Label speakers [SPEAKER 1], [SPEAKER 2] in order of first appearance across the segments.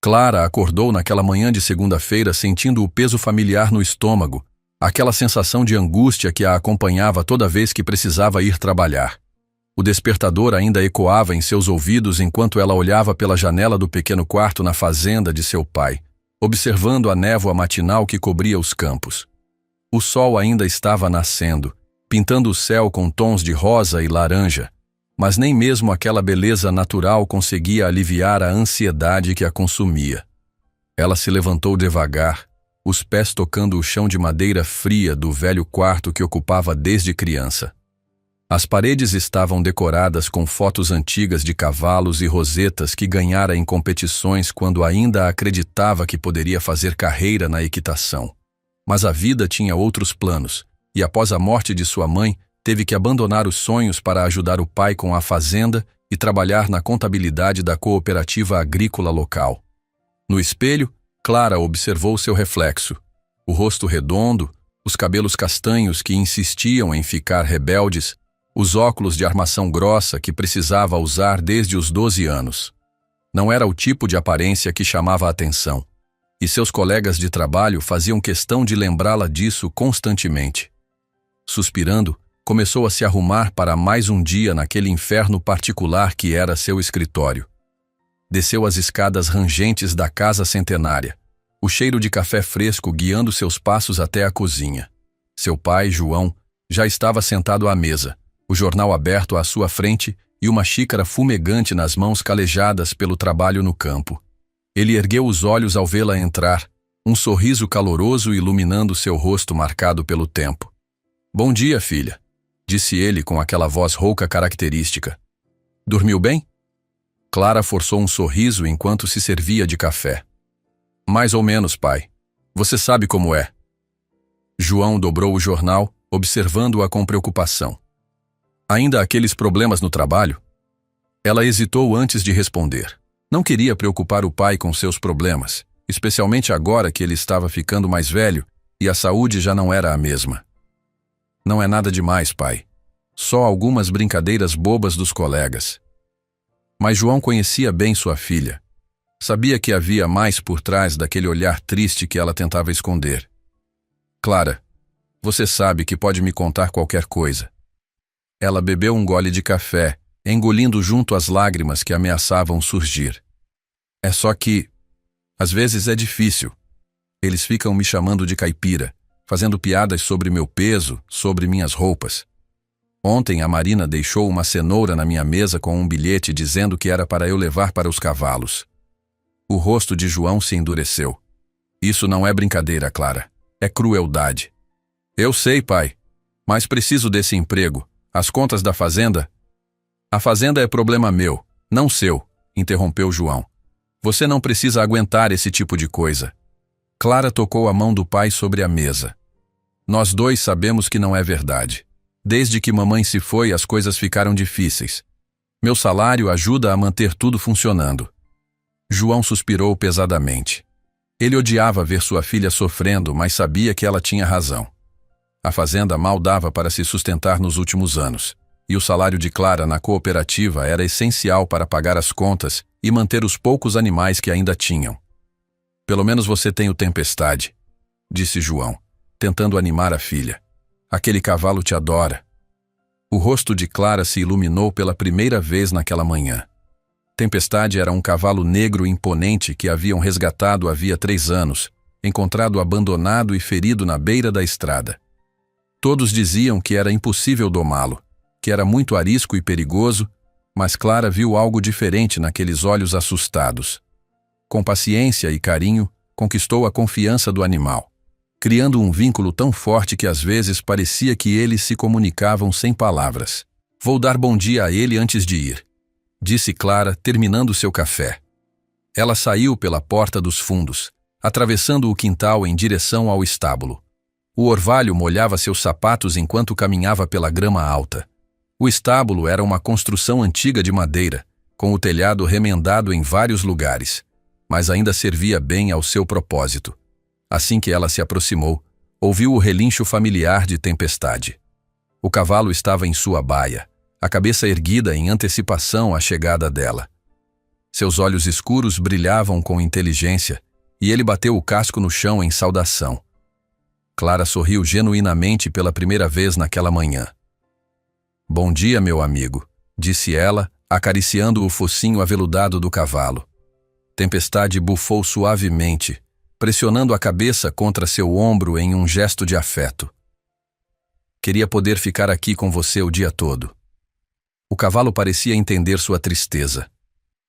[SPEAKER 1] Clara acordou naquela manhã de segunda-feira sentindo o peso familiar no estômago, aquela sensação de angústia que a acompanhava toda vez que precisava ir trabalhar. O despertador ainda ecoava em seus ouvidos enquanto ela olhava pela janela do pequeno quarto na fazenda de seu pai, observando a névoa matinal que cobria os campos. O sol ainda estava nascendo, pintando o céu com tons de rosa e laranja, mas nem mesmo aquela beleza natural conseguia aliviar a ansiedade que a consumia. Ela se levantou devagar, os pés tocando o chão de madeira fria do velho quarto que ocupava desde criança. As paredes estavam decoradas com fotos antigas de cavalos e rosetas que ganhara em competições quando ainda acreditava que poderia fazer carreira na equitação. Mas a vida tinha outros planos, e após a morte de sua mãe, teve que abandonar os sonhos para ajudar o pai com a fazenda e trabalhar na contabilidade da cooperativa agrícola local. No espelho, Clara observou seu reflexo. O rosto redondo, os cabelos castanhos que insistiam em ficar rebeldes, os óculos de armação grossa que precisava usar desde os 12 anos. Não era o tipo de aparência que chamava a atenção, e seus colegas de trabalho faziam questão de lembrá-la disso constantemente. Suspirando, começou a se arrumar para mais um dia naquele inferno particular que era seu escritório. Desceu as escadas rangentes da casa centenária, o cheiro de café fresco guiando seus passos até a cozinha. Seu pai, João, já estava sentado à mesa, o jornal aberto à sua frente e uma xícara fumegante nas mãos calejadas pelo trabalho no campo. Ele ergueu os olhos ao vê-la entrar, um sorriso caloroso iluminando seu rosto marcado pelo tempo. "Bom dia, filha", disse ele com aquela voz rouca característica. "Dormiu bem?" Clara forçou um sorriso enquanto se servia de café. "Mais ou menos, pai. Você sabe como é." João dobrou o jornal, observando-a com preocupação. "Ainda aqueles problemas no trabalho?" Ela hesitou antes de responder. Não queria preocupar o pai com seus problemas, especialmente agora que ele estava ficando mais velho e a saúde já não era a mesma. "Não é nada demais, pai. Só algumas brincadeiras bobas dos colegas." Mas João conhecia bem sua filha. Sabia que havia mais por trás daquele olhar triste que ela tentava esconder. "Clara, você sabe que pode me contar qualquer coisa." Ela bebeu um gole de café, engolindo junto as lágrimas que ameaçavam surgir. "É só que, às vezes é difícil. Eles ficam me chamando de caipira, fazendo piadas sobre meu peso, sobre minhas roupas. Ontem a Marina deixou uma cenoura na minha mesa com um bilhete dizendo que era para eu levar para os cavalos." O rosto de João se endureceu. "Isso não é brincadeira, Clara. É crueldade." "Eu sei, pai, mas preciso desse emprego. As contas da fazenda..." "A fazenda é problema meu, não seu", interrompeu João. "Você não precisa aguentar esse tipo de coisa." Clara tocou a mão do pai sobre a mesa. "Nós dois sabemos que não é verdade. Desde que mamãe se foi, as coisas ficaram difíceis. Meu salário ajuda a manter tudo funcionando." João suspirou pesadamente. Ele odiava ver sua filha sofrendo, mas sabia que ela tinha razão. A fazenda mal dava para se sustentar nos últimos anos, e o salário de Clara na cooperativa era essencial para pagar as contas e manter os poucos animais que ainda tinham. "Pelo menos você tem o Tempestade", disse João, tentando animar a filha. "Aquele cavalo te adora." O rosto de Clara se iluminou pela primeira vez naquela manhã. Tempestade era um cavalo negro imponente que haviam resgatado havia 3 anos, encontrado abandonado e ferido na beira da estrada. Todos diziam que era impossível domá-lo, que era muito arisco e perigoso, mas Clara viu algo diferente naqueles olhos assustados. Com paciência e carinho, conquistou a confiança do animal, criando um vínculo tão forte que às vezes parecia que eles se comunicavam sem palavras. "Vou dar bom dia a ele antes de ir", disse Clara, terminando seu café. Ela saiu pela porta dos fundos, atravessando o quintal em direção ao estábulo. O orvalho molhava seus sapatos enquanto caminhava pela grama alta. O estábulo era uma construção antiga de madeira, com o telhado remendado em vários lugares, mas ainda servia bem ao seu propósito. Assim que ela se aproximou, ouviu o relincho familiar de Tempestade. O cavalo estava em sua baia, a cabeça erguida em antecipação à chegada dela. Seus olhos escuros brilhavam com inteligência, e ele bateu o casco no chão em saudação. Clara sorriu genuinamente pela primeira vez naquela manhã. "Bom dia, meu amigo", disse ela, acariciando o focinho aveludado do cavalo. Tempestade bufou suavemente, pressionando a cabeça contra seu ombro em um gesto de afeto. "Queria poder ficar aqui com você o dia todo." O cavalo parecia entender sua tristeza.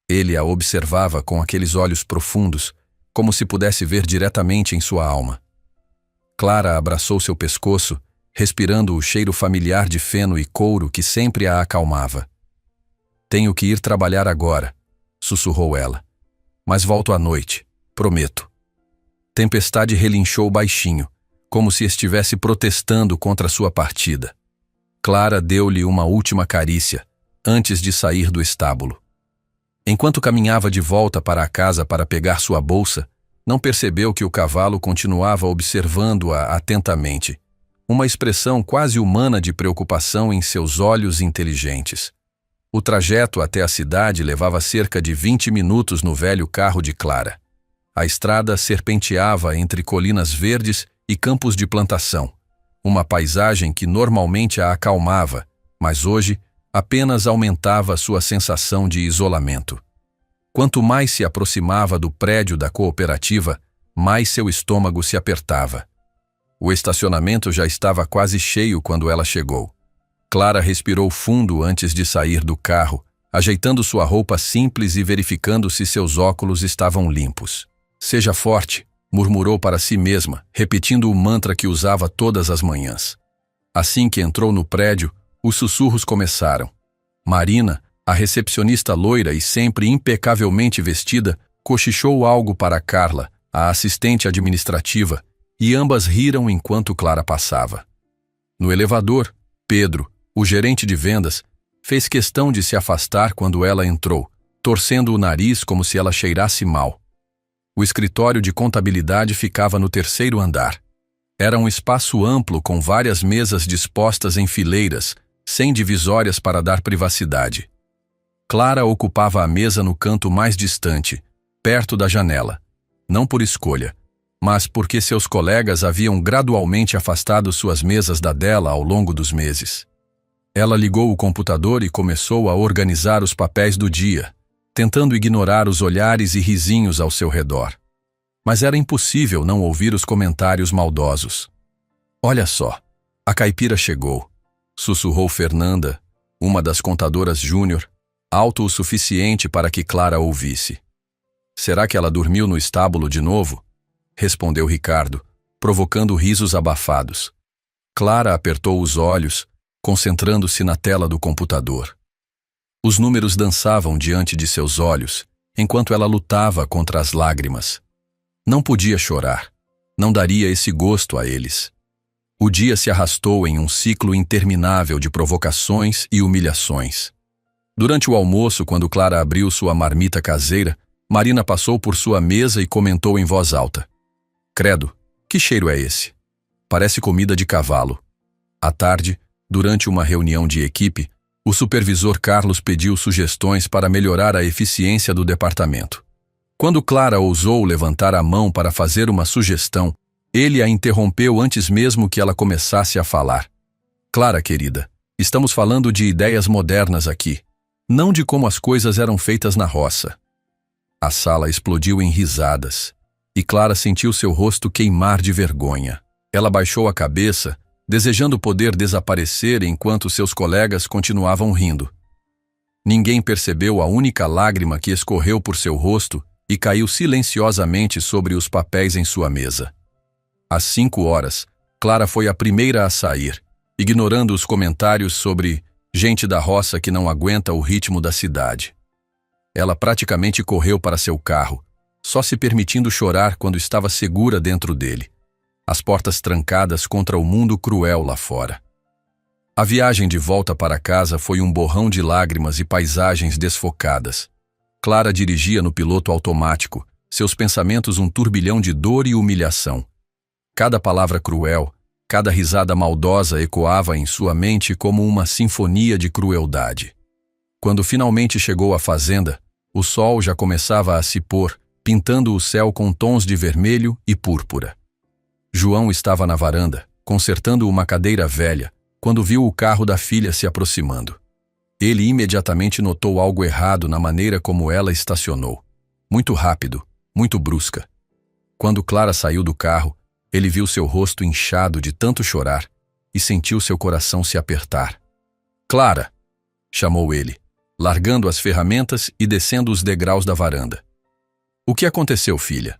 [SPEAKER 1] Ele a observava com aqueles olhos profundos, como se pudesse ver diretamente em sua alma. Clara abraçou seu pescoço, respirando o cheiro familiar de feno e couro que sempre a acalmava. "Tenho que ir trabalhar agora", sussurrou ela. "Mas volto à noite, prometo." Tempestade relinchou baixinho, como se estivesse protestando contra sua partida. Clara deu-lhe uma última carícia, antes de sair do estábulo. Enquanto caminhava de volta para a casa para pegar sua bolsa, não percebeu que o cavalo continuava observando-a atentamente, uma expressão quase humana de preocupação em seus olhos inteligentes. O trajeto até a cidade levava cerca de 20 minutos no velho carro de Clara. A estrada serpenteava entre colinas verdes e campos de plantação, uma paisagem que normalmente a acalmava, mas hoje apenas aumentava sua sensação de isolamento. Quanto mais se aproximava do prédio da cooperativa, mais seu estômago se apertava. O estacionamento já estava quase cheio quando ela chegou. Clara respirou fundo antes de sair do carro, ajeitando sua roupa simples e verificando se seus óculos estavam limpos. "Seja forte", murmurou para si mesma, repetindo o mantra que usava todas as manhãs. Assim que entrou no prédio, os sussurros começaram. Marina, a recepcionista loira e sempre impecavelmente vestida, cochichou algo para Carla, a assistente administrativa, e ambas riram enquanto Clara passava. No elevador, Pedro, o gerente de vendas, fez questão de se afastar quando ela entrou, torcendo o nariz como se ela cheirasse mal. O escritório de contabilidade ficava no 3º andar. Era um espaço amplo com várias mesas dispostas em fileiras, sem divisórias para dar privacidade. Clara ocupava a mesa no canto mais distante, perto da janela, não por escolha, mas porque seus colegas haviam gradualmente afastado suas mesas da dela ao longo dos meses. Ela ligou o computador e começou a organizar os papéis do dia, tentando ignorar os olhares e risinhos ao seu redor. Mas era impossível não ouvir os comentários maldosos. "Olha só, a caipira chegou", sussurrou Fernanda, uma das contadoras júnior, alto o suficiente para que Clara ouvisse. "Será que ela dormiu no estábulo de novo?", respondeu Ricardo, provocando risos abafados. Clara apertou os olhos, concentrando-se na tela do computador. Os números dançavam diante de seus olhos, enquanto ela lutava contra as lágrimas. Não podia chorar. Não daria esse gosto a eles. O dia se arrastou em um ciclo interminável de provocações e humilhações. Durante o almoço, quando Clara abriu sua marmita caseira, Marina passou por sua mesa e comentou em voz alta: "Credo, que cheiro é esse? Parece comida de cavalo." À tarde, durante uma reunião de equipe, o supervisor Carlos pediu sugestões para melhorar a eficiência do departamento. Quando Clara ousou levantar a mão para fazer uma sugestão, ele a interrompeu antes mesmo que ela começasse a falar. "Clara, querida, estamos falando de ideias modernas aqui, não de como as coisas eram feitas na roça." A sala explodiu em risadas, e Clara sentiu seu rosto queimar de vergonha. Ela baixou a cabeça, desejando poder desaparecer enquanto seus colegas continuavam rindo. Ninguém percebeu a única lágrima que escorreu por seu rosto e caiu silenciosamente sobre os papéis em sua mesa. Às 5 horas, Clara foi a primeira a sair, ignorando os comentários sobre gente da roça que não aguenta o ritmo da cidade. Ela praticamente correu para seu carro, só se permitindo chorar quando estava segura dentro dele, as portas trancadas contra o mundo cruel lá fora. A viagem de volta para casa foi um borrão de lágrimas e paisagens desfocadas. Clara dirigia no piloto automático, seus pensamentos um turbilhão de dor e humilhação. Cada palavra cruel, cada risada maldosa ecoava em sua mente como uma sinfonia de crueldade. Quando finalmente chegou à fazenda, O sol já começava a se pôr, pintando o céu com tons de vermelho e púrpura. João estava na varanda, consertando uma cadeira velha, quando viu o carro da filha se aproximando. Ele imediatamente notou algo errado na maneira como ela estacionou. Muito rápido, muito brusca. Quando Clara saiu do carro, ele viu seu rosto inchado de tanto chorar e sentiu seu coração se apertar. «Clara!» chamou ele, largando as ferramentas e descendo os degraus da varanda. «O que aconteceu, filha?»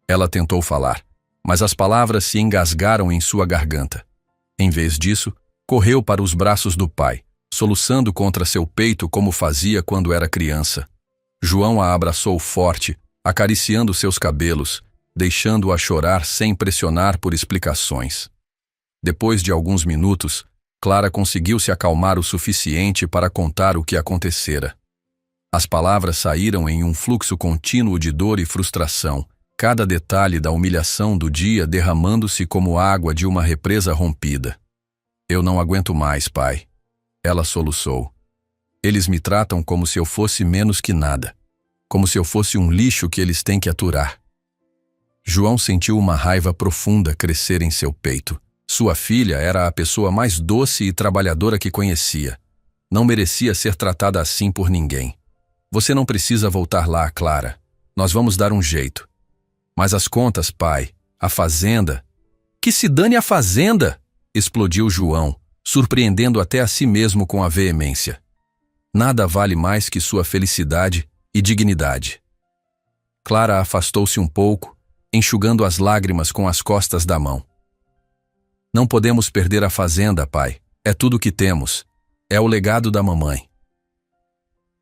[SPEAKER 1] Ela tentou falar, mas as palavras se engasgaram em sua garganta. Em vez disso, correu para os braços do pai, soluçando contra seu peito como fazia quando era criança. João a abraçou forte, acariciando seus cabelos, deixando-a chorar sem pressionar por explicações. Depois de alguns minutos, Clara conseguiu se acalmar o suficiente para contar o que acontecera. As palavras saíram em um fluxo contínuo de dor e frustração, cada detalhe da humilhação do dia derramando-se como água de uma represa rompida. «Eu não aguento mais, pai», ela soluçou. «Eles me tratam como se eu fosse menos que nada, como se eu fosse um lixo que eles têm que aturar». João sentiu uma raiva profunda crescer em seu peito. Sua filha era a pessoa mais doce e trabalhadora que conhecia. Não merecia ser tratada assim por ninguém. «Você não precisa voltar lá, Clara. Nós vamos dar um jeito». «Mas as contas, pai, a fazenda...» «Que se dane a fazenda!» explodiu João, surpreendendo até a si mesmo com a veemência. «Nada vale mais que sua felicidade e dignidade». Clara afastou-se um pouco, enxugando as lágrimas com as costas da mão. «Não podemos perder a fazenda, pai. É tudo o que temos. É o legado da mamãe».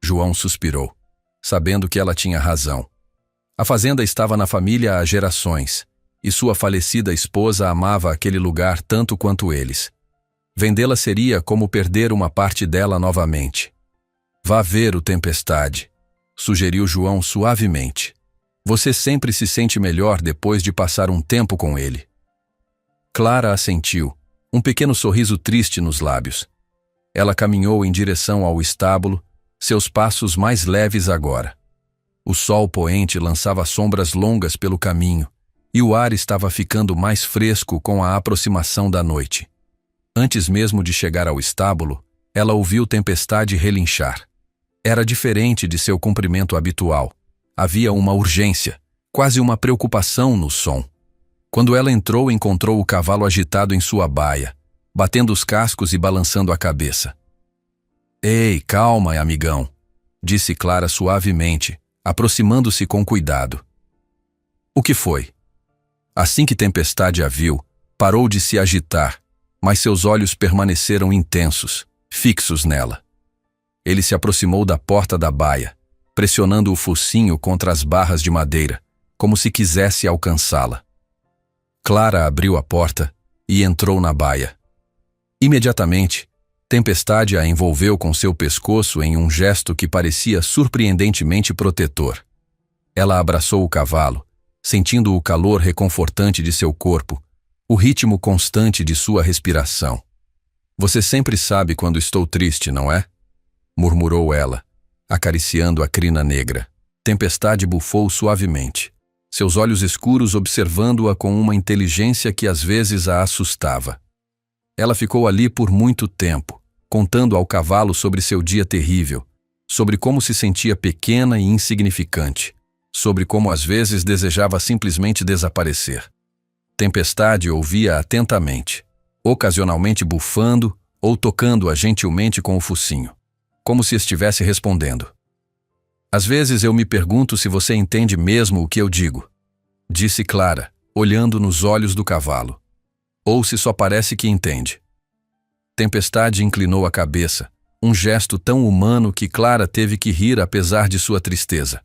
[SPEAKER 1] João suspirou, sabendo que ela tinha razão. A fazenda estava na família há gerações, e sua falecida esposa amava aquele lugar tanto quanto eles. Vendê-la seria como perder uma parte dela novamente. «Vá ver o Tempestade», sugeriu João suavemente. «Você sempre se sente melhor depois de passar um tempo com ele». Clara assentiu, um pequeno sorriso triste nos lábios. Ela caminhou em direção ao estábulo, seus passos mais leves agora. O sol poente lançava sombras longas pelo caminho, e o ar estava ficando mais fresco com a aproximação da noite. Antes mesmo de chegar ao estábulo, ela ouviu Tempestade relinchar. Era diferente de seu cumprimento habitual. Havia uma urgência, quase uma preocupação no som. Quando ela entrou, encontrou o cavalo agitado em sua baia, batendo os cascos e balançando a cabeça. «Ei, calma, amigão», disse Clara suavemente, aproximando-se com cuidado. «O que foi?» Assim que Tempestade a viu, parou de se agitar, mas seus olhos permaneceram intensos, fixos nela. Ele se aproximou da porta da baia, pressionando o focinho contra as barras de madeira, como se quisesse alcançá-la. Clara abriu a porta e entrou na baia. Imediatamente, Tempestade a envolveu com seu pescoço em um gesto que parecia surpreendentemente protetor. Ela abraçou o cavalo, sentindo o calor reconfortante de seu corpo, o ritmo constante de sua respiração. «Você sempre sabe quando estou triste, não é?» murmurou ela, acariciando a crina negra. Tempestade bufou suavemente, seus olhos escuros observando-a com uma inteligência que às vezes a assustava. Ela ficou ali por muito tempo, contando ao cavalo sobre seu dia terrível, sobre como se sentia pequena e insignificante, sobre como às vezes desejava simplesmente desaparecer. Tempestade ouvia atentamente, ocasionalmente bufando ou tocando-a gentilmente com o focinho, como se estivesse respondendo. «Às vezes eu me pergunto se você entende mesmo o que eu digo», disse Clara, olhando nos olhos do cavalo. «Ou se só parece que entende». Tempestade inclinou a cabeça, um gesto tão humano que Clara teve que rir apesar de sua tristeza.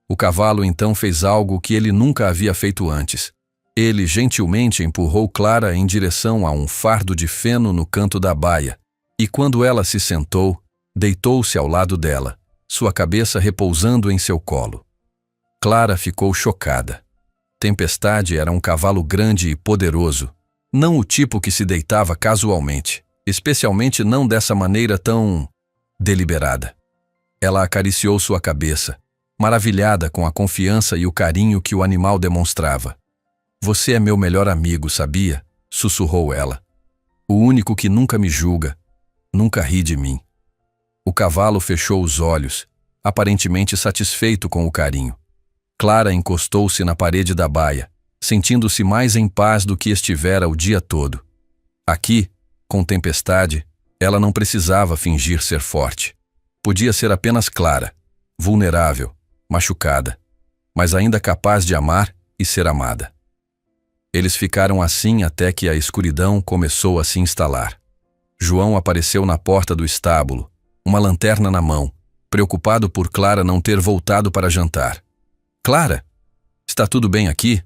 [SPEAKER 1] O cavalo então fez algo que ele nunca havia feito antes. Ele gentilmente empurrou Clara em direção a um fardo de feno no canto da baia, e quando ela se sentou, deitou-se ao lado dela, sua cabeça repousando em seu colo. Clara ficou chocada. Tempestade era um cavalo grande e poderoso, não o tipo que se deitava casualmente, especialmente não dessa maneira tão deliberada. Ela acariciou sua cabeça, maravilhada com a confiança e o carinho que o animal demonstrava. Você é meu melhor amigo, sabia? Sussurrou ela. O único que nunca me julga, nunca ri de mim. O cavalo fechou os olhos, aparentemente satisfeito com o carinho. Clara encostou-se na parede da baia, sentindo-se mais em paz do que estivera o dia todo. Aqui, com Tempestade, ela não precisava fingir ser forte. Podia ser apenas Clara, vulnerável, machucada, mas ainda capaz de amar e ser amada. Eles ficaram assim até que a escuridão começou a se instalar. João apareceu na porta do estábulo, uma lanterna na mão, preocupado por Clara não ter voltado para jantar. Clara, está tudo bem aqui?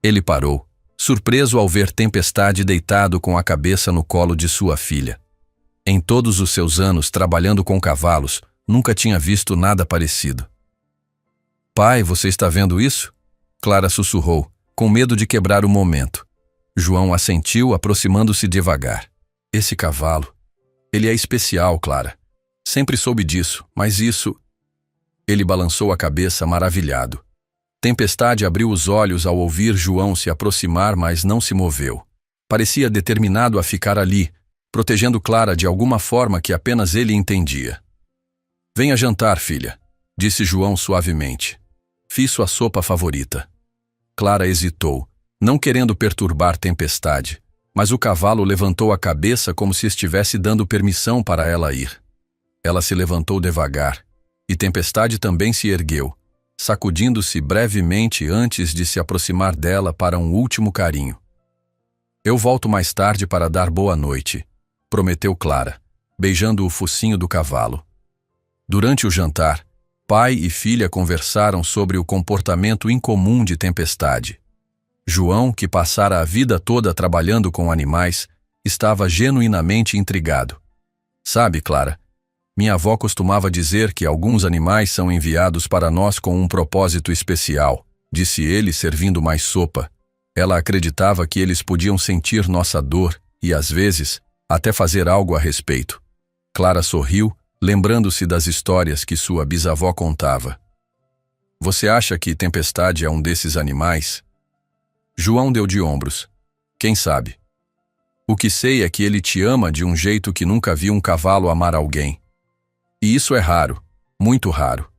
[SPEAKER 1] Ele parou, surpreso ao ver Tempestade deitado com a cabeça no colo de sua filha. Em todos os seus anos trabalhando com cavalos, nunca tinha visto nada parecido. Pai, você está vendo isso? Clara sussurrou, com medo de quebrar o momento. João assentiu, aproximando-se devagar. Esse cavalo, ele é especial, Clara. Sempre soube disso, mas isso... Ele balançou a cabeça maravilhado. Tempestade abriu os olhos ao ouvir João se aproximar, mas não se moveu. Parecia determinado a ficar ali, protegendo Clara de alguma forma que apenas ele entendia. Venha jantar, filha, disse João suavemente. Fiz sua sopa favorita. Clara hesitou, não querendo perturbar Tempestade, mas o cavalo levantou a cabeça como se estivesse dando permissão para ela ir. Ela se levantou devagar, e Tempestade também se ergueu, sacudindo-se brevemente antes de se aproximar dela para um último carinho. Eu volto mais tarde para dar boa noite, prometeu Clara, beijando o focinho do cavalo. Durante o jantar, pai e filha conversaram sobre o comportamento incomum de Tempestade. João, que passara a vida toda trabalhando com animais, estava genuinamente intrigado. Sabe, Clara, minha avó costumava dizer que alguns animais são enviados para nós com um propósito especial, disse ele, servindo mais sopa. Ela acreditava que eles podiam sentir nossa dor e, às vezes, até fazer algo a respeito. Clara sorriu, lembrando-se das histórias que sua bisavó contava. Você acha que Tempestade é um desses animais? João deu de ombros. Quem sabe? O que sei é que ele te ama de um jeito que nunca vi um cavalo amar alguém. E isso é raro, muito raro.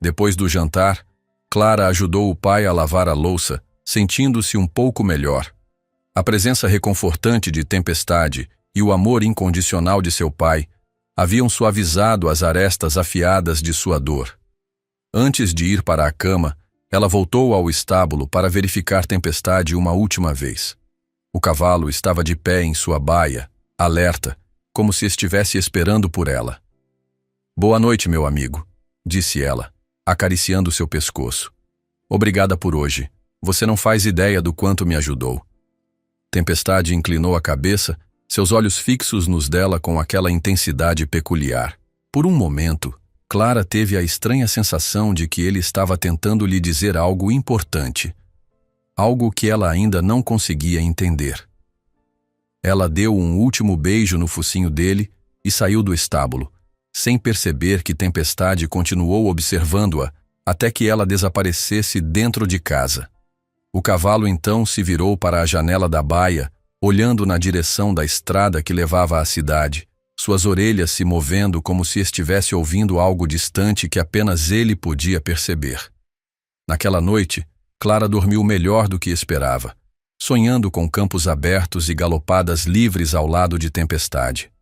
[SPEAKER 1] Depois do jantar, Clara ajudou o pai a lavar a louça, sentindo-se um pouco melhor. A presença reconfortante de Tempestade e o amor incondicional de seu pai haviam suavizado as arestas afiadas de sua dor. Antes de ir para a cama, ela voltou ao estábulo para verificar Tempestade uma última vez. O cavalo estava de pé em sua baia, alerta, como se estivesse esperando por ela. Boa noite, meu amigo, disse ela, acariciando seu pescoço. Obrigada por hoje. Você não faz ideia do quanto me ajudou. Tempestade inclinou a cabeça, seus olhos fixos nos dela com aquela intensidade peculiar. Por um momento, Clara teve a estranha sensação de que ele estava tentando lhe dizer algo importante, algo que ela ainda não conseguia entender. Ela deu um último beijo no focinho dele e saiu do estábulo, sem perceber que Tempestade continuou observando-a até que ela desaparecesse dentro de casa. O cavalo então se virou para a janela da baia, olhando na direção da estrada que levava à cidade, suas orelhas se movendo como se estivesse ouvindo algo distante que apenas ele podia perceber. Naquela noite, Clara dormiu melhor do que esperava, sonhando com campos abertos e galopadas livres ao lado de Tempestade.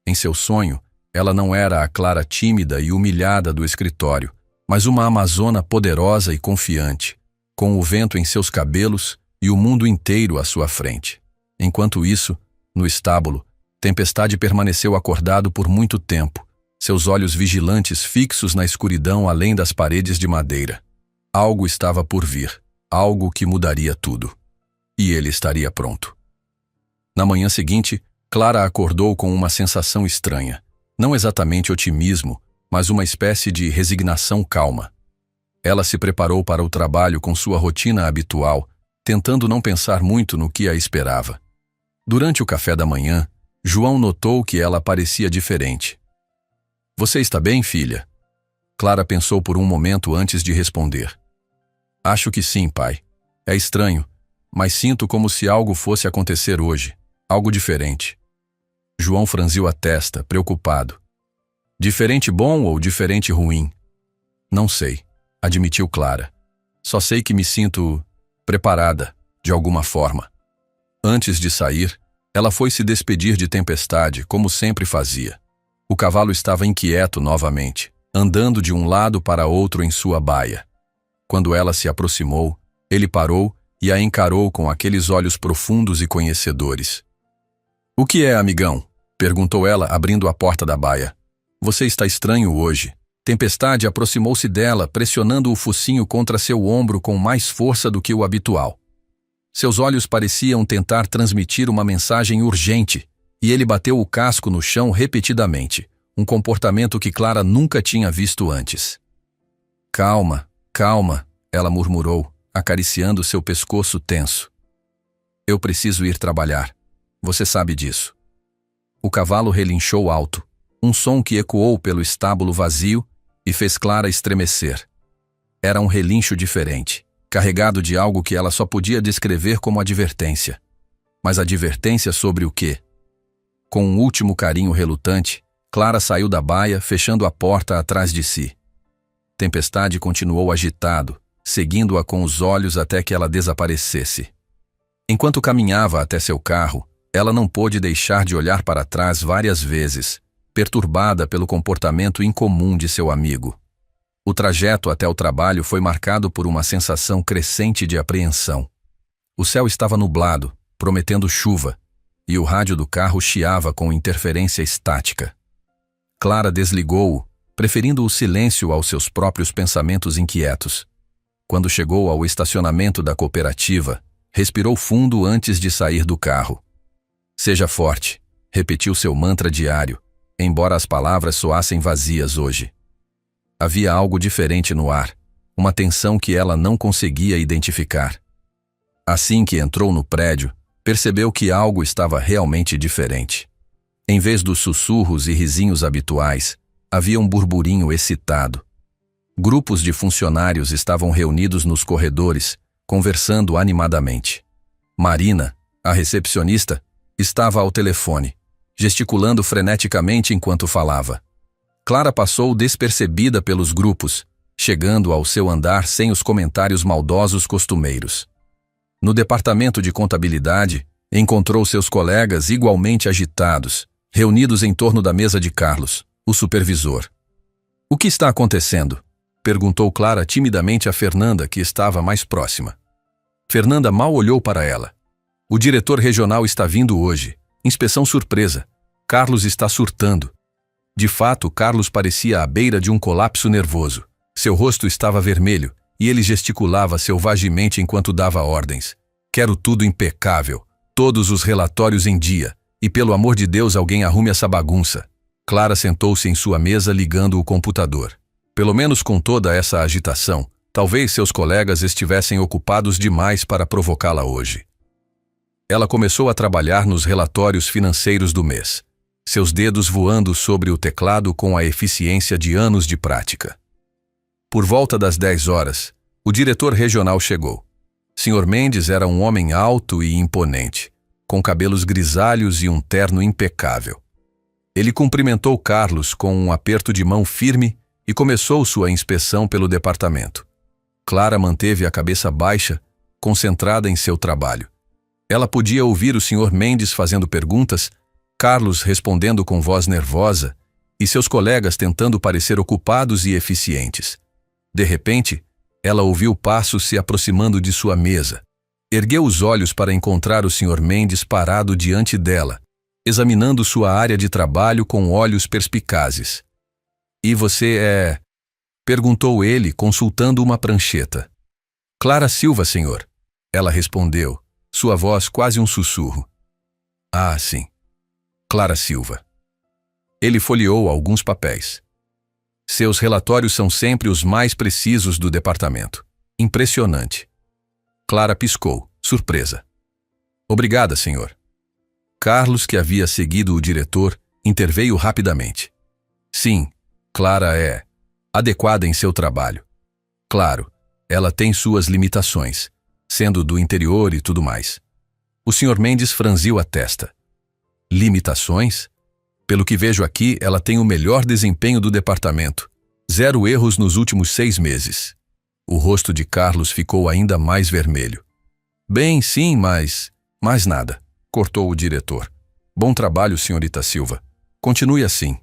[SPEAKER 1] Em seu sonho, ela não era a Clara tímida e humilhada do escritório, mas uma amazona poderosa e confiante, com o vento em seus cabelos e o mundo inteiro à sua frente. Enquanto isso, no estábulo, Tempestade permaneceu acordado por muito tempo, seus olhos vigilantes fixos na escuridão além das paredes de madeira. Algo estava por vir, algo que mudaria tudo. E ele estaria pronto. Na manhã seguinte, Clara acordou com uma sensação estranha. Não exatamente otimismo, mas uma espécie de resignação calma. Ela se preparou para o trabalho com sua rotina habitual, tentando não pensar muito no que a esperava. Durante o café da manhã, João notou que ela parecia diferente. Você está bem, filha? Clara pensou por um momento antes de responder. Acho que sim, pai. É estranho, mas sinto como se algo fosse acontecer hoje. Algo diferente. João franziu a testa, preocupado. Diferente bom ou diferente ruim? Não sei, admitiu Clara. Só sei que me sinto preparada, de alguma forma. Antes de sair, ela foi se despedir de Tempestade, como sempre fazia. O cavalo estava inquieto novamente, andando de um lado para outro em sua baia. Quando ela se aproximou, ele parou e a encarou com aqueles olhos profundos e conhecedores. O que é, amigão? Perguntou ela, abrindo a porta da baia. Você está estranho hoje. Tempestade aproximou-se dela, pressionando o focinho contra seu ombro com mais força do que o habitual. Seus olhos pareciam tentar transmitir uma mensagem urgente, e ele bateu o casco no chão repetidamente, um comportamento que Clara nunca tinha visto antes. Calma, calma, ela murmurou, acariciando seu pescoço tenso. Eu preciso ir trabalhar. Você sabe disso. O cavalo relinchou alto, um som que ecoou pelo estábulo vazio e fez Clara estremecer. Era um relincho diferente, carregado de algo que ela só podia descrever como advertência. Mas advertência sobre o quê? Com um último carinho relutante, Clara saiu da baia, fechando a porta atrás de si. Tempestade continuou agitado, seguindo-a com os olhos até que ela desaparecesse. Enquanto caminhava até seu carro, ela não pôde deixar de olhar para trás várias vezes, perturbada pelo comportamento incomum de seu amigo. O trajeto até o trabalho foi marcado por uma sensação crescente de apreensão. O céu estava nublado, prometendo chuva, e o rádio do carro chiava com interferência estática. Clara desligou-o, preferindo o silêncio aos seus próprios pensamentos inquietos. Quando chegou ao estacionamento da cooperativa, respirou fundo antes de sair do carro. Seja forte, repetiu seu mantra diário, embora as palavras soassem vazias hoje. Havia algo diferente no ar, uma tensão que ela não conseguia identificar. Assim que entrou no prédio, percebeu que algo estava realmente diferente. Em vez dos sussurros e risinhos habituais, havia um burburinho excitado. Grupos de funcionários estavam reunidos nos corredores, conversando animadamente. Marina, a recepcionista, estava ao telefone, gesticulando freneticamente enquanto falava. Clara passou despercebida pelos grupos, chegando ao seu andar sem os comentários maldosos costumeiros. No departamento de contabilidade, encontrou seus colegas igualmente agitados, reunidos em torno da mesa de Carlos, o supervisor. O que está acontecendo? Perguntou Clara timidamente a Fernanda, que estava mais próxima. Fernanda mal olhou para ela. O diretor regional está vindo hoje. Inspeção surpresa. Carlos está surtando. De fato, Carlos parecia à beira de um colapso nervoso. Seu rosto estava vermelho e ele gesticulava selvagemente enquanto dava ordens. Quero tudo impecável, todos os relatórios em dia, e pelo amor de Deus alguém arrume essa bagunça. Clara sentou-se em sua mesa ligando o computador. Pelo menos com toda essa agitação, talvez seus colegas estivessem ocupados demais para provocá-la hoje. Ela começou a trabalhar nos relatórios financeiros do mês, seus dedos voando sobre o teclado com a eficiência de anos de prática. Por volta das 10 horas, o diretor regional chegou. Sr. Mendes era um homem alto e imponente, com cabelos grisalhos e um terno impecável. Ele cumprimentou Carlos com um aperto de mão firme e começou sua inspeção pelo departamento. Clara manteve a cabeça baixa, concentrada em seu trabalho. Ela podia ouvir o Sr. Mendes fazendo perguntas, Carlos respondendo com voz nervosa e seus colegas tentando parecer ocupados e eficientes. De repente, ela ouviu passos se aproximando de sua mesa. Ergueu os olhos para encontrar o Sr. Mendes parado diante dela, examinando sua área de trabalho com olhos perspicazes. E você é? Perguntou ele, consultando uma prancheta. Clara Silva, senhor. Ela respondeu, sua voz quase um sussurro. Ah, sim. Clara Silva. Ele folheou alguns papéis. Seus relatórios são sempre os mais precisos do departamento. Impressionante. Clara piscou, surpresa. Obrigada, senhor. Carlos, que havia seguido o diretor, interveio rapidamente. Sim, Clara é adequada em seu trabalho. Claro, ela tem suas limitações, sendo do interior e tudo mais. O Sr. Mendes franziu a testa. Limitações? Pelo que vejo aqui, ela tem o melhor desempenho do departamento. 0 erros nos últimos 6 meses. O rosto de Carlos ficou ainda mais vermelho. Bem, sim, mas... Mais nada, cortou o diretor. Bom trabalho, senhorita Silva. Continue assim.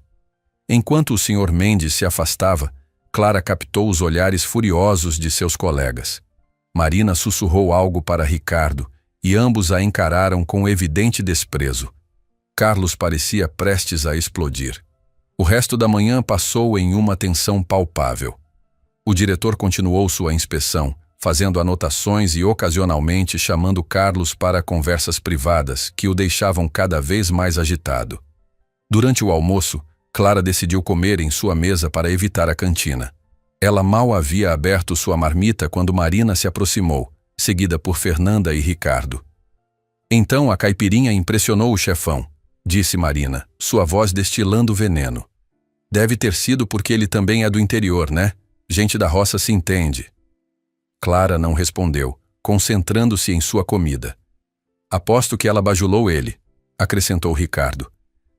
[SPEAKER 1] Enquanto o Sr. Mendes se afastava, Clara captou os olhares furiosos de seus colegas. Marina sussurrou algo para Ricardo e ambos a encararam com evidente desprezo. Carlos parecia prestes a explodir. O resto da manhã passou em uma tensão palpável. O diretor continuou sua inspeção, fazendo anotações e ocasionalmente chamando Carlos para conversas privadas que o deixavam cada vez mais agitado. Durante o almoço, Clara decidiu comer em sua mesa para evitar a cantina. Ela mal havia aberto sua marmita quando Marina se aproximou, seguida por Fernanda e Ricardo. Então a caipirinha impressionou o chefão, disse Marina, sua voz destilando veneno. Deve ter sido porque ele também é do interior, né? Gente da roça se entende. Clara não respondeu, concentrando-se em sua comida. Aposto que ela bajulou ele, acrescentou Ricardo.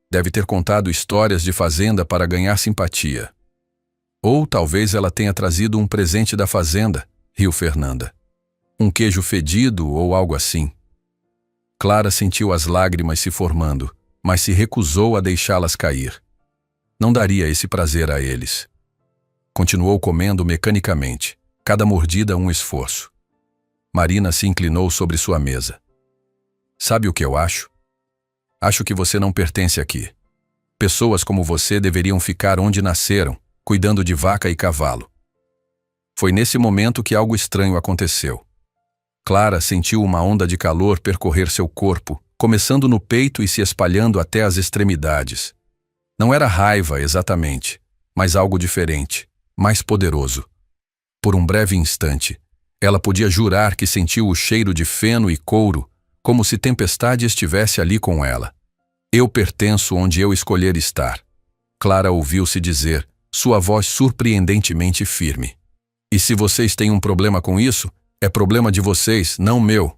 [SPEAKER 1] Deve ter contado histórias de fazenda para ganhar simpatia. Ou talvez ela tenha trazido um presente da fazenda, riu Fernanda. Um queijo fedido ou algo assim. Clara sentiu as lágrimas se formando, mas se recusou a deixá-las cair. Não daria esse prazer a eles. Continuou comendo mecanicamente, cada mordida um esforço. Marina se inclinou sobre sua mesa. Sabe o que eu acho? Acho que você não pertence aqui. Pessoas como você deveriam ficar onde nasceram, cuidando de vaca e cavalo. Foi nesse momento que algo estranho aconteceu. Clara sentiu uma onda de calor percorrer seu corpo, começando no peito e se espalhando até as extremidades. Não era raiva exatamente, mas algo diferente, mais poderoso. Por um breve instante, ela podia jurar que sentiu o cheiro de feno e couro, como se tempestade estivesse ali com ela. Eu pertenço onde eu escolher estar. Clara ouviu-se dizer, sua voz surpreendentemente firme. E se vocês têm um problema com isso, é problema de vocês, não meu.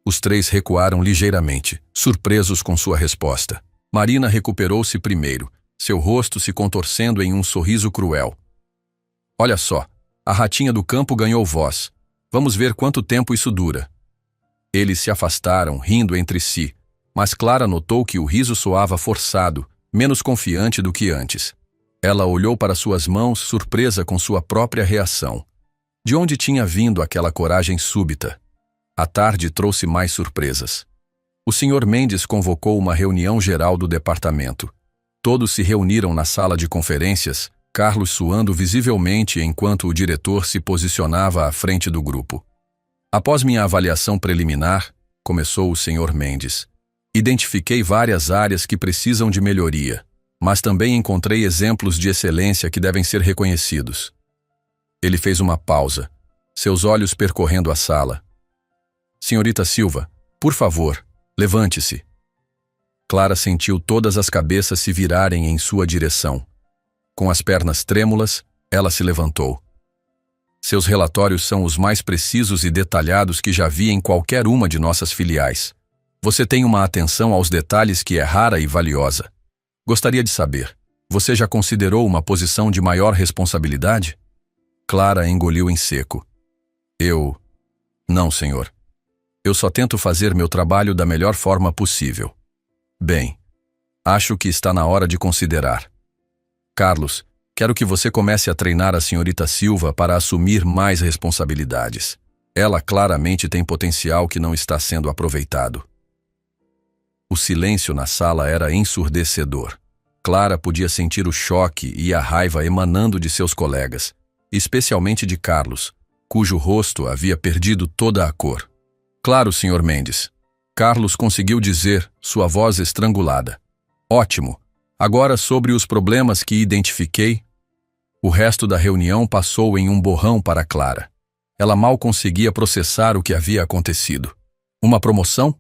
[SPEAKER 1] Os 3 recuaram ligeiramente, surpresos com sua resposta. Marina recuperou-se primeiro, seu rosto se contorcendo em um sorriso cruel. Olha só, a ratinha do campo ganhou voz. Vamos ver quanto tempo isso dura. Eles se afastaram, rindo entre si, mas Clara notou que o riso soava forçado, menos confiante do que antes. Ela olhou para suas mãos, surpresa com sua própria reação. De onde tinha vindo aquela coragem súbita? A tarde trouxe mais surpresas. O Sr. Mendes convocou uma reunião geral do departamento. Todos se reuniram na sala de conferências, Carlos suando visivelmente enquanto o diretor se posicionava à frente do grupo. Após minha avaliação preliminar, começou o Sr. Mendes, identifiquei várias áreas que precisam de melhoria, mas também encontrei exemplos de excelência que devem ser reconhecidos. Ele fez uma pausa, seus olhos percorrendo a sala. Senhorita Silva, por favor, levante-se. Clara sentiu todas as cabeças se virarem em sua direção. Com as pernas trêmulas, ela se levantou. Seus relatórios são os mais precisos e detalhados que já vi em qualquer uma de nossas filiais. Você tem uma atenção aos detalhes que é rara e valiosa. Gostaria de saber, você já considerou uma posição de maior responsabilidade? Clara engoliu em seco. Não, senhor. Eu só tento fazer meu trabalho da melhor forma possível. Bem, acho que está na hora de considerar. Carlos, quero que você comece a treinar a senhorita Silva para assumir mais responsabilidades. Ela claramente tem potencial que não está sendo aproveitado. O silêncio na sala era ensurdecedor. Clara podia sentir o choque e a raiva emanando de seus colegas, especialmente de Carlos, cujo rosto havia perdido toda a cor. Claro, Sr. Mendes. Carlos conseguiu dizer, sua voz estrangulada. Ótimo. Agora sobre os problemas que identifiquei. O resto da reunião passou em um borrão para Clara. Ela mal conseguia processar o que havia acontecido. Uma promoção?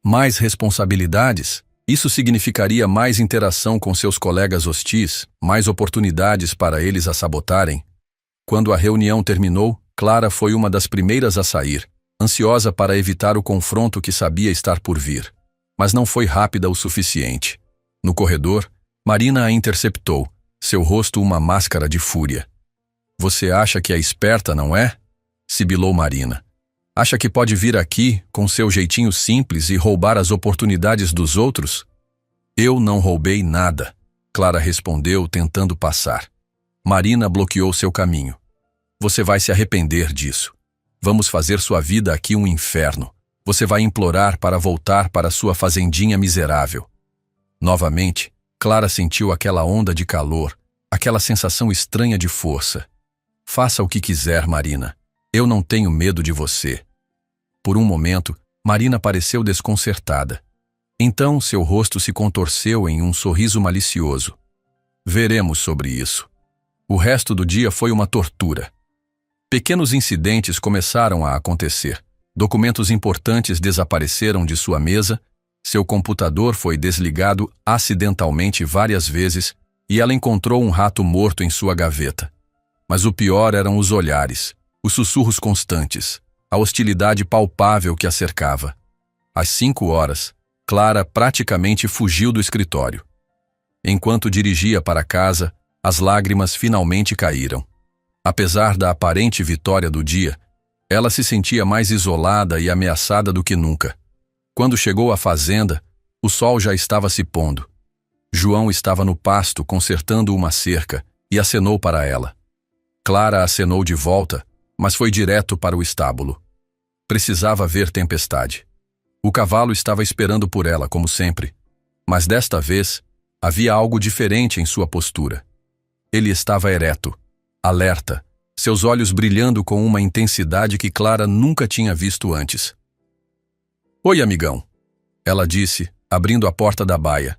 [SPEAKER 1] Mais responsabilidades? Isso significaria mais interação com seus colegas hostis, mais oportunidades para eles a sabotarem. Quando a reunião terminou, Clara foi uma das primeiras a sair, ansiosa para evitar o confronto que sabia estar por vir. Mas não foi rápida o suficiente. No corredor, Marina a interceptou, seu rosto uma máscara de fúria. Você acha que é esperta, não é? Sibilou Marina. Acha que pode vir aqui, com seu jeitinho simples, e roubar as oportunidades dos outros? Eu não roubei nada, Clara respondeu, tentando passar. Marina bloqueou seu caminho. Você vai se arrepender disso. Vamos fazer sua vida aqui um inferno. Você vai implorar para voltar para sua fazendinha miserável. Novamente, Clara sentiu aquela onda de calor, aquela sensação estranha de força. Faça o que quiser, Marina. Eu não tenho medo de você. Por um momento, Marina pareceu desconcertada. Então, seu rosto se contorceu em um sorriso malicioso. Veremos sobre isso. O resto do dia foi uma tortura. Pequenos incidentes começaram a acontecer. Documentos importantes desapareceram de sua mesa, seu computador foi desligado acidentalmente várias vezes e ela encontrou um rato morto em sua gaveta. Mas o pior eram os olhares, os sussurros constantes, a hostilidade palpável que a cercava. Às 5 horas, Clara praticamente fugiu do escritório. Enquanto dirigia para casa, as lágrimas finalmente caíram. Apesar da aparente vitória do dia, ela se sentia mais isolada e ameaçada do que nunca. Quando chegou à fazenda, o sol já estava se pondo. João estava no pasto consertando uma cerca e acenou para ela. Clara acenou de volta, mas foi direto para o estábulo. Precisava ver Tempestade. O cavalo estava esperando por ela, como sempre. Mas desta vez, havia algo diferente em sua postura. Ele estava ereto, alerta, seus olhos brilhando com uma intensidade que Clara nunca tinha visto antes. Oi, amigão, ela disse, abrindo a porta da baia.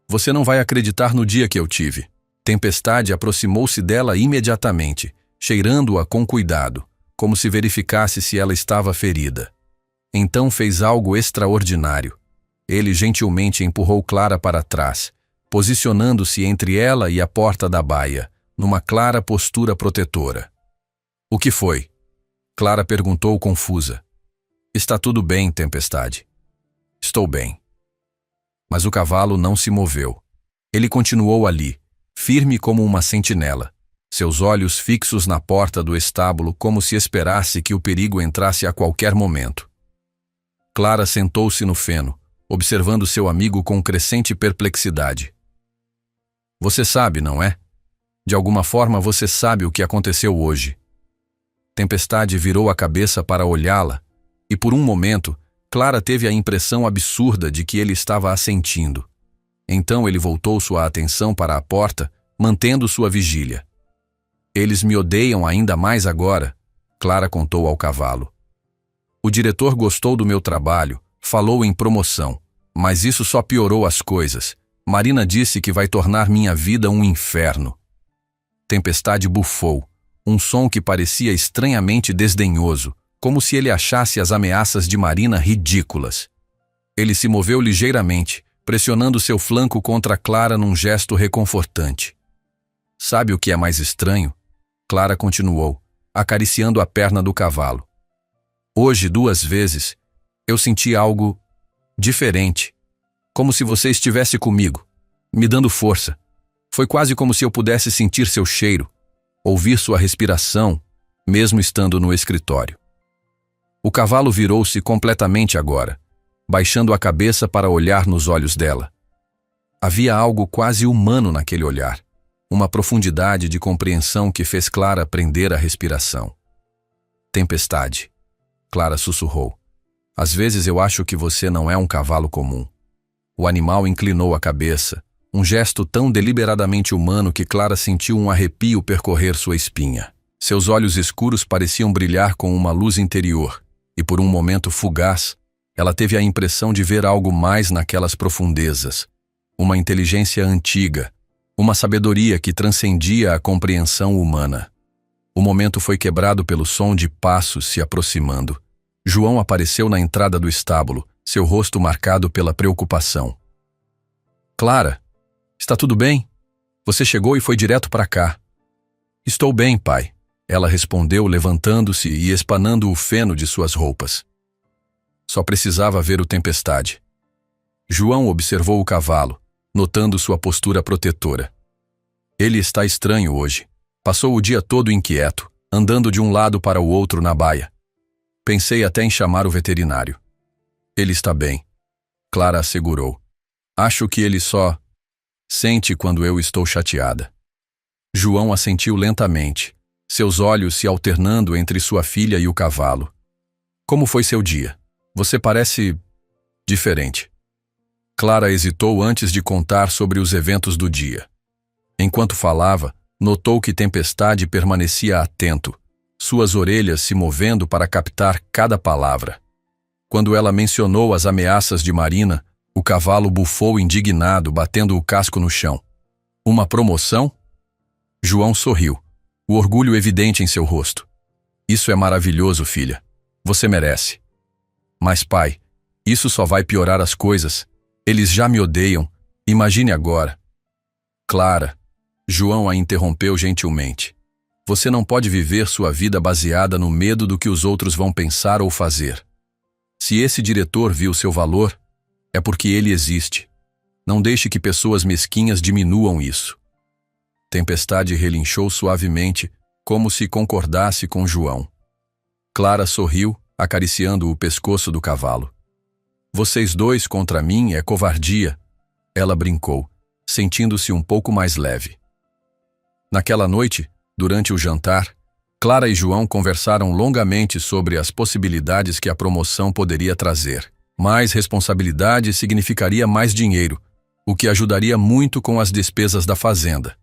[SPEAKER 1] Você não vai acreditar no dia que eu tive. Tempestade aproximou-se dela imediatamente, cheirando-a com cuidado, como se verificasse se ela estava ferida. Então fez algo extraordinário. Ele gentilmente empurrou Clara para trás, posicionando-se entre ela e a porta da baia, numa clara postura protetora. O que foi? Clara perguntou confusa. Está tudo bem, Tempestade. Estou bem. Mas o cavalo não se moveu. Ele continuou ali, firme como uma sentinela, seus olhos fixos na porta do estábulo como se esperasse que o perigo entrasse a qualquer momento. Clara sentou-se no feno, observando seu amigo com crescente perplexidade. Você sabe, não é? De alguma forma você sabe o que aconteceu hoje. Tempestade virou a cabeça para olhá-la, e por um momento, Clara teve a impressão absurda de que ele estava assentindo. Então ele voltou sua atenção para a porta, mantendo sua vigília. Eles me odeiam ainda mais agora, Clara contou ao cavalo. O diretor gostou do meu trabalho, falou em promoção, mas isso só piorou as coisas. Marina disse que vai tornar minha vida um inferno. Tempestade bufou, um som que parecia estranhamente desdenhoso, como se ele achasse as ameaças de Marina ridículas. Ele se moveu ligeiramente, pressionando seu flanco contra Clara num gesto reconfortante. Sabe o que é mais estranho? Clara continuou, acariciando a perna do cavalo. Hoje, 2 vezes, eu senti algo diferente, como se você estivesse comigo, me dando força. Foi quase como se eu pudesse sentir seu cheiro, ouvir sua respiração, mesmo estando no escritório. O cavalo virou-se completamente agora, baixando a cabeça para olhar nos olhos dela. Havia algo quase humano naquele olhar, uma profundidade de compreensão que fez Clara prender a respiração. Tempestade, Clara sussurrou. Às vezes eu acho que você não é um cavalo comum. O animal inclinou a cabeça, um gesto tão deliberadamente humano que Clara sentiu um arrepio percorrer sua espinha. Seus olhos escuros pareciam brilhar com uma luz interior, e por um momento fugaz, ela teve a impressão de ver algo mais naquelas profundezas. Uma inteligência antiga, uma sabedoria que transcendia a compreensão humana. O momento foi quebrado pelo som de passos se aproximando. João apareceu na entrada do estábulo, seu rosto marcado pela preocupação. Clara, está tudo bem? Você chegou e foi direto para cá. Estou bem, pai, ela respondeu, levantando-se e espanando o feno de suas roupas. Só precisava ver o Tempestade. João observou o cavalo, notando sua postura protetora. Ele está estranho hoje. Passou o dia todo inquieto, andando de um lado para o outro na baia. Pensei até em chamar o veterinário. Ele está bem, Clara assegurou. Acho que ele só sente quando eu estou chateada. João assentiu lentamente, seus olhos se alternando entre sua filha e o cavalo. Como foi seu dia? Você parece diferente. Clara hesitou antes de contar sobre os eventos do dia. Enquanto falava, notou que Tempestade permanecia atento, suas orelhas se movendo para captar cada palavra. Quando ela mencionou as ameaças de Marina, o cavalo bufou indignado, batendo o casco no chão. Uma promoção? João sorriu, o orgulho evidente em seu rosto. Isso é maravilhoso, filha. Você merece. Mas, pai, isso só vai piorar as coisas. Eles já me odeiam. Imagine agora. Clara, João a interrompeu gentilmente. Você não pode viver sua vida baseada no medo do que os outros vão pensar ou fazer. Se esse diretor viu seu valor, é porque ele existe. Não deixe que pessoas mesquinhas diminuam isso. Tempestade relinchou suavemente, como se concordasse com João. Clara sorriu, acariciando o pescoço do cavalo. Vocês dois contra mim é covardia, ela brincou, sentindo-se um pouco mais leve. Naquela noite, durante o jantar, Clara e João conversaram longamente sobre as possibilidades que a promoção poderia trazer. Mais responsabilidade significaria mais dinheiro, o que ajudaria muito com as despesas da fazenda.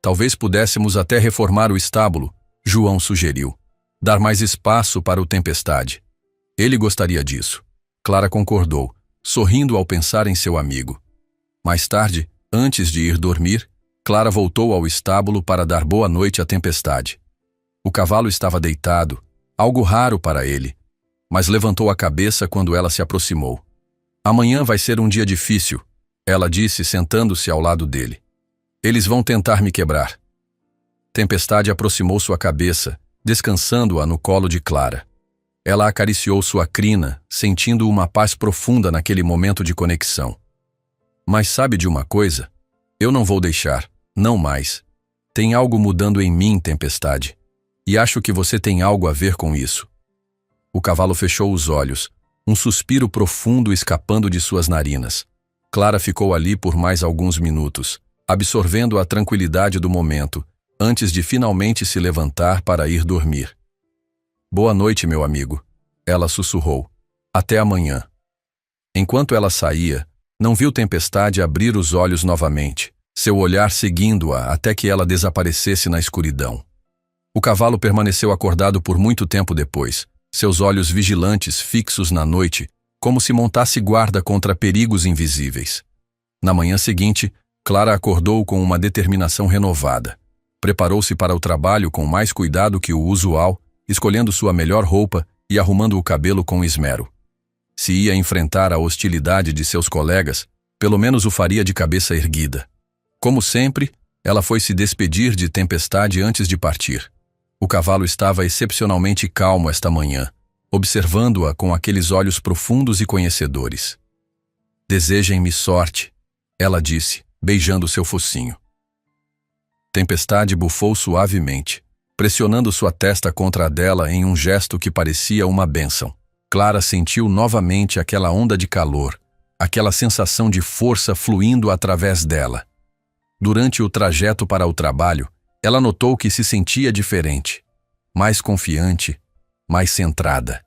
[SPEAKER 1] Talvez pudéssemos até reformar o estábulo, João sugeriu. Dar mais espaço para o Tempestade. Ele gostaria disso. Clara concordou, sorrindo ao pensar em seu amigo. Mais tarde, antes de ir dormir, Clara voltou ao estábulo para dar boa noite à Tempestade. O cavalo estava deitado, algo raro para ele, mas levantou a cabeça quando ela se aproximou. Amanhã vai ser um dia difícil, ela disse, sentando-se ao lado dele. Eles vão tentar me quebrar. Tempestade aproximou sua cabeça, descansando-a no colo de Clara. Ela acariciou sua crina, sentindo uma paz profunda naquele momento de conexão. Mas sabe de uma coisa? Eu não vou deixar, não mais. Tem algo mudando em mim, Tempestade. E acho que você tem algo a ver com isso. O cavalo fechou os olhos, um suspiro profundo escapando de suas narinas. Clara ficou ali por mais alguns minutos, absorvendo a tranquilidade do momento, antes de finalmente se levantar para ir dormir. Boa noite, meu amigo, ela sussurrou. Até amanhã. Enquanto ela saía, não viu Tempestade abrir os olhos novamente, seu olhar seguindo-a até que ela desaparecesse na escuridão. O cavalo permaneceu acordado por muito tempo depois, seus olhos vigilantes fixos na noite, como se montasse guarda contra perigos invisíveis. Na manhã seguinte, Clara acordou com uma determinação renovada. Preparou-se para o trabalho com mais cuidado que o usual, escolhendo sua melhor roupa e arrumando o cabelo com esmero. Se ia enfrentar a hostilidade de seus colegas, pelo menos o faria de cabeça erguida. Como sempre, ela foi se despedir de Tempestade antes de partir. O cavalo estava excepcionalmente calmo esta manhã, observando-a com aqueles olhos profundos e conhecedores. Desejem-me sorte, ela disse, beijando seu focinho. Tempestade bufou suavemente, pressionando sua testa contra a dela em um gesto que parecia uma bênção. Clara sentiu novamente aquela onda de calor, aquela sensação de força fluindo através dela. Durante o trajeto para o trabalho, ela notou que se sentia diferente, mais confiante, mais centrada.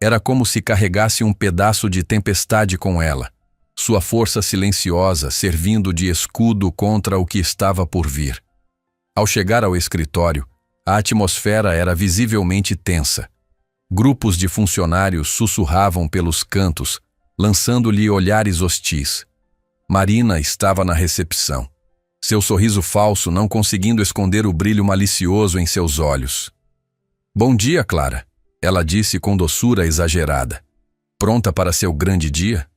[SPEAKER 1] Era como se carregasse um pedaço de Tempestade com ela, sua força silenciosa servindo de escudo contra o que estava por vir. Ao chegar ao escritório, a atmosfera era visivelmente tensa. Grupos de funcionários sussurravam pelos cantos, lançando-lhe olhares hostis. Marina estava na recepção, seu sorriso falso não conseguindo esconder o brilho malicioso em seus olhos. Bom dia, Clara, ela disse com doçura exagerada. Pronta para seu grande dia?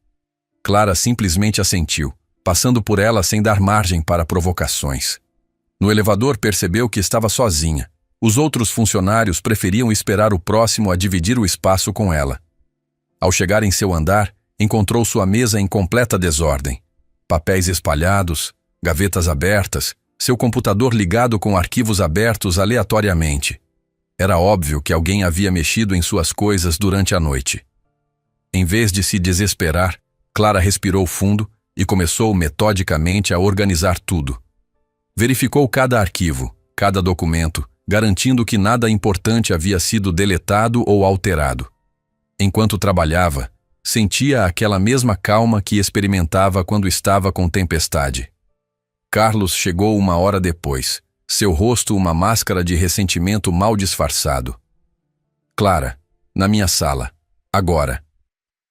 [SPEAKER 1] Clara simplesmente assentiu, passando por ela sem dar margem para provocações. No elevador percebeu que estava sozinha. Os outros funcionários preferiam esperar o próximo a dividir o espaço com ela. Ao chegar em seu andar, encontrou sua mesa em completa desordem. Papéis espalhados, gavetas abertas, seu computador ligado com arquivos abertos aleatoriamente. Era óbvio que alguém havia mexido em suas coisas durante a noite. Em vez de se desesperar, Clara respirou fundo e começou metodicamente a organizar tudo. Verificou cada arquivo, cada documento, garantindo que nada importante havia sido deletado ou alterado. Enquanto trabalhava, sentia aquela mesma calma que experimentava quando estava com tempestade. Carlos chegou uma hora depois, seu rosto uma máscara de ressentimento mal disfarçado. Clara, na minha sala, agora.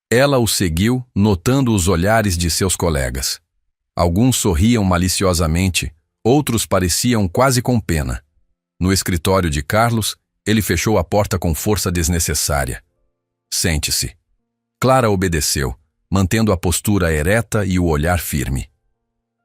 [SPEAKER 1] Ela o seguiu, notando os olhares de seus colegas. Alguns sorriam maliciosamente, outros pareciam quase com pena. No escritório de Carlos, ele fechou a porta com força desnecessária. Sente-se. Clara obedeceu, mantendo a postura ereta e o olhar firme.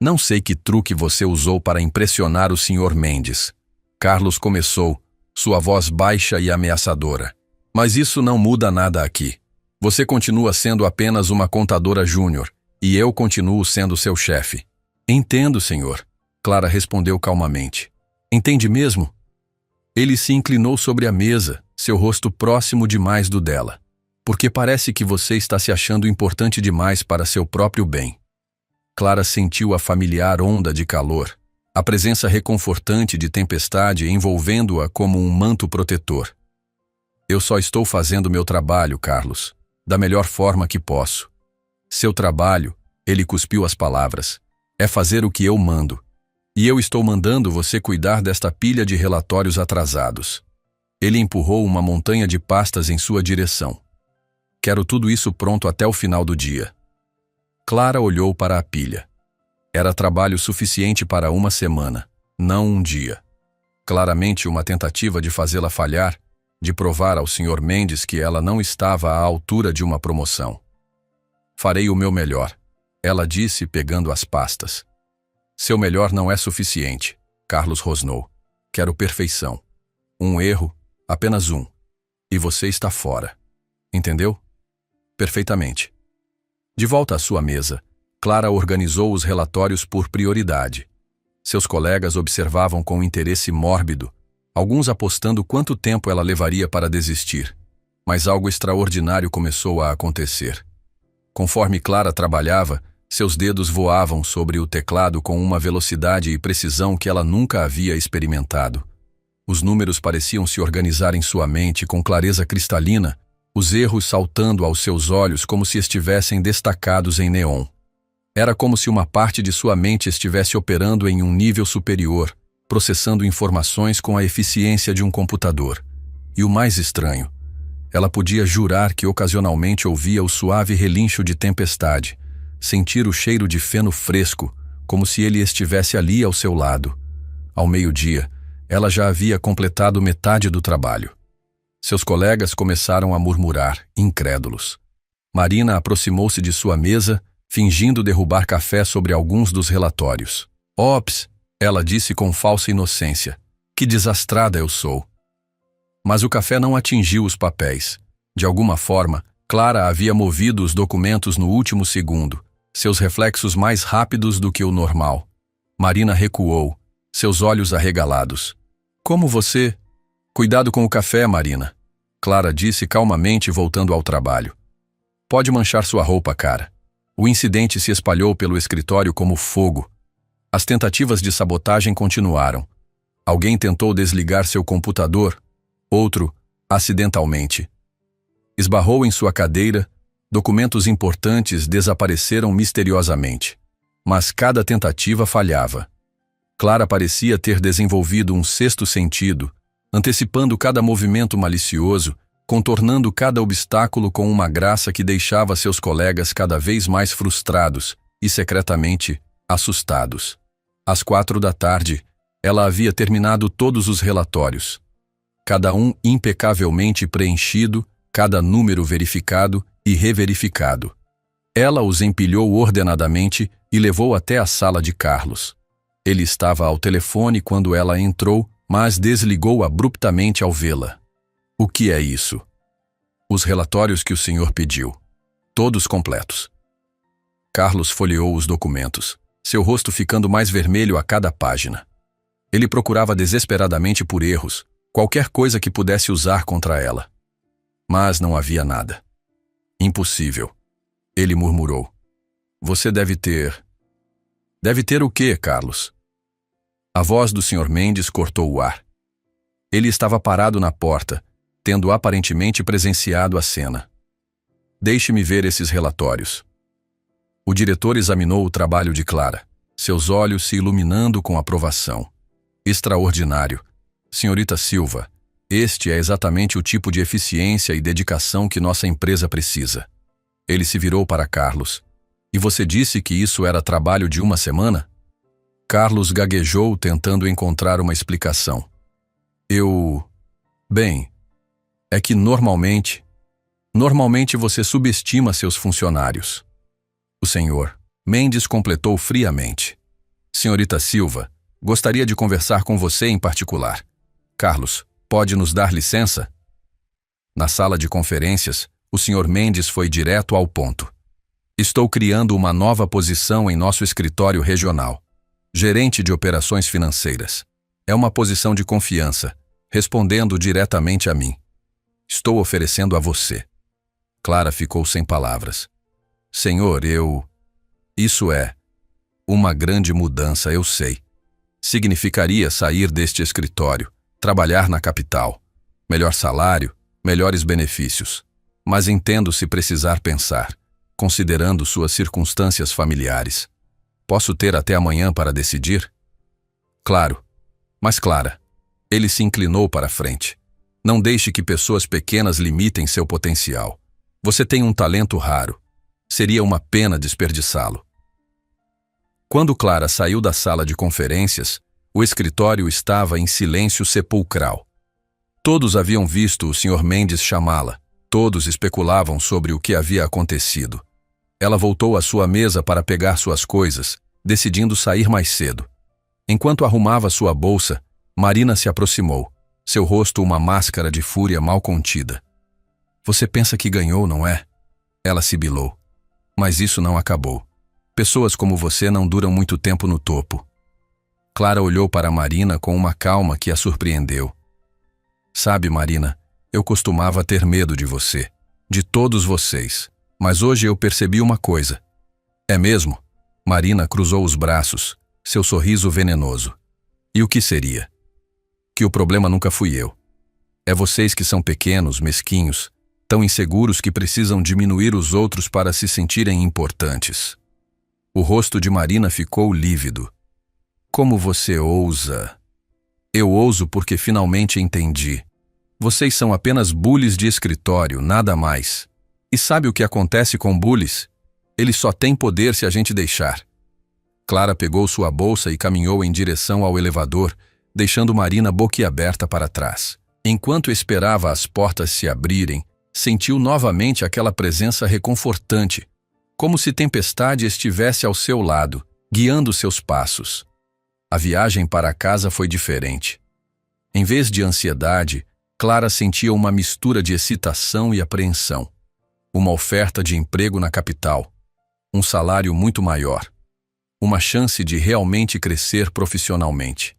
[SPEAKER 1] Não sei que truque você usou para impressionar o Sr. Mendes. Carlos começou, sua voz baixa e ameaçadora. Mas isso não muda nada aqui. Você continua sendo apenas uma contadora júnior, e eu continuo sendo seu chefe. Entendo, senhor. Clara respondeu calmamente. Entende mesmo? Ele se inclinou sobre a mesa, seu rosto próximo demais do dela. Porque parece que você está se achando importante demais para seu próprio bem. Clara sentiu a familiar onda de calor, a presença reconfortante de tempestade envolvendo-a como um manto protetor. Eu só estou fazendo meu trabalho, Carlos, da melhor forma que posso. Seu trabalho, ele cuspiu as palavras, é fazer o que eu mando. E eu estou mandando você cuidar desta pilha de relatórios atrasados. Ele empurrou uma montanha de pastas em sua direção. Quero tudo isso pronto até o final do dia. Clara olhou para a pilha. Era trabalho suficiente para uma semana, não um dia. Claramente uma tentativa de fazê-la falhar, de provar ao Sr. Mendes que ela não estava à altura de uma promoção. Farei o meu melhor, ela disse pegando as pastas. Seu melhor não é suficiente, Carlos rosnou. Quero perfeição. Um erro, apenas um. E você está fora. Entendeu? Perfeitamente. De volta à sua mesa, Clara organizou os relatórios por prioridade. Seus colegas observavam com interesse mórbido, alguns apostando quanto tempo ela levaria para desistir. Mas algo extraordinário começou a acontecer. Conforme Clara trabalhava, seus dedos voavam sobre o teclado com uma velocidade e precisão que ela nunca havia experimentado. Os números pareciam se organizar em sua mente com clareza cristalina, os erros saltando aos seus olhos como se estivessem destacados em neon. Era como se uma parte de sua mente estivesse operando em um nível superior, processando informações com a eficiência de um computador. E o mais estranho, ela podia jurar que ocasionalmente ouvia o suave relincho de tempestade, sentir o cheiro de feno fresco, como se ele estivesse ali ao seu lado. Ao meio-dia, ela já havia completado metade do trabalho. Seus colegas começaram a murmurar, incrédulos. Marina aproximou-se de sua mesa, fingindo derrubar café sobre alguns dos relatórios. Ops, ela disse com falsa inocência. Que desastrada eu sou. Mas o café não atingiu os papéis. De alguma forma, Clara havia movido os documentos no último segundo, seus reflexos mais rápidos do que o normal. Marina recuou, seus olhos arregalados. Como você? Cuidado com o café, Marina. Clara disse calmamente, voltando ao trabalho. Pode manchar sua roupa, cara. O incidente se espalhou pelo escritório como fogo. As tentativas de sabotagem continuaram. Alguém tentou desligar seu computador, outro, acidentalmente. Esbarrou em sua cadeira, documentos importantes desapareceram misteriosamente. Mas cada tentativa falhava. Clara parecia ter desenvolvido um sexto sentido, antecipando cada movimento malicioso, contornando cada obstáculo com uma graça que deixava seus colegas cada vez mais frustrados e, secretamente, assustados. Às 4 da tarde, ela havia terminado todos os relatórios. Cada um impecavelmente preenchido, cada número verificado e reverificado. Ela os empilhou ordenadamente e levou até a sala de Carlos. Ele estava ao telefone quando ela entrou, mas desligou abruptamente ao vê-la. O que é isso? Os relatórios que o senhor pediu. Todos completos. Carlos folheou os documentos, seu rosto ficando mais vermelho a cada página. Ele procurava desesperadamente por erros, qualquer coisa que pudesse usar contra ela. Mas não havia nada. Impossível. Ele murmurou. Você deve ter... Deve ter o quê, Carlos? A voz do Sr. Mendes cortou o ar. Ele estava parado na porta, tendo aparentemente presenciado a cena. Deixe-me ver esses relatórios. O diretor examinou o trabalho de Clara, seus olhos se iluminando com aprovação. Extraordinário. Senhorita Silva, este é exatamente o tipo de eficiência e dedicação que nossa empresa precisa. Ele se virou para Carlos. E você disse que isso era trabalho de uma semana? Carlos gaguejou, tentando encontrar uma explicação. Bem, é que normalmente você subestima seus funcionários. O senhor Mendes completou friamente. Senhorita Silva, gostaria de conversar com você em particular. Carlos, pode nos dar licença? Na sala de conferências, o Sr. Mendes foi direto ao ponto. Estou criando uma nova posição em nosso escritório regional. Gerente de operações financeiras. É uma posição de confiança, respondendo diretamente a mim. Estou oferecendo a você. Clara ficou sem palavras. Senhor, Isso é uma grande mudança, eu sei. Significaria sair deste escritório, trabalhar na capital. Melhor salário, melhores benefícios. Mas entendo se precisar pensar, considerando suas circunstâncias familiares. Posso ter até amanhã para decidir? Claro. Mas Clara, ele se inclinou para a frente. Não deixe que pessoas pequenas limitem seu potencial. Você tem um talento raro. Seria uma pena desperdiçá-lo. Quando Clara saiu da sala de conferências, o escritório estava em silêncio sepulcral. Todos haviam visto o Sr. Mendes chamá-la. Todos especulavam sobre o que havia acontecido. Ela voltou à sua mesa para pegar suas coisas, decidindo sair mais cedo. Enquanto arrumava sua bolsa, Marina se aproximou, seu rosto uma máscara de fúria mal contida. Você pensa que ganhou, não é? Ela sibilou. Mas isso não acabou. Pessoas como você não duram muito tempo no topo. Clara olhou para Marina com uma calma que a surpreendeu. Sabe, Marina, eu costumava ter medo de você, de todos vocês, mas hoje eu percebi uma coisa. É mesmo? Marina cruzou os braços, seu sorriso venenoso. E o que seria? Que o problema nunca fui eu. É vocês que são pequenos, mesquinhos, tão inseguros que precisam diminuir os outros para se sentirem importantes. O rosto de Marina ficou lívido. Como você ousa? Eu ouso porque finalmente entendi. Vocês são apenas bullies de escritório, nada mais. E sabe o que acontece com bullies? Eles só têm poder se a gente deixar. Clara pegou sua bolsa e caminhou em direção ao elevador, deixando Marina boquiaberta para trás. Enquanto esperava as portas se abrirem, sentiu novamente aquela presença reconfortante, como se tempestade estivesse ao seu lado, guiando seus passos. A viagem para casa foi diferente. Em vez de ansiedade, Clara sentia uma mistura de excitação e apreensão. Uma oferta de emprego na capital, um salário muito maior, uma chance de realmente crescer profissionalmente.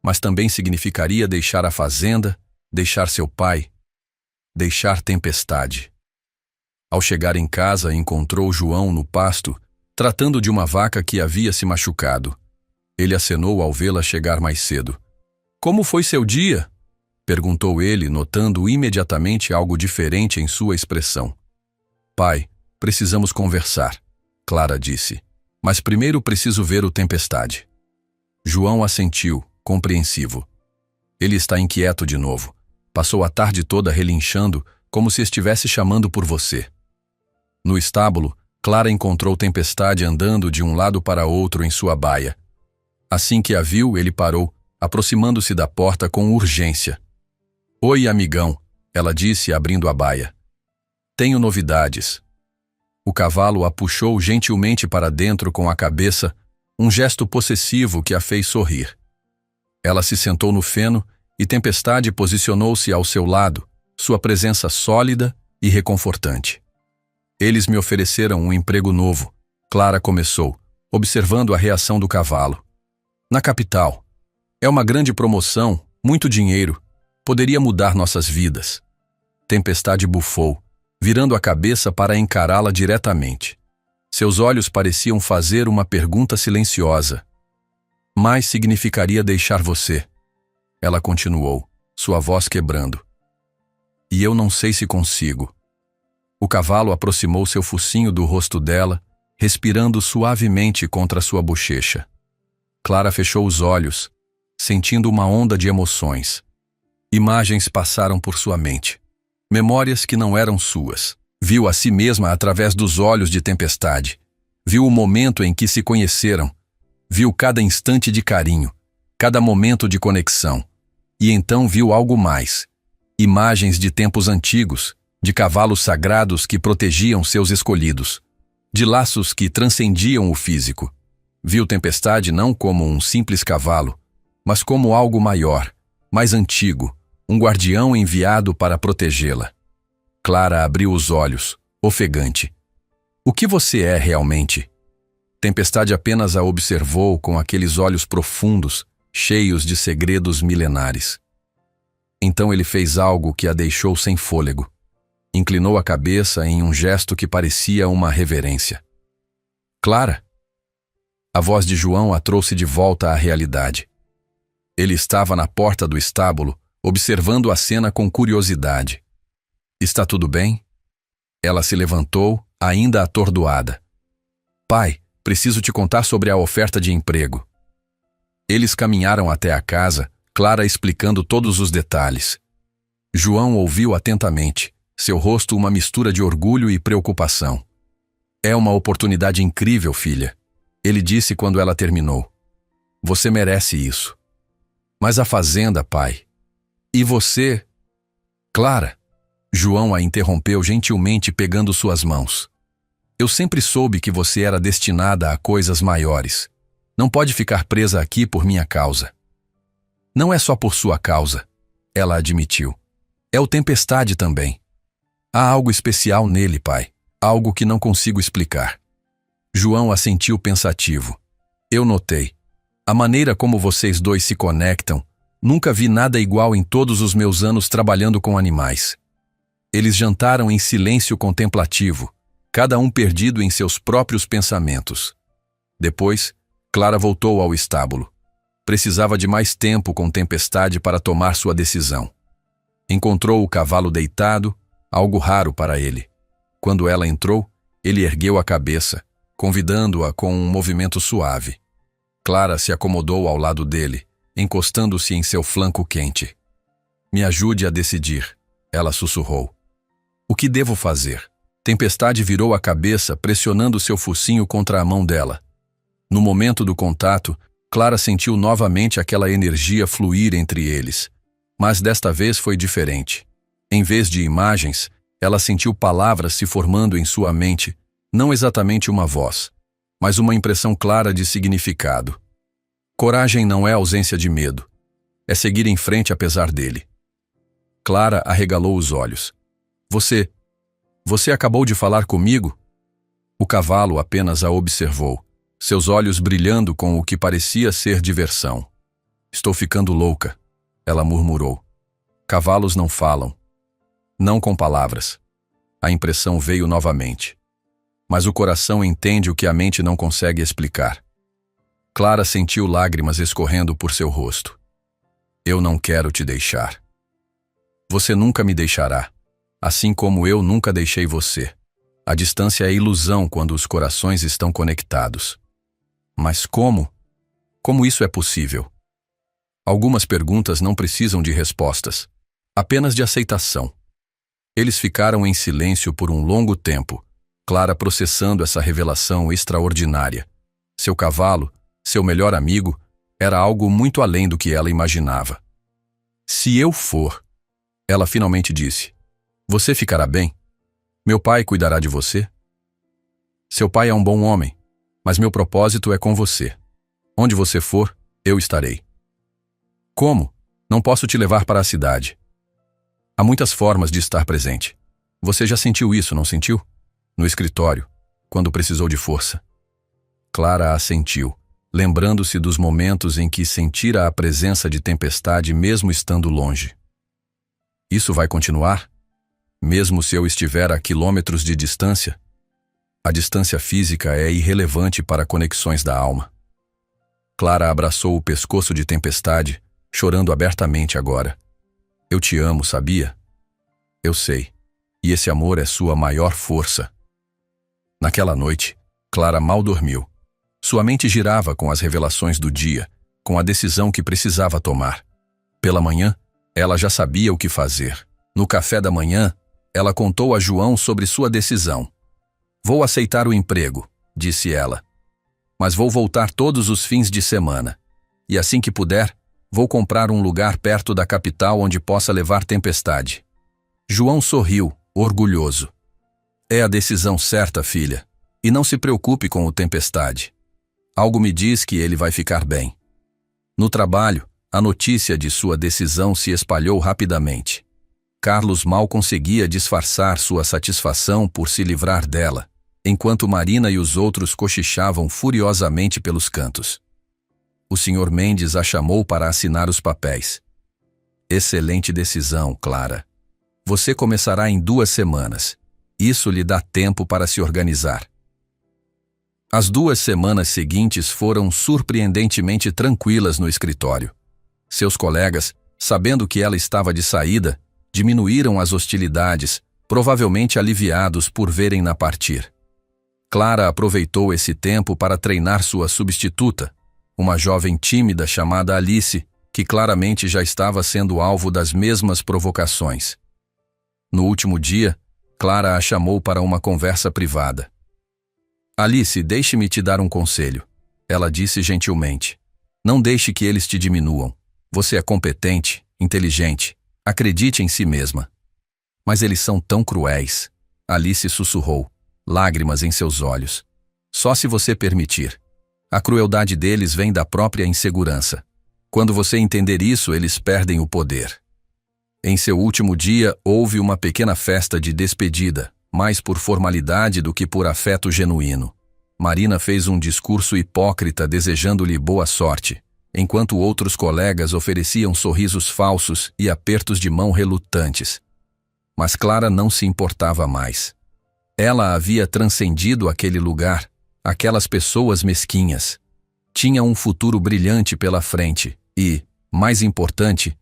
[SPEAKER 1] Mas também significaria deixar a fazenda, deixar seu pai, deixar Tempestade. Ao chegar em casa, encontrou João no pasto, tratando de uma vaca que havia se machucado. Ele acenou ao vê-la chegar mais cedo. Como foi seu dia? Perguntou ele, notando imediatamente algo diferente em sua expressão. Pai, precisamos conversar, Clara disse. Mas primeiro preciso ver o Tempestade. João assentiu, compreensivo. Ele está inquieto de novo. Passou a tarde toda relinchando, como se estivesse chamando por você. No estábulo, Clara encontrou Tempestade andando de um lado para outro em sua baia. Assim que a viu, ele parou, aproximando-se da porta com urgência. Oi, amigão, ela disse, abrindo a baia. Tenho novidades. O cavalo a puxou gentilmente para dentro com a cabeça, um gesto possessivo que a fez sorrir. Ela se sentou no feno e Tempestade posicionou-se ao seu lado, sua presença sólida e reconfortante. Eles me ofereceram um emprego novo, Clara começou, observando a reação do cavalo. Na capital. É uma grande promoção, muito dinheiro. Poderia mudar nossas vidas. Tempestade bufou, virando a cabeça para encará-la diretamente. Seus olhos pareciam fazer uma pergunta silenciosa. Mais significaria deixar você. Ela continuou, sua voz quebrando. E eu não sei se consigo. O cavalo aproximou seu focinho do rosto dela, respirando suavemente contra sua bochecha. Clara fechou os olhos, sentindo uma onda de emoções. Imagens passaram por sua mente. Memórias que não eram suas. Viu a si mesma através dos olhos de Tempestade. Viu o momento em que se conheceram. Viu cada instante de carinho, cada momento de conexão. E então viu algo mais. Imagens de tempos antigos, de cavalos sagrados que protegiam seus escolhidos, de laços que transcendiam o físico. Viu Tempestade não como um simples cavalo, mas como algo maior, mais antigo, um guardião enviado para protegê-la. Clara abriu os olhos, ofegante. O que você é realmente? Tempestade apenas a observou com aqueles olhos profundos, cheios de segredos milenares. Então ele fez algo que a deixou sem fôlego. Inclinou a cabeça em um gesto que parecia uma reverência. Clara? A voz de João a trouxe de volta à realidade. Ele estava na porta do estábulo, observando a cena com curiosidade. Está tudo bem? Ela se levantou, ainda atordoada. Pai, preciso te contar sobre a oferta de emprego. Eles caminharam até a casa, Clara explicando todos os detalhes. João ouviu atentamente, seu rosto uma mistura de orgulho e preocupação. É uma oportunidade incrível, filha, ele disse quando ela terminou. Você merece isso. Mas a fazenda, pai. E você? Clara. João a interrompeu gentilmente pegando suas mãos. Eu sempre soube que você era destinada a coisas maiores. Não pode ficar presa aqui por minha causa. Não é só por sua causa, ela admitiu. É o Tempestade também. Há algo especial nele, pai. Algo que não consigo explicar. João assentiu pensativo. Eu notei. A maneira como vocês dois se conectam, nunca vi nada igual em todos os meus anos trabalhando com animais. Eles jantaram em silêncio contemplativo, cada um perdido em seus próprios pensamentos. Depois, Clara voltou ao estábulo. Precisava de mais tempo com Tempestade para tomar sua decisão. Encontrou o cavalo deitado, algo raro para ele. Quando ela entrou, ele ergueu a cabeça, convidando-a com um movimento suave. Clara se acomodou ao lado dele, encostando-se em seu flanco quente. Me ajude a decidir, ela sussurrou. O que devo fazer? Tempestade virou a cabeça, pressionando seu focinho contra a mão dela. No momento do contato, Clara sentiu novamente aquela energia fluir entre eles. Mas desta vez foi diferente. Em vez de imagens, ela sentiu palavras se formando em sua mente, não exatamente uma voz, mas uma impressão clara de significado. Coragem não é ausência de medo. É seguir em frente apesar dele. Clara arregalou os olhos. Você acabou de falar comigo? O cavalo apenas a observou, seus olhos brilhando com o que parecia ser diversão. Estou ficando louca, ela murmurou. Cavalos não falam. Não com palavras. A impressão veio novamente. Mas o coração entende o que a mente não consegue explicar. Clara sentiu lágrimas escorrendo por seu rosto. Eu não quero te deixar. Você nunca me deixará, assim como eu nunca deixei você. A distância é ilusão quando os corações estão conectados. Mas como? Como isso é possível? Algumas perguntas não precisam de respostas, apenas de aceitação. Eles ficaram em silêncio por um longo tempo, Clara processando essa revelação extraordinária. Seu cavalo, seu melhor amigo, era algo muito além do que ela imaginava. Se eu for, ela finalmente disse, você ficará bem? Meu pai cuidará de você? Seu pai é um bom homem, mas meu propósito é com você. Onde você for, eu estarei. Como? Não posso te levar para a cidade. Há muitas formas de estar presente. Você já sentiu isso, não sentiu? No escritório, quando precisou de força. Clara assentiu, lembrando-se dos momentos em que sentira a presença de tempestade mesmo estando longe. Isso vai continuar? Mesmo se eu estiver a quilômetros de distância? A distância física é irrelevante para conexões da alma. Clara abraçou o pescoço de Tempestade, chorando abertamente agora. Eu te amo, sabia? Eu sei. E esse amor é sua maior força. Naquela noite, Clara mal dormiu. Sua mente girava com as revelações do dia, com a decisão que precisava tomar. Pela manhã, ela já sabia o que fazer. No café da manhã, ela contou a João sobre sua decisão. Vou aceitar o emprego, disse ela. Mas vou voltar todos os fins de semana. E assim que puder, vou comprar um lugar perto da capital onde possa levar Tempestade. João sorriu, orgulhoso. É a decisão certa, filha. E não se preocupe com o Tempestade. Algo me diz que ele vai ficar bem. No trabalho, a notícia de sua decisão se espalhou rapidamente. Carlos mal conseguia disfarçar sua satisfação por se livrar dela, enquanto Marina e os outros cochichavam furiosamente pelos cantos. O Sr. Mendes a chamou para assinar os papéis. Excelente decisão, Clara. Você começará em 2 semanas. Isso lhe dá tempo para se organizar. As 2 semanas seguintes foram surpreendentemente tranquilas no escritório. Seus colegas, sabendo que ela estava de saída, diminuíram as hostilidades, provavelmente aliviados por verem-na partir. Clara aproveitou esse tempo para treinar sua substituta, uma jovem tímida chamada Alice, que claramente já estava sendo alvo das mesmas provocações. No último dia, Clara a chamou para uma conversa privada. Alice, deixe-me te dar um conselho, ela disse gentilmente. Não deixe que eles te diminuam. Você é competente, inteligente. Acredite em si mesma. Mas eles são tão cruéis. Alice sussurrou, lágrimas em seus olhos. Só se você permitir. A crueldade deles vem da própria insegurança. Quando você entender isso, eles perdem o poder. Em seu último dia, houve uma pequena festa de despedida, mais por formalidade do que por afeto genuíno. Marina fez um discurso hipócrita desejando-lhe boa sorte, enquanto outros colegas ofereciam sorrisos falsos e apertos de mão relutantes. Mas Clara não se importava mais. Ela havia transcendido aquele lugar, aquelas pessoas mesquinhas. Tinha um futuro brilhante pela frente e, mais importante,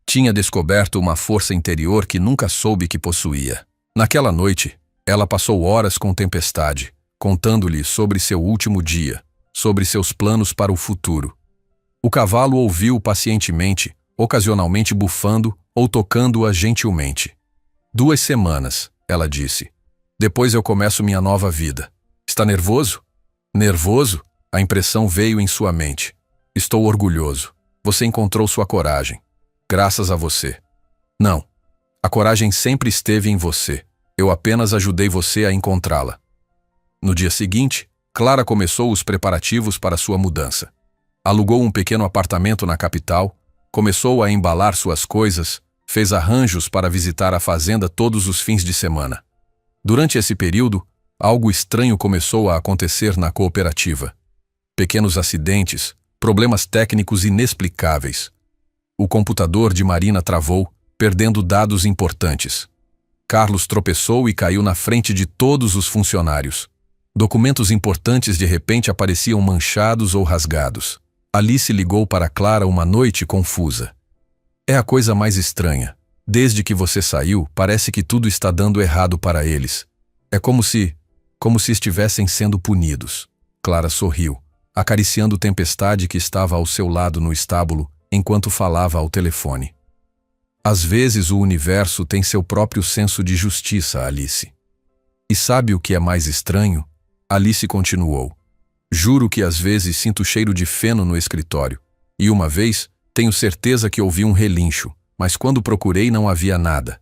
[SPEAKER 1] tinha descoberto uma força interior que nunca soube que possuía. Naquela noite, ela passou horas com Tempestade, contando-lhe sobre seu último dia, sobre seus planos para o futuro. O cavalo ouviu pacientemente, ocasionalmente bufando ou tocando-a gentilmente. 2 semanas, ela disse. Depois eu começo minha nova vida. Está nervoso? Nervoso? A impressão veio em sua mente. Estou orgulhoso. Você encontrou sua coragem. Graças a você. Não. A coragem sempre esteve em você. Eu apenas ajudei você a encontrá-la. No dia seguinte, Clara começou os preparativos para sua mudança. Alugou um pequeno apartamento na capital, começou a embalar suas coisas, fez arranjos para visitar a fazenda todos os fins de semana. Durante esse período, algo estranho começou a acontecer na cooperativa. Pequenos acidentes, problemas técnicos inexplicáveis. O computador de Marina travou, perdendo dados importantes. Carlos tropeçou e caiu na frente de todos os funcionários. Documentos importantes de repente apareciam manchados ou rasgados. Alice ligou para Clara uma noite confusa. É a coisa mais estranha. Desde que você saiu, parece que tudo está dando errado para eles. É como se estivessem sendo punidos. Clara sorriu, acariciando Tempestade que estava ao seu lado no estábulo, enquanto falava ao telefone. Às vezes o universo tem seu próprio senso de justiça, Alice. E sabe o que é mais estranho? Alice continuou. Juro que às vezes sinto cheiro de feno no escritório. E uma vez, tenho certeza que ouvi um relincho, mas quando procurei não havia nada.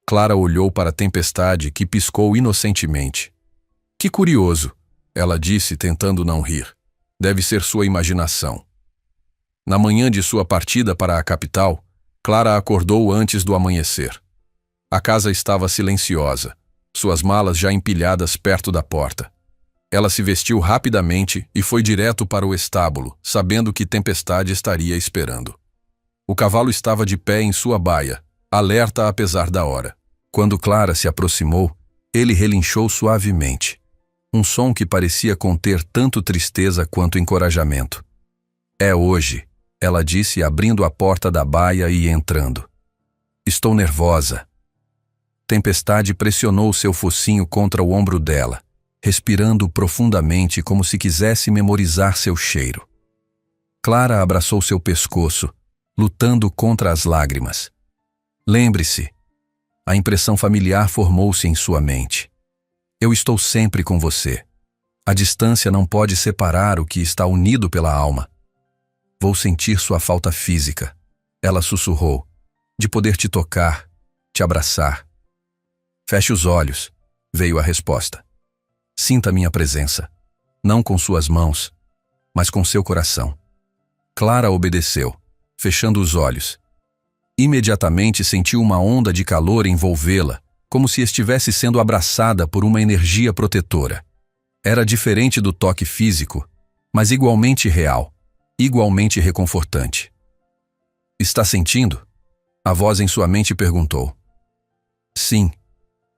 [SPEAKER 1] Clara olhou para a Tempestade, que piscou inocentemente. Que curioso, ela disse, tentando não rir. Deve ser sua imaginação. Na manhã de sua partida para a capital, Clara acordou antes do amanhecer. A casa estava silenciosa, suas malas já empilhadas perto da porta. Ela se vestiu rapidamente e foi direto para o estábulo, sabendo que Tempestade estaria esperando. O cavalo estava de pé em sua baia, alerta apesar da hora. Quando Clara se aproximou, ele relinchou suavemente. Um som que parecia conter tanto tristeza quanto encorajamento. É hoje, ela disse, abrindo a porta da baia e entrando. Estou nervosa. Tempestade pressionou seu focinho contra o ombro dela, respirando profundamente como se quisesse memorizar seu cheiro. Clara abraçou seu pescoço, lutando contra as lágrimas. Lembre-se. A impressão familiar formou-se em sua mente. Eu estou sempre com você. A distância não pode separar o que está unido pela alma. Vou sentir sua falta física, ela sussurrou, de poder te tocar, te abraçar. Feche os olhos, veio a resposta. Sinta minha presença, não com suas mãos, mas com seu coração. Clara obedeceu, fechando os olhos. Imediatamente sentiu uma onda de calor envolvê-la, como se estivesse sendo abraçada por uma energia protetora. Era diferente do toque físico, mas igualmente real, igualmente reconfortante. Está sentindo? A voz em sua mente perguntou. Sim,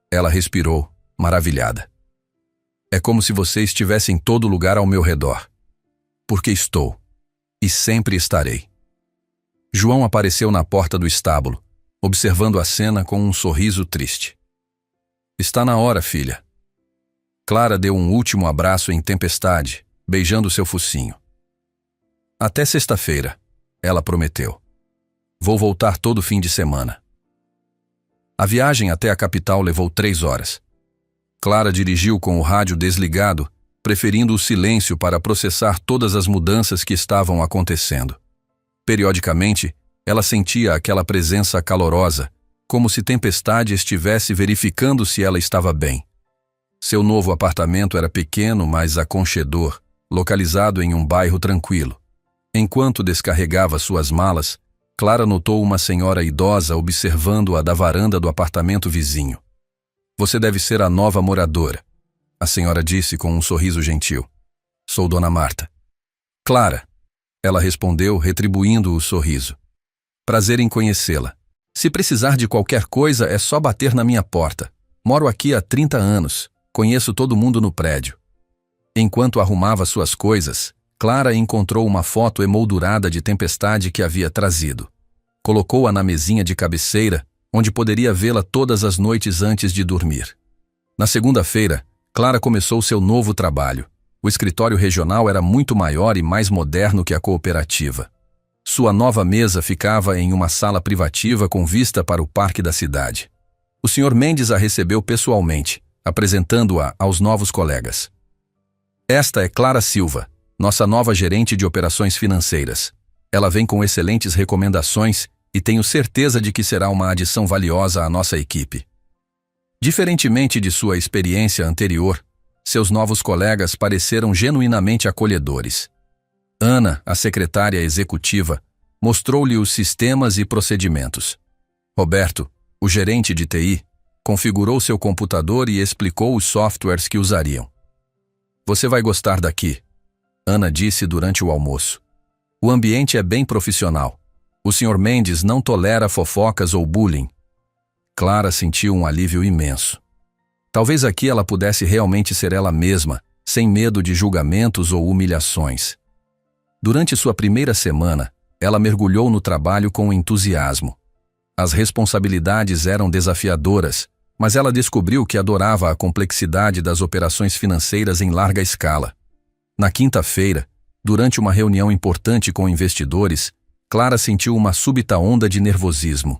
[SPEAKER 1] ela respirou, maravilhada. É como se você estivesse em todo lugar ao meu redor. Porque estou, e sempre estarei. João apareceu na porta do estábulo, observando a cena com um sorriso triste. Está na hora, filha. Clara deu um último abraço em Tempestade, beijando seu focinho. Até sexta-feira, ela prometeu. Vou voltar todo fim de semana. A viagem até a capital levou 3 horas. Clara dirigiu com o rádio desligado, preferindo o silêncio para processar todas as mudanças que estavam acontecendo. Periodicamente, ela sentia aquela presença calorosa, como se Tempestade estivesse verificando se ela estava bem. Seu novo apartamento era pequeno, mas aconchedor, localizado em um bairro tranquilo. Enquanto descarregava suas malas, Clara notou uma senhora idosa observando-a da varanda do apartamento vizinho. Você deve ser a nova moradora, a senhora disse com um sorriso gentil. Sou Dona Marta. Clara, ela respondeu, retribuindo o sorriso. Prazer em conhecê-la. Se precisar de qualquer coisa, é só bater na minha porta. Moro aqui há 30 anos. Conheço todo mundo no prédio. Enquanto arrumava suas coisas, Clara encontrou uma foto emoldurada de Tempestade que havia trazido. Colocou-a na mesinha de cabeceira, onde poderia vê-la todas as noites antes de dormir. Na segunda-feira, Clara começou seu novo trabalho. O escritório regional era muito maior e mais moderno que a cooperativa. Sua nova mesa ficava em uma sala privativa com vista para o parque da cidade. O Sr. Mendes a recebeu pessoalmente, apresentando-a aos novos colegas. Esta é Clara Silva, nossa nova gerente de operações financeiras. Ela vem com excelentes recomendações e tenho certeza de que será uma adição valiosa à nossa equipe. Diferentemente de sua experiência anterior, seus novos colegas pareceram genuinamente acolhedores. Ana, a secretária executiva, mostrou-lhe os sistemas e procedimentos. Roberto, o gerente de TI, configurou seu computador e explicou os softwares que usariam. Você vai gostar daqui, Ana disse durante o almoço. O ambiente é bem profissional. O Sr. Mendes não tolera fofocas ou bullying. Clara sentiu um alívio imenso. Talvez aqui ela pudesse realmente ser ela mesma, sem medo de julgamentos ou humilhações. Durante sua primeira semana, ela mergulhou no trabalho com entusiasmo. As responsabilidades eram desafiadoras, mas ela descobriu que adorava a complexidade das operações financeiras em larga escala. Na quinta-feira, durante uma reunião importante com investidores, Clara sentiu uma súbita onda de nervosismo.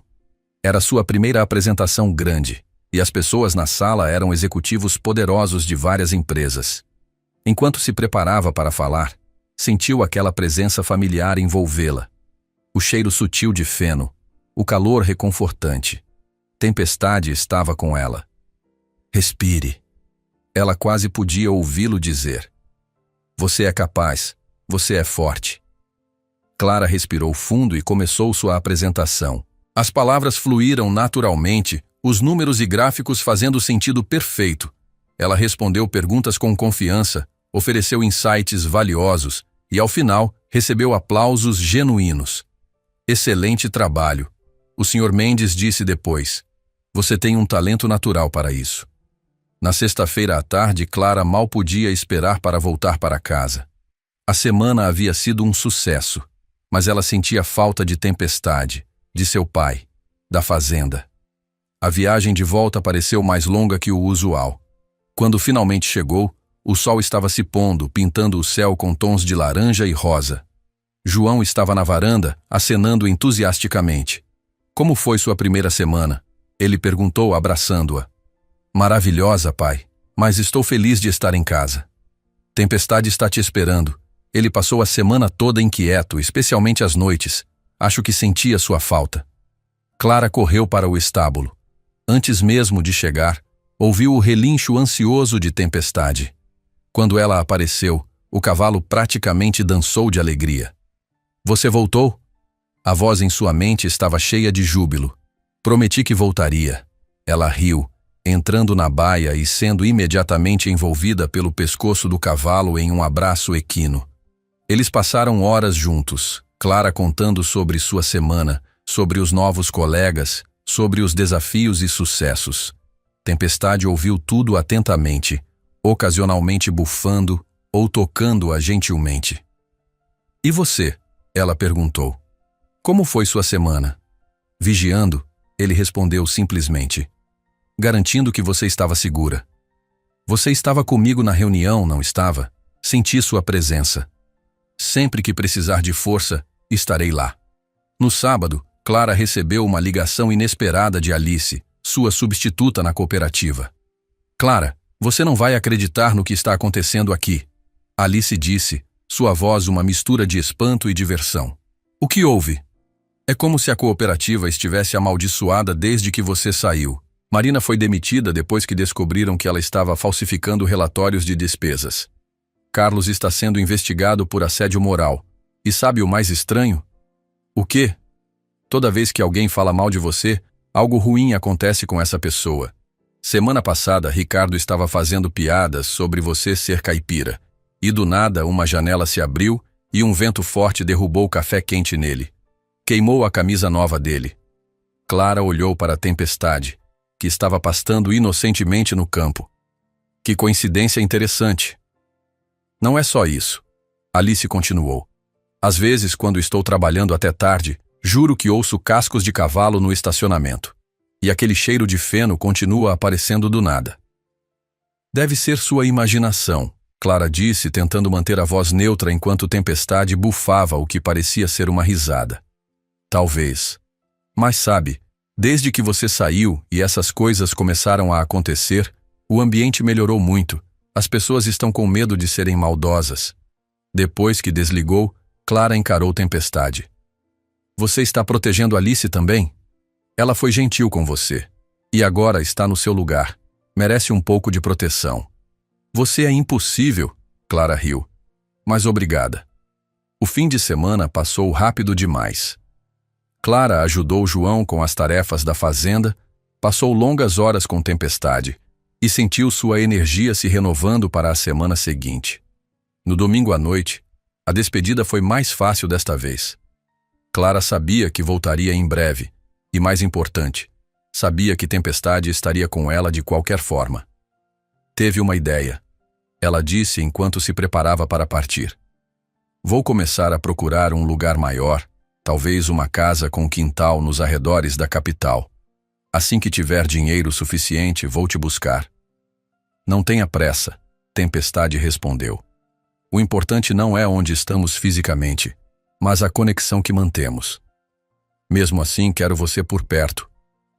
[SPEAKER 1] Era sua primeira apresentação grande, e as pessoas na sala eram executivos poderosos de várias empresas. Enquanto se preparava para falar, sentiu aquela presença familiar envolvê-la. O cheiro sutil de feno, o calor reconfortante. Tempestade estava com ela. Respire. Ela quase podia ouvi-lo dizer: "Você é capaz, você é forte." Clara respirou fundo e começou sua apresentação. As palavras fluíram naturalmente, os números e gráficos fazendo sentido perfeito. Ela respondeu perguntas com confiança, ofereceu insights valiosos e, ao final, recebeu aplausos genuínos. "Excelente trabalho." O Sr. Mendes disse depois: "Você tem um talento natural para isso." Na sexta-feira à tarde, Clara mal podia esperar para voltar para casa. A semana havia sido um sucesso, mas ela sentia falta de Tempestade, de seu pai, da fazenda. A viagem de volta pareceu mais longa que o usual. Quando finalmente chegou, o sol estava se pondo, pintando o céu com tons de laranja e rosa. João estava na varanda, acenando entusiasticamente. "Como foi sua primeira semana?" ele perguntou, abraçando-a. "Maravilhosa, pai, mas estou feliz de estar em casa. Tempestade está te esperando. Ele passou a semana toda inquieto, especialmente às noites. Acho que sentia sua falta." Clara correu para o estábulo. Antes mesmo de chegar, ouviu o relincho ansioso de Tempestade. Quando ela apareceu, o cavalo praticamente dançou de alegria. "Você voltou?" A voz em sua mente estava cheia de júbilo. "Prometi que voltaria." Ela riu, entrando na baia e sendo imediatamente envolvida pelo pescoço do cavalo em um abraço equino. Eles passaram horas juntos, Clara contando sobre sua semana, sobre os novos colegas, sobre os desafios e sucessos. Tempestade ouviu tudo atentamente, ocasionalmente bufando ou tocando-a gentilmente. "E você?" ela perguntou. "Como foi sua semana?" "Vigiando," ele respondeu simplesmente. "Garantindo que você estava segura." "Você estava comigo na reunião, não estava? Senti sua presença." "Sempre que precisar de força, estarei lá." No sábado, Clara recebeu uma ligação inesperada de Alice, sua substituta na cooperativa. "Clara, você não vai acreditar no que está acontecendo aqui." Alice disse, sua voz uma mistura de espanto e diversão. "O que houve?" "É como se a cooperativa estivesse amaldiçoada desde que você saiu. Marina foi demitida depois que descobriram que ela estava falsificando relatórios de despesas. Carlos está sendo investigado por assédio moral. E sabe o mais estranho?" "O quê?" "Toda vez que alguém fala mal de você, algo ruim acontece com essa pessoa. Semana passada, Ricardo estava fazendo piadas sobre você ser caipira. E do nada, uma janela se abriu e um vento forte derrubou o café quente nele. Queimou a camisa nova dele." Clara olhou para a Tempestade, que estava pastando inocentemente no campo. "Que coincidência interessante." "Não é só isso," Alice continuou. "Às vezes, quando estou trabalhando até tarde, juro que ouço cascos de cavalo no estacionamento. E aquele cheiro de feno continua aparecendo do nada." "Deve ser sua imaginação," Clara disse, tentando manter a voz neutra enquanto Tempestade bufava o que parecia ser uma risada. "Talvez. Mas sabe, desde que você saiu e essas coisas começaram a acontecer, o ambiente melhorou muito. As pessoas estão com medo de serem maldosas." Depois que desligou, Clara encarou Tempestade. "Você está protegendo Alice também? Ela foi gentil com você. E agora está no seu lugar. Merece um pouco de proteção." "Você é impossível," Clara riu. "Mas obrigada." O fim de semana passou rápido demais. Clara ajudou João com as tarefas da fazenda, passou longas horas com Tempestade e sentiu sua energia se renovando para a semana seguinte. No domingo à noite, a despedida foi mais fácil desta vez. Clara sabia que voltaria em breve, e mais importante, sabia que Tempestade estaria com ela de qualquer forma. Teve uma ideia. Ela disse enquanto se preparava para partir. "Vou começar a procurar um lugar maior, talvez uma casa com quintal nos arredores da capital. Assim que tiver dinheiro suficiente, vou te buscar." "Não tenha pressa," Tempestade respondeu. "O importante não é onde estamos fisicamente, mas a conexão que mantemos. Mesmo assim, quero você por perto.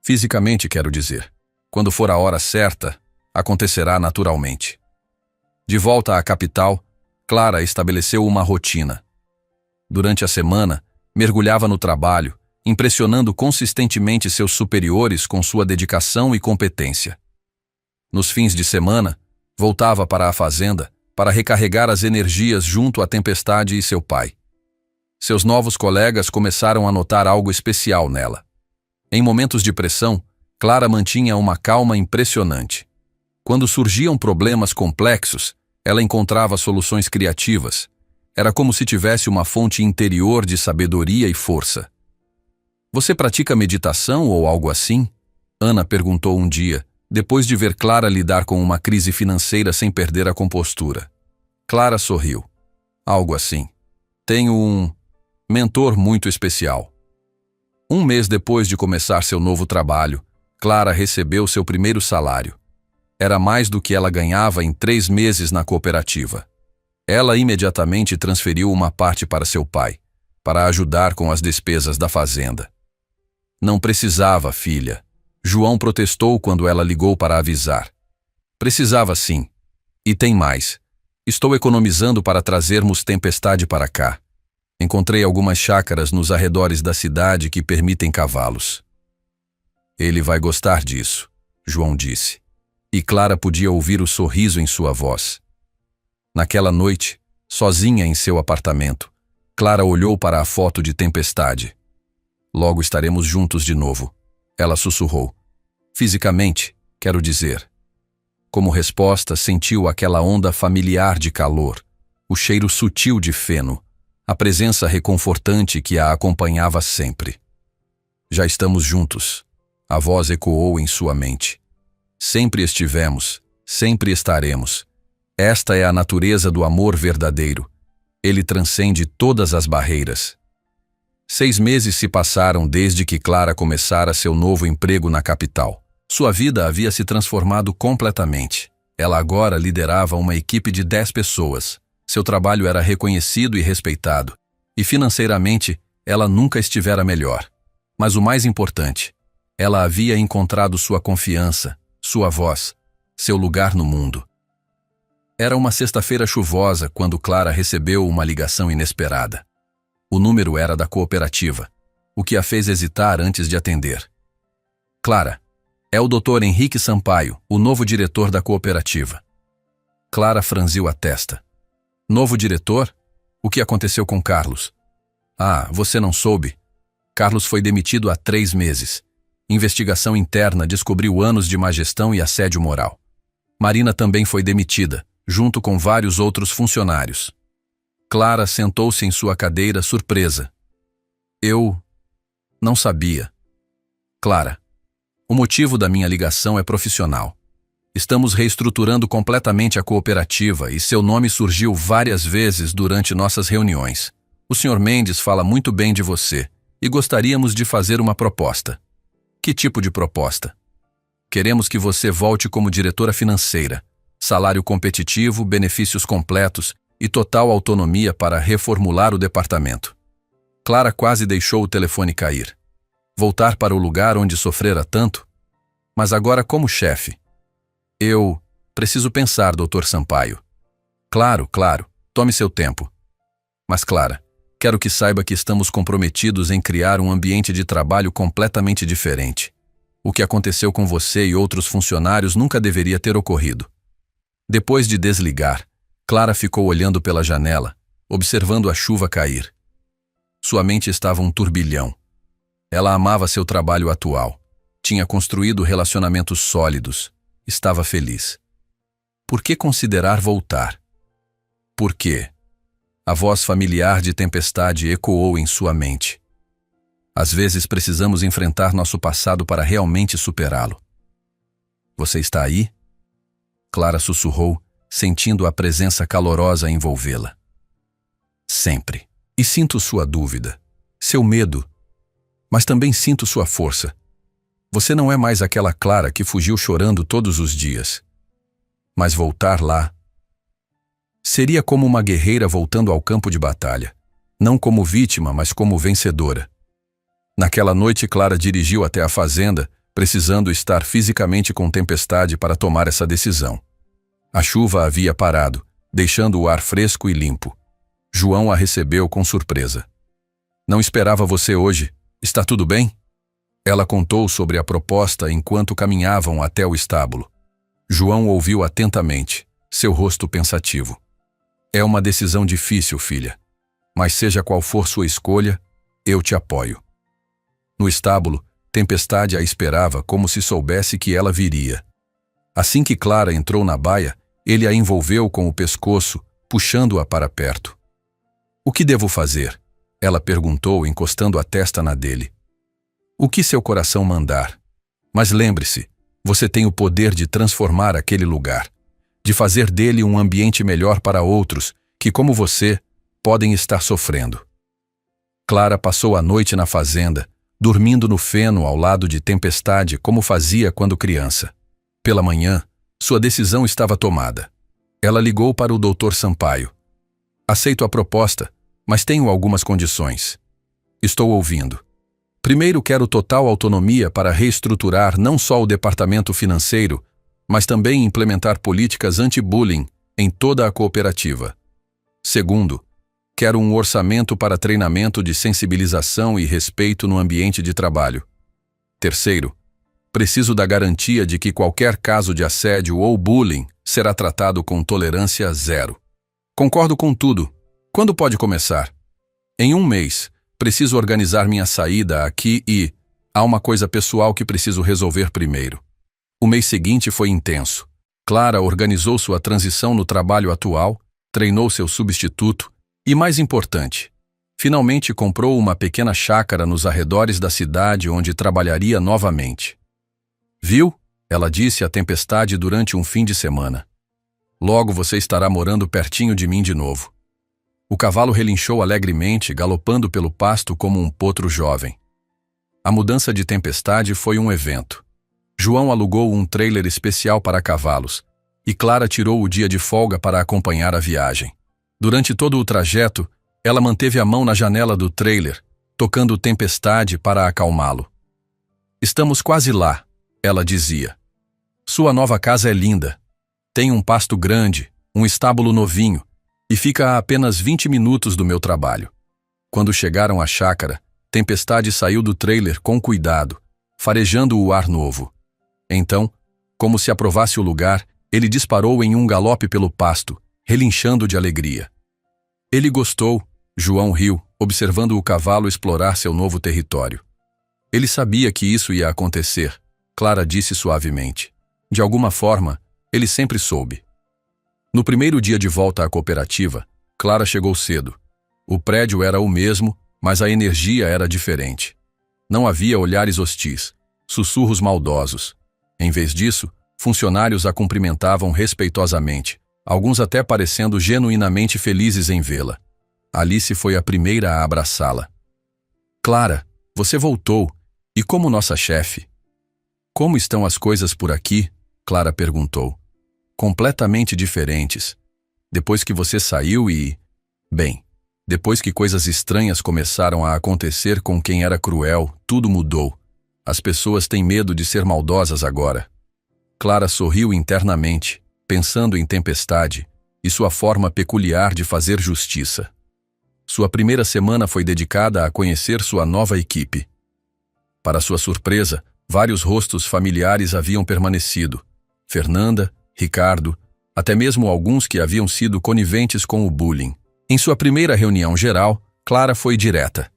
[SPEAKER 1] Fisicamente, quero dizer. Quando for a hora certa, acontecerá naturalmente." De volta à capital, Clara estabeleceu uma rotina. Durante a semana, mergulhava no trabalho, impressionando consistentemente seus superiores com sua dedicação e competência. Nos fins de semana, Voltava para a fazenda para recarregar as energias junto à tempestade e seu pai. Seus novos colegas começaram a notar algo especial nela. Em momentos de pressão, Clara mantinha uma calma impressionante. Quando surgiam problemas complexos, ela encontrava soluções criativas. Era como se tivesse uma fonte interior de sabedoria e força. Você pratica meditação ou algo assim? Ana perguntou um dia, depois de ver Clara lidar com uma crise financeira sem perder a compostura. Clara sorriu. Algo assim. Tenho um mentor muito especial. Um mês depois de começar seu novo trabalho, Clara recebeu seu primeiro salário. Era mais do que ela ganhava em 3 meses na cooperativa. Ela imediatamente transferiu uma parte para seu pai, para ajudar com as despesas da fazenda. Não precisava, filha. João protestou quando ela ligou para avisar. Precisava sim. E tem mais. Estou economizando para trazermos Tempestade para cá. Encontrei algumas chácaras nos arredores da cidade que permitem cavalos. Ele vai gostar disso, João disse. E Clara podia ouvir o sorriso em sua voz. Naquela noite, sozinha em seu apartamento, Clara olhou para a foto de Tempestade. Logo estaremos juntos de novo, ela sussurrou. Fisicamente, quero dizer. Como resposta, sentiu aquela onda familiar de calor, o cheiro sutil de feno, a presença reconfortante que a acompanhava sempre. Já estamos juntos, a voz ecoou em sua mente. Sempre estivemos, sempre estaremos. Esta é a natureza do amor verdadeiro. Ele transcende todas as barreiras. 6 meses se passaram desde que Clara começara seu novo emprego na capital. Sua vida havia se transformado completamente. Ela agora liderava uma equipe de 10 pessoas. Seu trabalho era reconhecido e respeitado. E financeiramente, ela nunca estivera melhor. Mas o mais importante, ela havia encontrado sua confiança, sua voz, seu lugar no mundo. Era uma sexta-feira chuvosa quando Clara recebeu uma ligação inesperada. O número era da cooperativa, o que a fez hesitar antes de atender. Clara, é o Dr. Henrique Sampaio, o novo diretor da cooperativa. Clara franziu a testa. Novo diretor? O que aconteceu com Carlos? Ah, você não soube. Carlos foi demitido há 3 meses. Investigação interna descobriu anos de má gestão e assédio moral. Marina também foi demitida, junto com vários outros funcionários. Clara sentou-se em sua cadeira, surpresa. Eu não sabia. Clara, o motivo da minha ligação é profissional. Estamos reestruturando completamente a cooperativa e seu nome surgiu várias vezes durante nossas reuniões. O Sr. Mendes fala muito bem de você e gostaríamos de fazer uma proposta. Que tipo de proposta? Queremos que você volte como diretora financeira, salário competitivo, benefícios completos e total autonomia para reformular o departamento. Clara quase deixou o telefone cair. Voltar para o lugar onde sofrera tanto? Mas agora como chefe. Eu preciso pensar, Dr. Sampaio. Claro, tome seu tempo. Mas Clara, quero que saiba que estamos comprometidos em criar um ambiente de trabalho completamente diferente. O que aconteceu com você e outros funcionários nunca deveria ter ocorrido. Depois de desligar, Clara ficou olhando pela janela, observando a chuva cair. Sua mente estava um turbilhão. Ela amava seu trabalho atual. Tinha construído relacionamentos sólidos. Estava feliz. Por que considerar voltar? Por quê? A voz familiar de Tempestade ecoou em sua mente. Às vezes precisamos enfrentar nosso passado para realmente superá-lo. Você está aí? Clara sussurrou, sentindo a presença calorosa envolvê-la. Sempre. E sinto sua dúvida, seu medo, mas também sinto sua força. Você não é mais aquela Clara que fugiu chorando todos os dias. Mas voltar lá seria como uma guerreira voltando ao campo de batalha, não como vítima, mas como vencedora. Naquela noite, Clara dirigiu até a fazenda, precisando estar fisicamente com Tempestade para tomar essa decisão. A chuva havia parado, deixando o ar fresco e limpo. João a recebeu com surpresa. Não esperava você hoje. Está tudo bem? Ela contou sobre a proposta enquanto caminhavam até o estábulo. João ouviu atentamente. seu rosto pensativo. É uma decisão difícil, filha. Mas seja qual for sua escolha, eu te apoio. No estábulo, Tempestade a esperava como se soubesse que ela viria. Assim que Clara entrou na baia, ele a envolveu com o pescoço, puxando-a para perto. O que devo fazer? Ela perguntou, encostando a testa na dele. O que seu coração mandar. Mas lembre-se, você tem o poder de transformar aquele lugar, de fazer dele um ambiente melhor para outros que, como você, podem estar sofrendo. Clara passou a noite na fazenda, dormindo no feno ao lado de Tempestade como fazia quando criança. Pela manhã, sua decisão estava tomada. Ela ligou para o Dr. Sampaio. Aceito a proposta, mas tenho algumas condições. Estou ouvindo. Primeiro, quero total autonomia para reestruturar não só o departamento financeiro, mas também implementar políticas anti-bullying em toda a cooperativa. Segundo, quero um orçamento para treinamento de sensibilização e respeito no ambiente de trabalho. Terceiro, preciso da garantia de que qualquer caso de assédio ou bullying será tratado com tolerância zero. Concordo com tudo. Quando pode começar? Em 1 mês. Preciso organizar minha saída aqui e há uma coisa pessoal que preciso resolver primeiro. O mês seguinte foi intenso. Clara organizou sua transição no trabalho atual, treinou seu substituto e, mais importante, finalmente comprou uma pequena chácara nos arredores da cidade onde trabalharia novamente. Viu? Ela disse à Tempestade durante um fim de semana. Logo você estará morando pertinho de mim de novo. O cavalo relinchou alegremente, galopando pelo pasto como um potro jovem. A mudança de Tempestade foi um evento. João alugou um trailer especial para cavalos, e Clara tirou o dia de folga para acompanhar a viagem. Durante todo o trajeto, ela manteve a mão na janela do trailer, tocando Tempestade para acalmá-lo. Estamos quase lá, ela dizia. Sua nova casa é linda. Tem um pasto grande, um estábulo novinho, e fica a apenas 20 minutos do meu trabalho. Quando chegaram à chácara, Tempestade saiu do trailer com cuidado, farejando o ar novo. Então, como se aprovasse o lugar, ele disparou em um galope pelo pasto, relinchando de alegria. Ele gostou, João riu, observando o cavalo explorar seu novo território. Ele sabia que isso ia acontecer, Clara disse suavemente. De alguma forma, ele sempre soube. No primeiro dia de volta à cooperativa, Clara chegou cedo. O prédio era o mesmo, mas a energia era diferente. Não havia olhares hostis, sussurros maldosos. Em vez disso, funcionários a cumprimentavam respeitosamente, alguns até parecendo genuinamente felizes em vê-la. Alice foi a primeira a abraçá-la. Clara, você voltou. E como nossa chefe? Como estão as coisas por aqui? Clara perguntou. Completamente diferentes. Depois que você saiu e... Bem, depois que coisas estranhas começaram a acontecer com quem era cruel, tudo mudou. As pessoas têm medo de ser maldosas agora. Clara sorriu internamente, pensando em Tempestade e sua forma peculiar de fazer justiça. Sua primeira semana foi dedicada a conhecer sua nova equipe. Para sua surpresa, vários rostos familiares haviam permanecido. Fernanda, Ricardo, até mesmo alguns que haviam sido coniventes com o bullying. Em sua primeira reunião geral, Clara foi direta.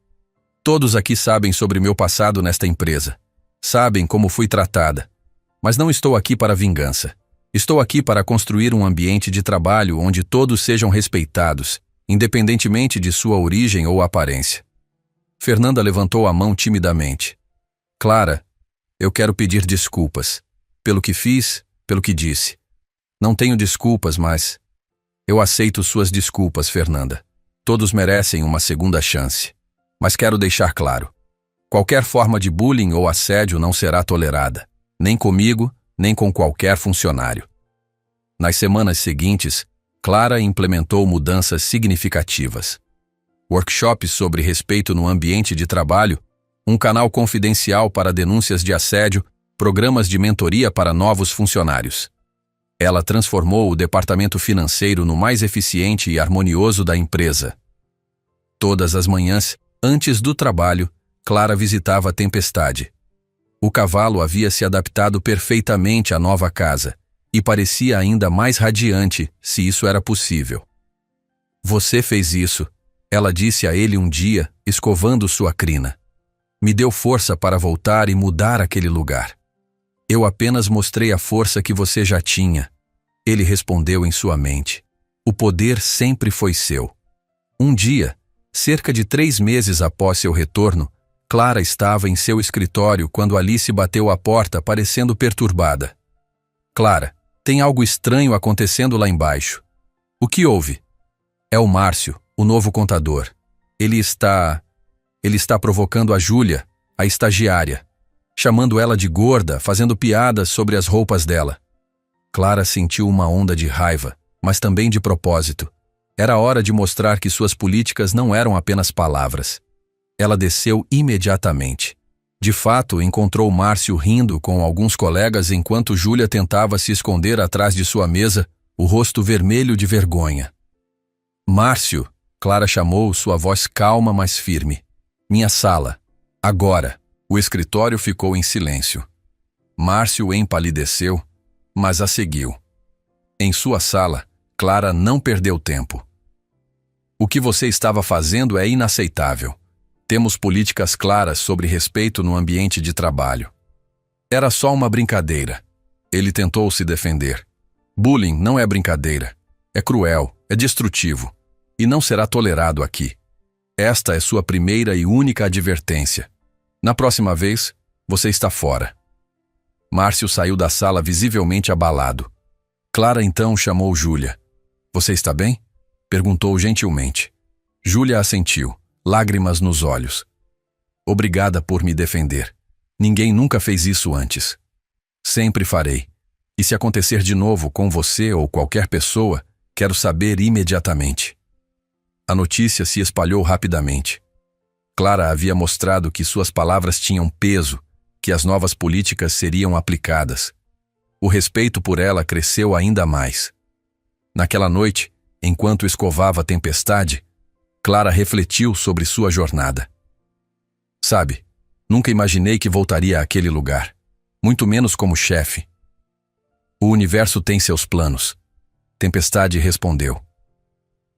[SPEAKER 1] Todos aqui sabem sobre meu passado nesta empresa. Sabem como fui tratada. Mas não estou aqui para vingança. Estou aqui para construir um ambiente de trabalho onde todos sejam respeitados, independentemente de sua origem ou aparência. Fernanda levantou a mão timidamente. Clara, eu quero pedir desculpas. Pelo que fiz, pelo que disse. Não tenho desculpas, mas... Eu aceito suas desculpas, Fernanda. Todos merecem uma segunda chance. Mas quero deixar claro. Qualquer forma de bullying ou assédio não será tolerada. Nem comigo, nem com qualquer funcionário. Nas semanas seguintes, Clara implementou mudanças significativas. Workshops sobre respeito no ambiente de trabalho, um canal confidencial para denúncias de assédio, programas de mentoria para novos funcionários. Ela transformou o departamento financeiro no mais eficiente e harmonioso da empresa. Todas as manhãs, antes do trabalho, Clara visitava a Tempestade. O cavalo havia se adaptado perfeitamente à nova casa, e parecia ainda mais radiante, se isso era possível. Você fez isso, ela disse a ele um dia, escovando sua crina. Me deu força para voltar e mudar aquele lugar. Eu apenas mostrei a força que você já tinha. Ele respondeu em sua mente. O poder sempre foi seu. Um dia, cerca de 3 meses após seu retorno, Clara estava em seu escritório quando Alice bateu à porta parecendo perturbada. Clara, tem algo estranho acontecendo lá embaixo. O que houve? É o Márcio, o novo contador. Ele está provocando a Júlia, a estagiária, chamando ela de gorda, fazendo piadas sobre as roupas dela. Clara sentiu uma onda de raiva, mas também de propósito. Era hora de mostrar que suas políticas não eram apenas palavras. Ela desceu imediatamente. De fato, encontrou Márcio rindo com alguns colegas enquanto Júlia tentava se esconder atrás de sua mesa, o rosto vermelho de vergonha. Márcio, Clara chamou, sua voz calma, mas firme. Minha sala. Agora. O escritório ficou em silêncio. Márcio empalideceu, mas a seguiu. Em sua sala, Clara não perdeu tempo. O que você estava fazendo é inaceitável. Temos políticas claras sobre respeito no ambiente de trabalho. Era só uma brincadeira. Ele tentou se defender. Bullying não é brincadeira. É cruel, é destrutivo. E não será tolerado aqui. Esta é sua primeira e única advertência. Na próxima vez, você está fora. Márcio saiu da sala visivelmente abalado. Clara então chamou Júlia. Você está bem? Perguntou gentilmente. Júlia assentiu, lágrimas nos olhos. Obrigada por me defender. Ninguém nunca fez isso antes. Sempre farei. E se acontecer de novo com você ou qualquer pessoa, quero saber imediatamente. A notícia se espalhou rapidamente. Clara havia mostrado que suas palavras tinham peso, que as novas políticas seriam aplicadas. O respeito por ela cresceu ainda mais. Naquela noite, enquanto escovava a tempestade, Clara refletiu sobre sua jornada. Sabe, nunca imaginei que voltaria àquele lugar, muito menos como chefe. O universo tem seus planos. Tempestade respondeu.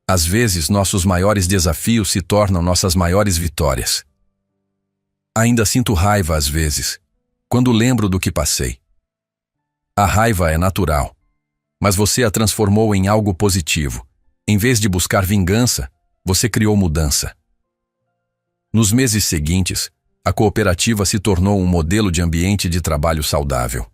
[SPEAKER 1] Às vezes, nossos maiores desafios se tornam nossas maiores vitórias. Ainda sinto raiva às vezes, quando lembro do que passei. A raiva é natural, mas você a transformou em algo positivo. Em vez de buscar vingança, você criou mudança. Nos meses seguintes, a cooperativa se tornou um modelo de ambiente de trabalho saudável.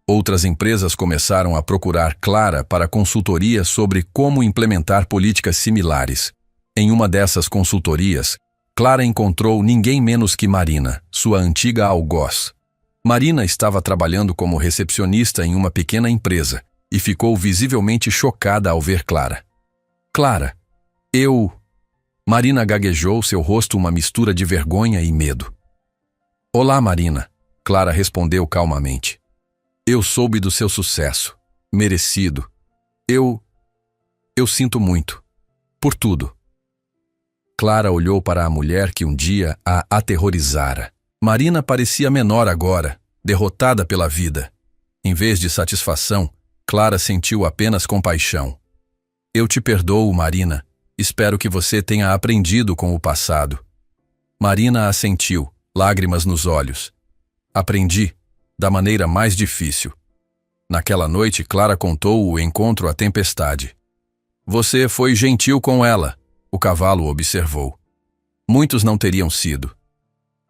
[SPEAKER 1] Outras empresas começaram a procurar Clara para consultoria sobre como implementar políticas similares. Em uma dessas consultorias, Clara encontrou ninguém menos que Marina, sua antiga algoz. Marina estava trabalhando como recepcionista em uma pequena empresa e ficou visivelmente chocada ao ver Clara. Clara, Marina gaguejou, seu rosto uma mistura de vergonha e medo. Olá, Marina, Clara respondeu calmamente. Eu soube do seu sucesso. Merecido. Eu sinto muito. Por tudo. Clara olhou para a mulher que um dia a aterrorizara. Marina parecia menor agora, derrotada pela vida. Em vez de satisfação, Clara sentiu apenas compaixão. Eu te perdoo, Marina. Espero que você tenha aprendido com o passado. Marina assentiu, lágrimas nos olhos. Aprendi. Da maneira mais difícil. Naquela noite, Clara contou o encontro à tempestade. Você foi gentil com ela, o cavalo observou. Muitos não teriam sido.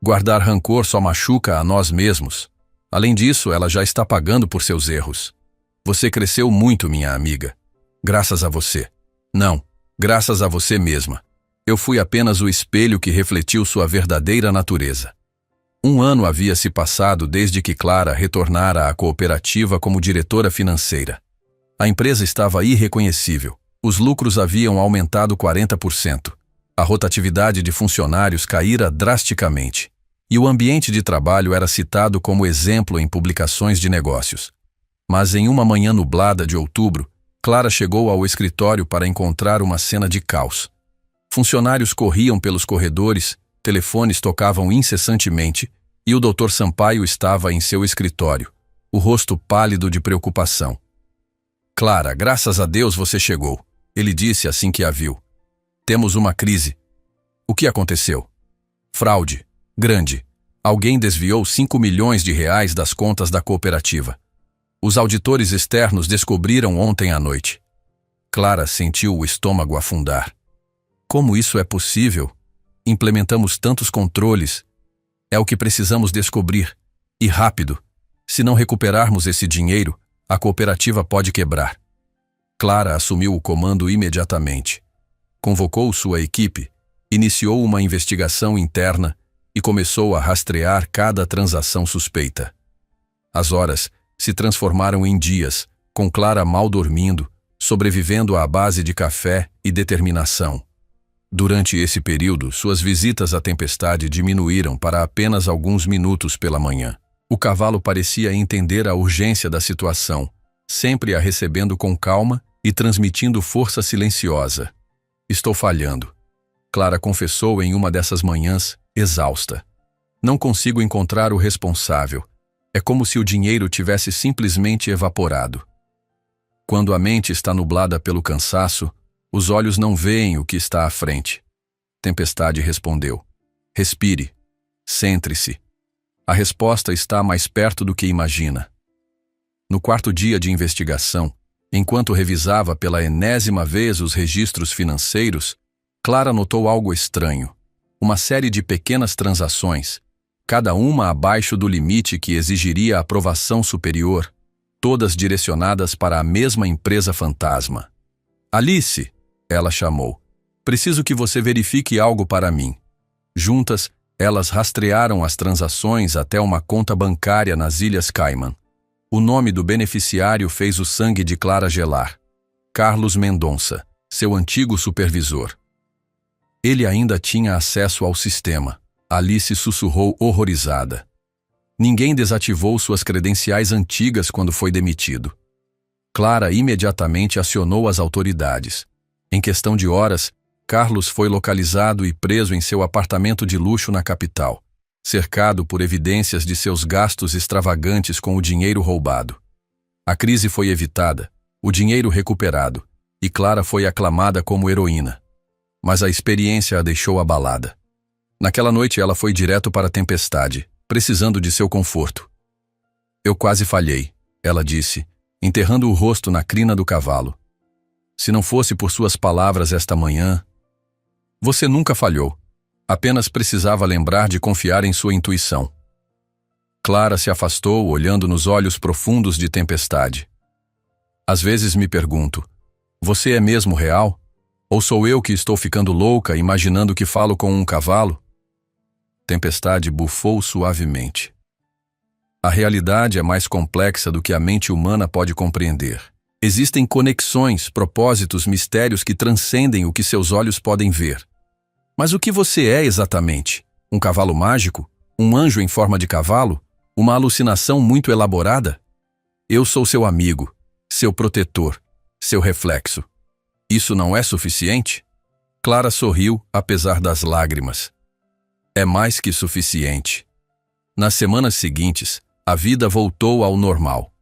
[SPEAKER 1] Guardar rancor só machuca a nós mesmos. Além disso, ela já está pagando por seus erros. Você cresceu muito, minha amiga. Graças a você. Não, graças a você mesma. Eu fui apenas o espelho que refletiu sua verdadeira natureza. 1 ano havia se passado desde que Clara retornara à cooperativa como diretora financeira. A empresa estava irreconhecível. Os lucros haviam aumentado 40%. A rotatividade de funcionários caíra drasticamente. E o ambiente de trabalho era citado como exemplo em publicações de negócios. Mas em uma manhã nublada de outubro, Clara chegou ao escritório para encontrar uma cena de caos. Funcionários corriam pelos corredores, telefones tocavam incessantemente e o Dr. Sampaio estava em seu escritório, o rosto pálido de preocupação. Clara, graças a Deus você chegou. Ele disse assim que a viu. Temos uma crise. O que aconteceu? Fraude. Grande. Alguém desviou 5 milhões de reais das contas da cooperativa. Os auditores externos descobriram ontem à noite. Clara sentiu o estômago afundar. Como isso é possível? Implementamos tantos controles. É o que precisamos descobrir. E rápido. Se não recuperarmos esse dinheiro, a cooperativa pode quebrar. Clara assumiu o comando imediatamente. Convocou sua equipe, iniciou uma investigação interna e começou a rastrear cada transação suspeita. As horas se transformaram em dias, com Clara mal dormindo, sobrevivendo à base de café e determinação. Durante esse período, suas visitas à tempestade diminuíram para apenas alguns minutos pela manhã. O cavalo parecia entender a urgência da situação, sempre a recebendo com calma e transmitindo força silenciosa. Estou falhando. Clara confessou em uma dessas manhãs, exausta. Não consigo encontrar o responsável. É como se o dinheiro tivesse simplesmente evaporado. Quando a mente está nublada pelo cansaço, os olhos não veem o que está à frente. Tempestade respondeu. Respire. Centre-se. A resposta está mais perto do que imagina. No quarto dia de investigação, enquanto revisava pela enésima vez os registros financeiros, Clara notou algo estranho. Uma série de pequenas transações, cada uma abaixo do limite que exigiria aprovação superior, todas direcionadas para a mesma empresa fantasma. Alice, ela chamou, preciso que você verifique algo para mim. Juntas, elas rastrearam as transações até uma conta bancária nas Ilhas Cayman. O nome do beneficiário fez o sangue de Clara gelar. Carlos Mendonça, seu antigo supervisor. Ele ainda tinha acesso ao sistema. Alice sussurrou horrorizada. Ninguém desativou suas credenciais antigas quando foi demitido. Clara imediatamente acionou as autoridades. Em questão de horas, Carlos foi localizado e preso em seu apartamento de luxo na capital, cercado por evidências de seus gastos extravagantes com o dinheiro roubado. A crise foi evitada, o dinheiro recuperado, e Clara foi aclamada como heroína. Mas a experiência a deixou abalada. Naquela noite ela foi direto para a tempestade, precisando de seu conforto. Eu quase falhei, ela disse, enterrando o rosto na crina do cavalo. Se não fosse por suas palavras esta manhã... Você nunca falhou. Apenas precisava lembrar de confiar em sua intuição. Clara se afastou, olhando nos olhos profundos de Tempestade. Às vezes me pergunto, você é mesmo real? Ou sou eu que estou ficando louca, imaginando que falo com um cavalo? Tempestade bufou suavemente. A realidade é mais complexa do que a mente humana pode compreender. Existem conexões, propósitos, mistérios que transcendem o que seus olhos podem ver. Mas o que você é exatamente? Um cavalo mágico? Um anjo em forma de cavalo? Uma alucinação muito elaborada? Eu sou seu amigo, seu protetor, seu reflexo. Isso não é suficiente? Clara sorriu, apesar das lágrimas. É mais que suficiente. Nas semanas seguintes, a vida voltou ao normal.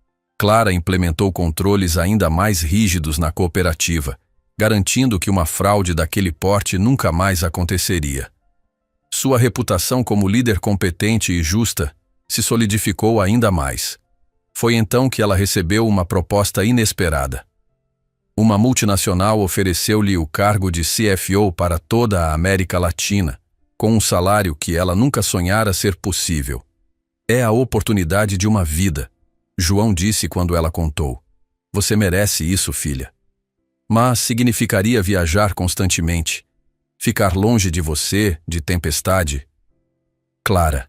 [SPEAKER 1] Clara implementou controles ainda mais rígidos na cooperativa, garantindo que uma fraude daquele porte nunca mais aconteceria. Sua reputação como líder competente e justa se solidificou ainda mais. Foi então que ela recebeu uma proposta inesperada. Uma multinacional ofereceu-lhe o cargo de CFO para toda a América Latina, com um salário que ela nunca sonhara ser possível. É a oportunidade de uma vida, João disse quando ela contou. Você merece isso, filha. Mas significaria viajar constantemente, ficar longe de você, de Tempestade. Clara,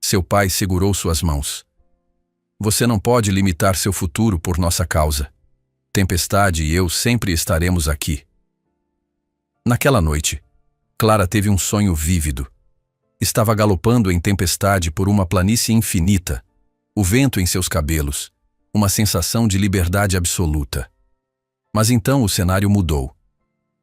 [SPEAKER 1] seu pai segurou suas mãos. Você não pode limitar seu futuro por nossa causa. Tempestade e eu sempre estaremos aqui. Naquela noite, Clara teve um sonho vívido. Estava galopando em tempestade por uma planície infinita, o vento em seus cabelos, uma sensação de liberdade absoluta. Mas então o cenário mudou.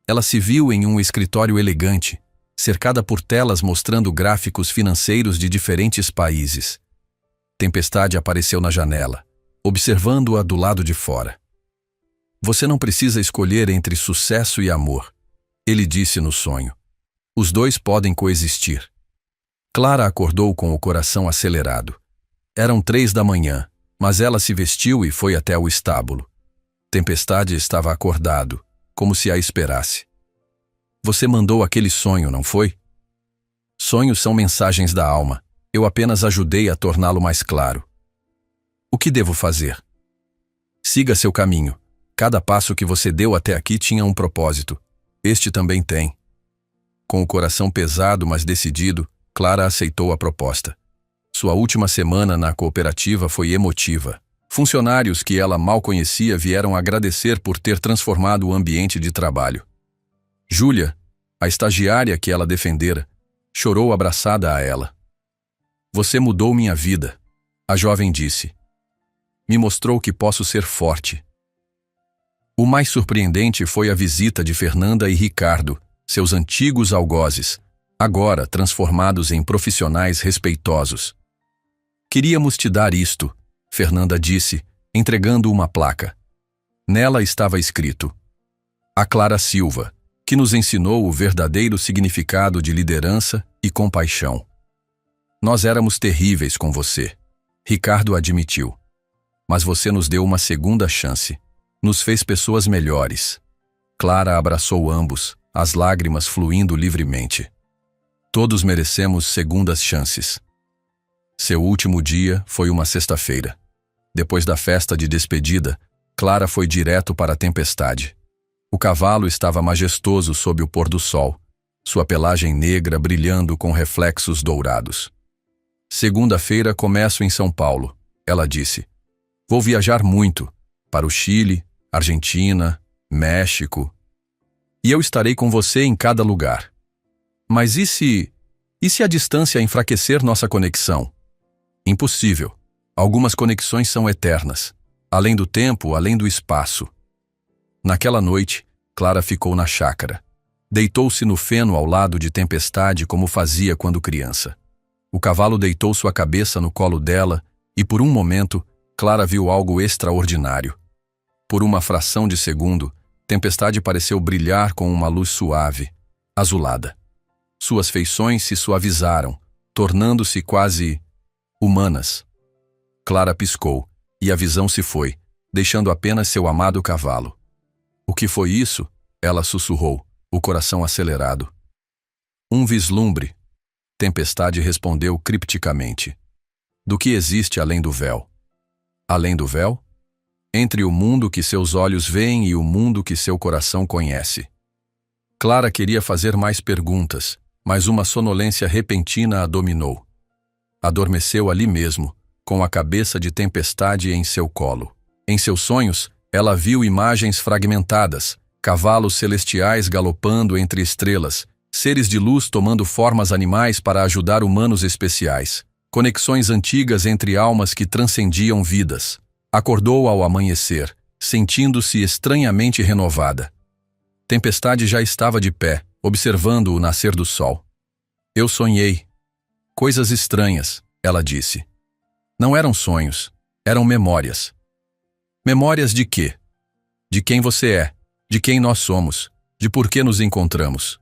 [SPEAKER 1] Ela se viu em um escritório elegante, cercada por telas mostrando gráficos financeiros de diferentes países. Tempestade apareceu na janela, observando-a do lado de fora. Você não precisa escolher entre sucesso e amor, ele disse no sonho. Os dois podem coexistir. Clara acordou com o coração acelerado. Eram 3 da manhã, mas ela se vestiu e foi até o estábulo. Tempestade estava acordado, como se a esperasse. Você mandou aquele sonho, não foi? Sonhos são mensagens da alma. Eu apenas ajudei a torná-lo mais claro. O que devo fazer? Siga seu caminho. Cada passo que você deu até aqui tinha um propósito. Este também tem. Com o coração pesado, mas decidido, Clara aceitou a proposta. Sua última semana na cooperativa foi emotiva. Funcionários que ela mal conhecia vieram agradecer por ter transformado o ambiente de trabalho. Júlia, a estagiária que ela defendera, chorou abraçada a ela. Você mudou minha vida, a jovem disse. Me mostrou que posso ser forte. O mais surpreendente foi a visita de Fernanda e Ricardo, seus antigos algozes, agora transformados em profissionais respeitosos. Queríamos te dar isto, Fernanda disse, entregando uma placa. Nela estava escrito: A Clara Silva, que nos ensinou o verdadeiro significado de liderança e compaixão. Nós éramos terríveis com você, Ricardo admitiu. Mas você nos deu uma segunda chance. Nos fez pessoas melhores. Clara abraçou ambos, as lágrimas fluindo livremente. Todos merecemos segundas chances. Seu último dia foi uma sexta-feira. Depois da festa de despedida, Clara foi direto para a tempestade. O cavalo estava majestoso sob o pôr do sol, sua pelagem negra brilhando com reflexos dourados. Segunda-feira começo em São Paulo, ela disse. Vou viajar muito, para o Chile, Argentina, México. E eu estarei com você em cada lugar. Mas e se a distância enfraquecer nossa conexão? Impossível. Algumas conexões são eternas, além do tempo, além do espaço. Naquela noite, Clara ficou na chácara. Deitou-se no feno ao lado de Tempestade como fazia quando criança. O cavalo deitou sua cabeça no colo dela e, por um momento, Clara viu algo extraordinário. Por uma fração de segundo, Tempestade pareceu brilhar com uma luz suave, azulada. Suas feições se suavizaram, tornando-se quase humanas. Clara piscou, e a visão se foi, deixando apenas seu amado cavalo. O que foi isso? Ela sussurrou, o coração acelerado. Um vislumbre. Tempestade respondeu cripticamente. Do que existe além do véu? Além do véu? Entre o mundo que seus olhos veem e o mundo que seu coração conhece. Clara queria fazer mais perguntas, mas uma sonolência repentina a dominou. Adormeceu ali mesmo, com a cabeça de Tempestade em seu colo. Em seus sonhos, ela viu imagens fragmentadas, cavalos celestiais galopando entre estrelas, seres de luz tomando formas animais para ajudar humanos especiais, conexões antigas entre almas que transcendiam vidas. Acordou ao amanhecer, sentindo-se estranhamente renovada. Tempestade já estava de pé, observando o nascer do sol. Eu sonhei. Coisas estranhas, ela disse. Não eram sonhos, eram memórias. Memórias de quê? De quem você é, de quem nós somos, de por que nos encontramos.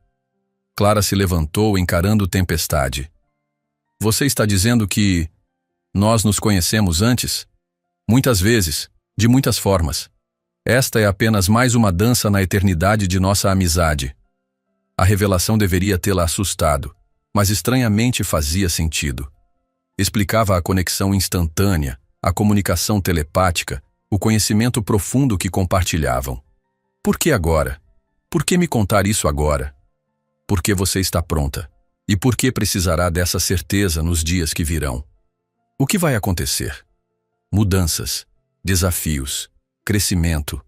[SPEAKER 1] Clara se levantou encarando Tempestade. Você está dizendo que nós nos conhecemos antes? Muitas vezes, de muitas formas. Esta é apenas mais uma dança na eternidade de nossa amizade. A revelação deveria tê-la assustado, mas estranhamente fazia sentido. Explicava a conexão instantânea, a comunicação telepática, o conhecimento profundo que compartilhavam. Por que agora? Por que me contar isso agora? Porque você está pronta. E por que precisará dessa certeza nos dias que virão? O que vai acontecer? Mudanças, desafios, crescimento.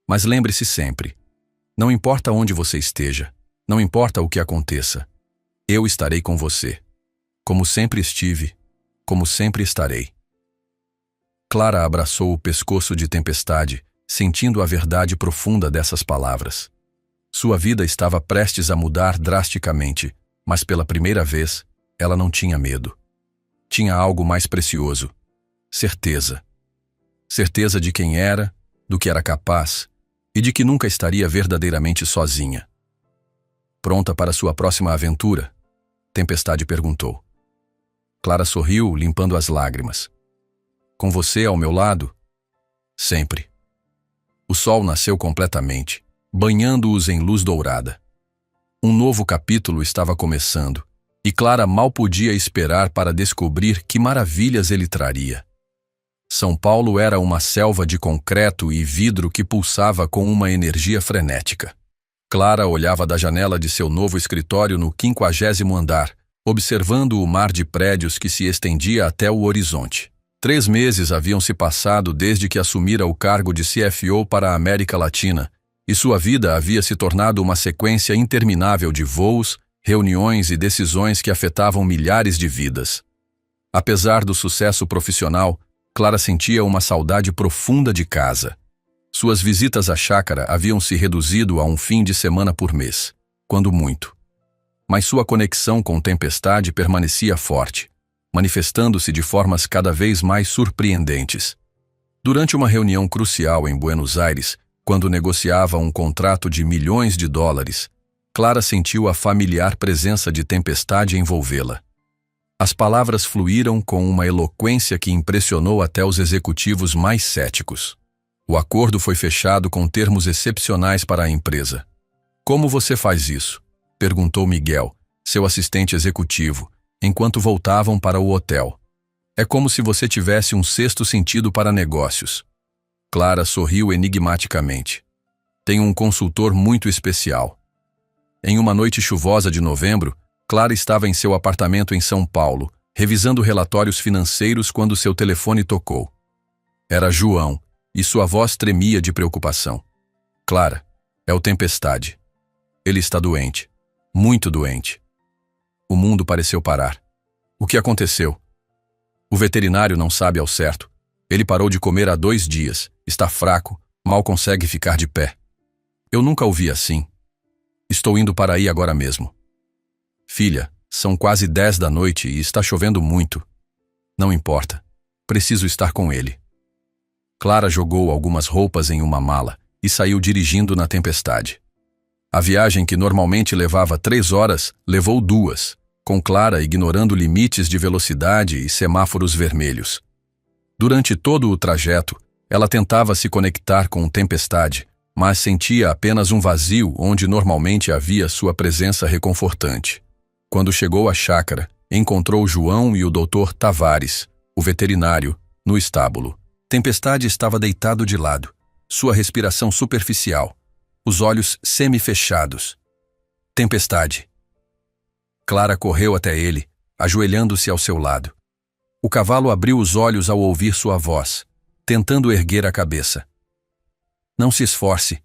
[SPEAKER 1] Mas lembre-se sempre, não importa onde você esteja, não importa o que aconteça, eu estarei com você. Como sempre estive, como sempre estarei. Clara abraçou o pescoço de Tempestade, sentindo a verdade profunda dessas palavras. Sua vida estava prestes a mudar drasticamente, mas pela primeira vez, ela não tinha medo. Tinha algo mais precioso. Certeza. Certeza de quem era, do que era capaz e de que nunca estaria verdadeiramente sozinha. Pronta para sua próxima aventura? Tempestade perguntou. Clara sorriu, limpando as lágrimas. Com você ao meu lado? Sempre. O sol nasceu completamente, banhando-os em luz dourada. Um novo capítulo estava começando, e Clara mal podia esperar para descobrir que maravilhas ele traria. São Paulo era uma selva de concreto e vidro que pulsava com uma energia frenética. Clara olhava da janela de seu novo escritório no 50º andar, observando o mar de prédios que se estendia até o horizonte. 3 meses haviam se passado desde que assumira o cargo de CFO para a América Latina, e sua vida havia se tornado uma sequência interminável de voos, reuniões e decisões que afetavam milhares de vidas. Apesar do sucesso profissional, Clara sentia uma saudade profunda de casa. Suas visitas à chácara haviam se reduzido a um fim de semana por mês, quando muito. Mas sua conexão com Tempestade permanecia forte, manifestando-se de formas cada vez mais surpreendentes. Durante uma reunião crucial em Buenos Aires, quando negociava um contrato de milhões de dólares, Clara sentiu a familiar presença de Tempestade envolvê-la. As palavras fluíram com uma eloquência que impressionou até os executivos mais céticos. O acordo foi fechado com termos excepcionais para a empresa. Como você faz isso? Perguntou Miguel, seu assistente executivo, enquanto voltavam para o hotel. É como se você tivesse um sexto sentido para negócios. Clara sorriu enigmaticamente. Tenho um consultor muito especial. Em uma noite chuvosa de novembro, Clara estava em seu apartamento em São Paulo, revisando relatórios financeiros quando seu telefone tocou. Era João, e sua voz tremia de preocupação. Clara, é o Tempestade. Ele está doente. Muito doente. O mundo pareceu parar. O que aconteceu? O veterinário não sabe ao certo. Ele parou de comer há 2 dias, está fraco, mal consegue ficar de pé. Eu nunca o vi assim. Estou indo para aí agora mesmo. Filha, são quase 10 da noite e está chovendo muito. Não importa. Preciso estar com ele. Clara jogou algumas roupas em uma mala e saiu dirigindo na tempestade. A viagem que normalmente levava 3 horas, levou 2, com Clara ignorando limites de velocidade e semáforos vermelhos. Durante todo o trajeto, ela tentava se conectar com Tempestade, mas sentia apenas um vazio onde normalmente havia sua presença reconfortante. Quando chegou à chácara, encontrou João e o Dr. Tavares, o veterinário, no estábulo. Tempestade estava deitado de lado, sua respiração superficial, os olhos semi-fechados. Tempestade. Clara correu até ele, ajoelhando-se ao seu lado. O cavalo abriu os olhos ao ouvir sua voz, tentando erguer a cabeça. Não se esforce,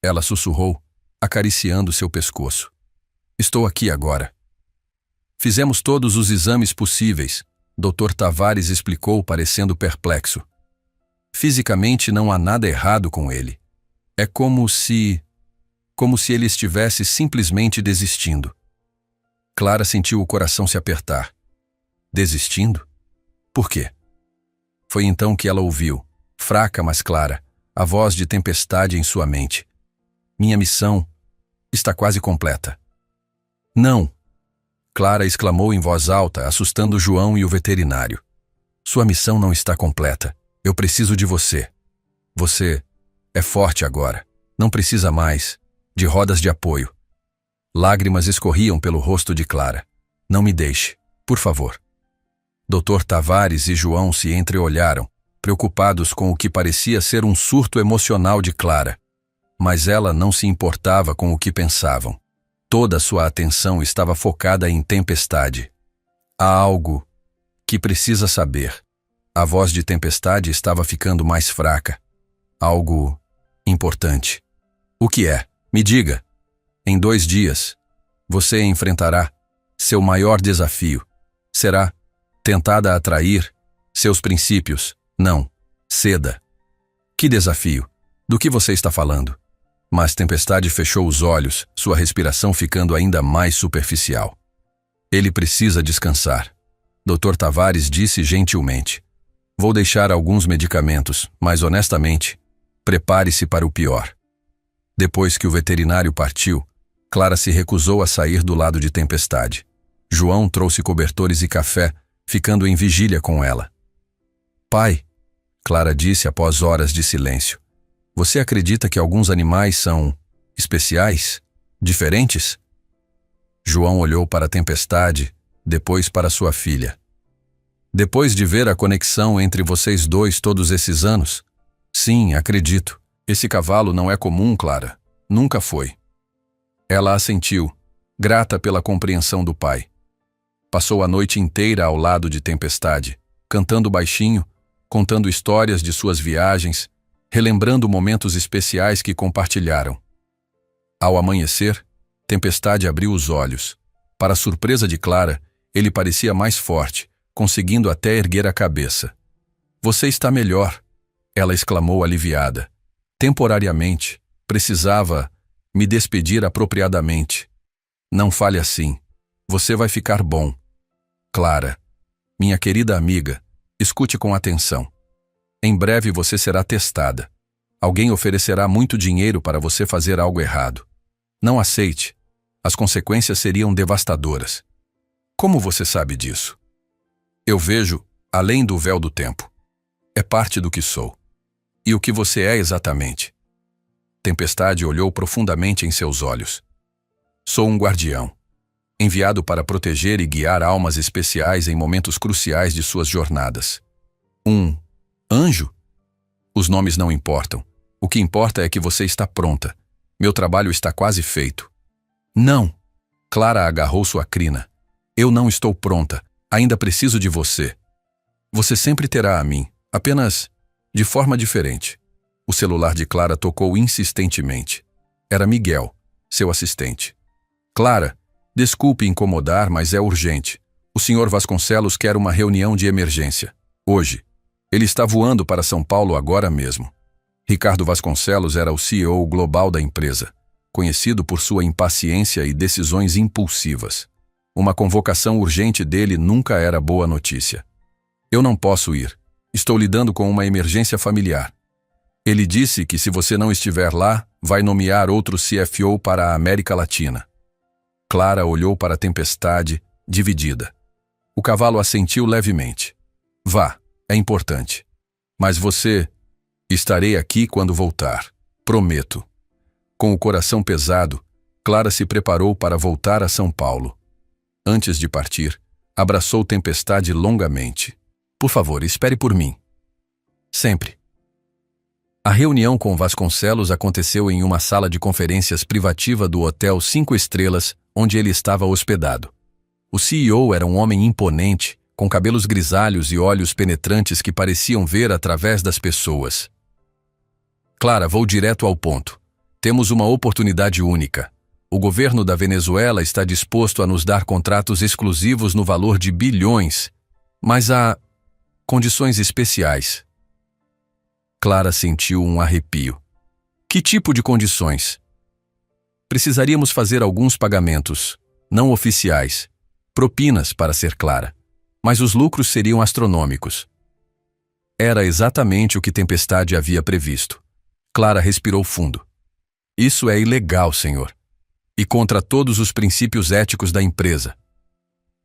[SPEAKER 1] ela sussurrou, acariciando seu pescoço. Estou aqui agora. Fizemos todos os exames possíveis, Dr. Tavares explicou, parecendo perplexo. Fisicamente não há nada errado com ele. É como se ele estivesse simplesmente desistindo. Clara sentiu o coração se apertar. Desistindo? Por quê? Foi então que ela ouviu, fraca mas clara, a voz de Tempestade em sua mente. Minha missão está quase completa. Não! Clara exclamou em voz alta, assustando João e o veterinário. Sua missão não está completa. Eu preciso de você. Você é forte agora. Não precisa mais de rodas de apoio. Lágrimas escorriam pelo rosto de Clara. Não me deixe, por favor. Dr. Tavares e João se entreolharam, preocupados com o que parecia ser um surto emocional de Clara. Mas ela não se importava com o que pensavam. Toda sua atenção estava focada em Tempestade. Há algo que precisa saber. A voz de Tempestade estava ficando mais fraca. Algo importante. O que é? Me diga. Em 2 dias, você enfrentará seu maior desafio. Será tentada a trair seus princípios. Não. Ceda. Que desafio? Do que você está falando? Mas Tempestade fechou os olhos, sua respiração ficando ainda mais superficial. Ele precisa descansar. Dr. Tavares disse gentilmente. Vou deixar alguns medicamentos, mas honestamente, prepare-se para o pior. Depois que o veterinário partiu, Clara se recusou a sair do lado de Tempestade. João trouxe cobertores e café, ficando em vigília com ela. Pai, Clara disse após horas de silêncio, você acredita que alguns animais são especiais? Diferentes? João olhou para a Tempestade, depois para sua filha. Depois de ver a conexão entre vocês dois todos esses anos? Sim, acredito. Esse cavalo não é comum, Clara. Nunca foi. Ela assentiu, grata pela compreensão do pai. Passou a noite inteira ao lado de Tempestade, cantando baixinho, contando histórias de suas viagens, relembrando momentos especiais que compartilharam. Ao amanhecer, Tempestade abriu os olhos. Para surpresa de Clara, ele parecia mais forte, conseguindo até erguer a cabeça. Você está melhor, ela exclamou aliviada. Temporariamente, precisava me despedir apropriadamente. Não fale assim. Você vai ficar bom. Clara, minha querida amiga, escute com atenção. Em breve você será testada. Alguém oferecerá muito dinheiro para você fazer algo errado. Não aceite. As consequências seriam devastadoras. Como você sabe disso? Eu vejo além do véu do tempo. É parte do que sou. E o que você é exatamente? Tempestade olhou profundamente em seus olhos. Sou um guardião, enviado para proteger e guiar almas especiais em momentos cruciais de suas jornadas. Um anjo? Os nomes não importam. O que importa é que você está pronta. Meu trabalho está quase feito. Não! Clara agarrou sua crina. Eu não estou pronta. Ainda preciso de você. Você sempre terá a mim, apenas de forma diferente. O celular de Clara tocou insistentemente. Era Miguel, seu assistente. Clara, desculpe incomodar, mas é urgente. O Sr. Vasconcelos quer uma reunião de emergência. Hoje. Ele está voando para São Paulo agora mesmo. Ricardo Vasconcelos era o CEO global da empresa, conhecido por sua impaciência e decisões impulsivas. Uma convocação urgente dele nunca era boa notícia. Eu não posso ir. Estou lidando com uma emergência familiar. Ele disse que se você não estiver lá, vai nomear outro CFO para a América Latina. Clara olhou para a Tempestade, dividida. O cavalo assentiu levemente. Vá, é importante. Mas você... Estarei aqui quando voltar. Prometo. Com o coração pesado, Clara se preparou para voltar a São Paulo. Antes de partir, abraçou Tempestade longamente. Por favor, espere por mim. Sempre. A reunião com Vasconcelos aconteceu em uma sala de conferências privativa do Hotel 5 Estrelas, onde ele estava hospedado. O CEO era um homem imponente, com cabelos grisalhos e olhos penetrantes que pareciam ver através das pessoas. Clara, vou direto ao ponto. Temos uma oportunidade única. O governo da Venezuela está disposto a nos dar contratos exclusivos no valor de bilhões, mas há condições especiais. Clara sentiu um arrepio. Que tipo de condições? Precisaríamos fazer alguns pagamentos, não oficiais, propinas para ser clara, mas os lucros seriam astronômicos. Era exatamente o que Tempestade havia previsto. Clara respirou fundo. Isso é ilegal, senhor. E contra todos os princípios éticos da empresa.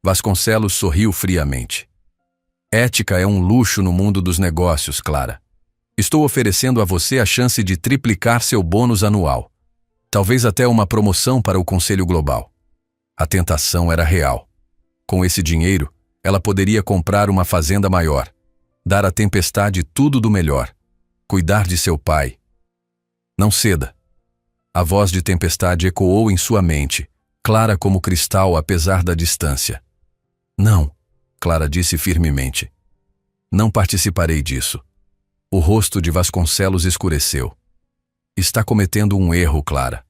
[SPEAKER 1] Vasconcelos sorriu friamente. Ética é um luxo no mundo dos negócios, Clara. Estou oferecendo a você a chance de triplicar seu bônus anual. Talvez até uma promoção para o Conselho Global. A tentação era real. Com esse dinheiro, ela poderia comprar uma fazenda maior, dar à Tempestade tudo do melhor, cuidar de seu pai. Não ceda. A voz de Tempestade ecoou em sua mente, clara como cristal apesar da distância. Não, Clara disse firmemente. Não participarei disso. O rosto de Vasconcelos escureceu. Está cometendo um erro, Clara.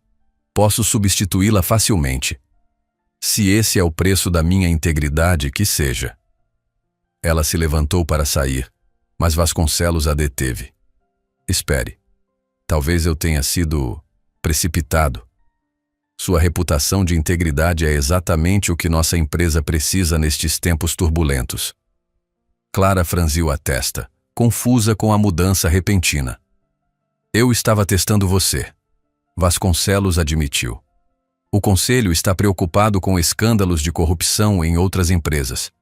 [SPEAKER 1] Posso substituí-la facilmente. Se esse é o preço da minha integridade, que seja. Ela se levantou para sair, mas Vasconcelos a deteve. Espere. Talvez eu tenha sido precipitado. Sua reputação de integridade é exatamente o que nossa empresa precisa nestes tempos turbulentos. Clara franziu a testa, confusa com a mudança repentina. Eu estava testando você. Vasconcelos admitiu. O conselho está preocupado com escândalos de corrupção em outras empresas.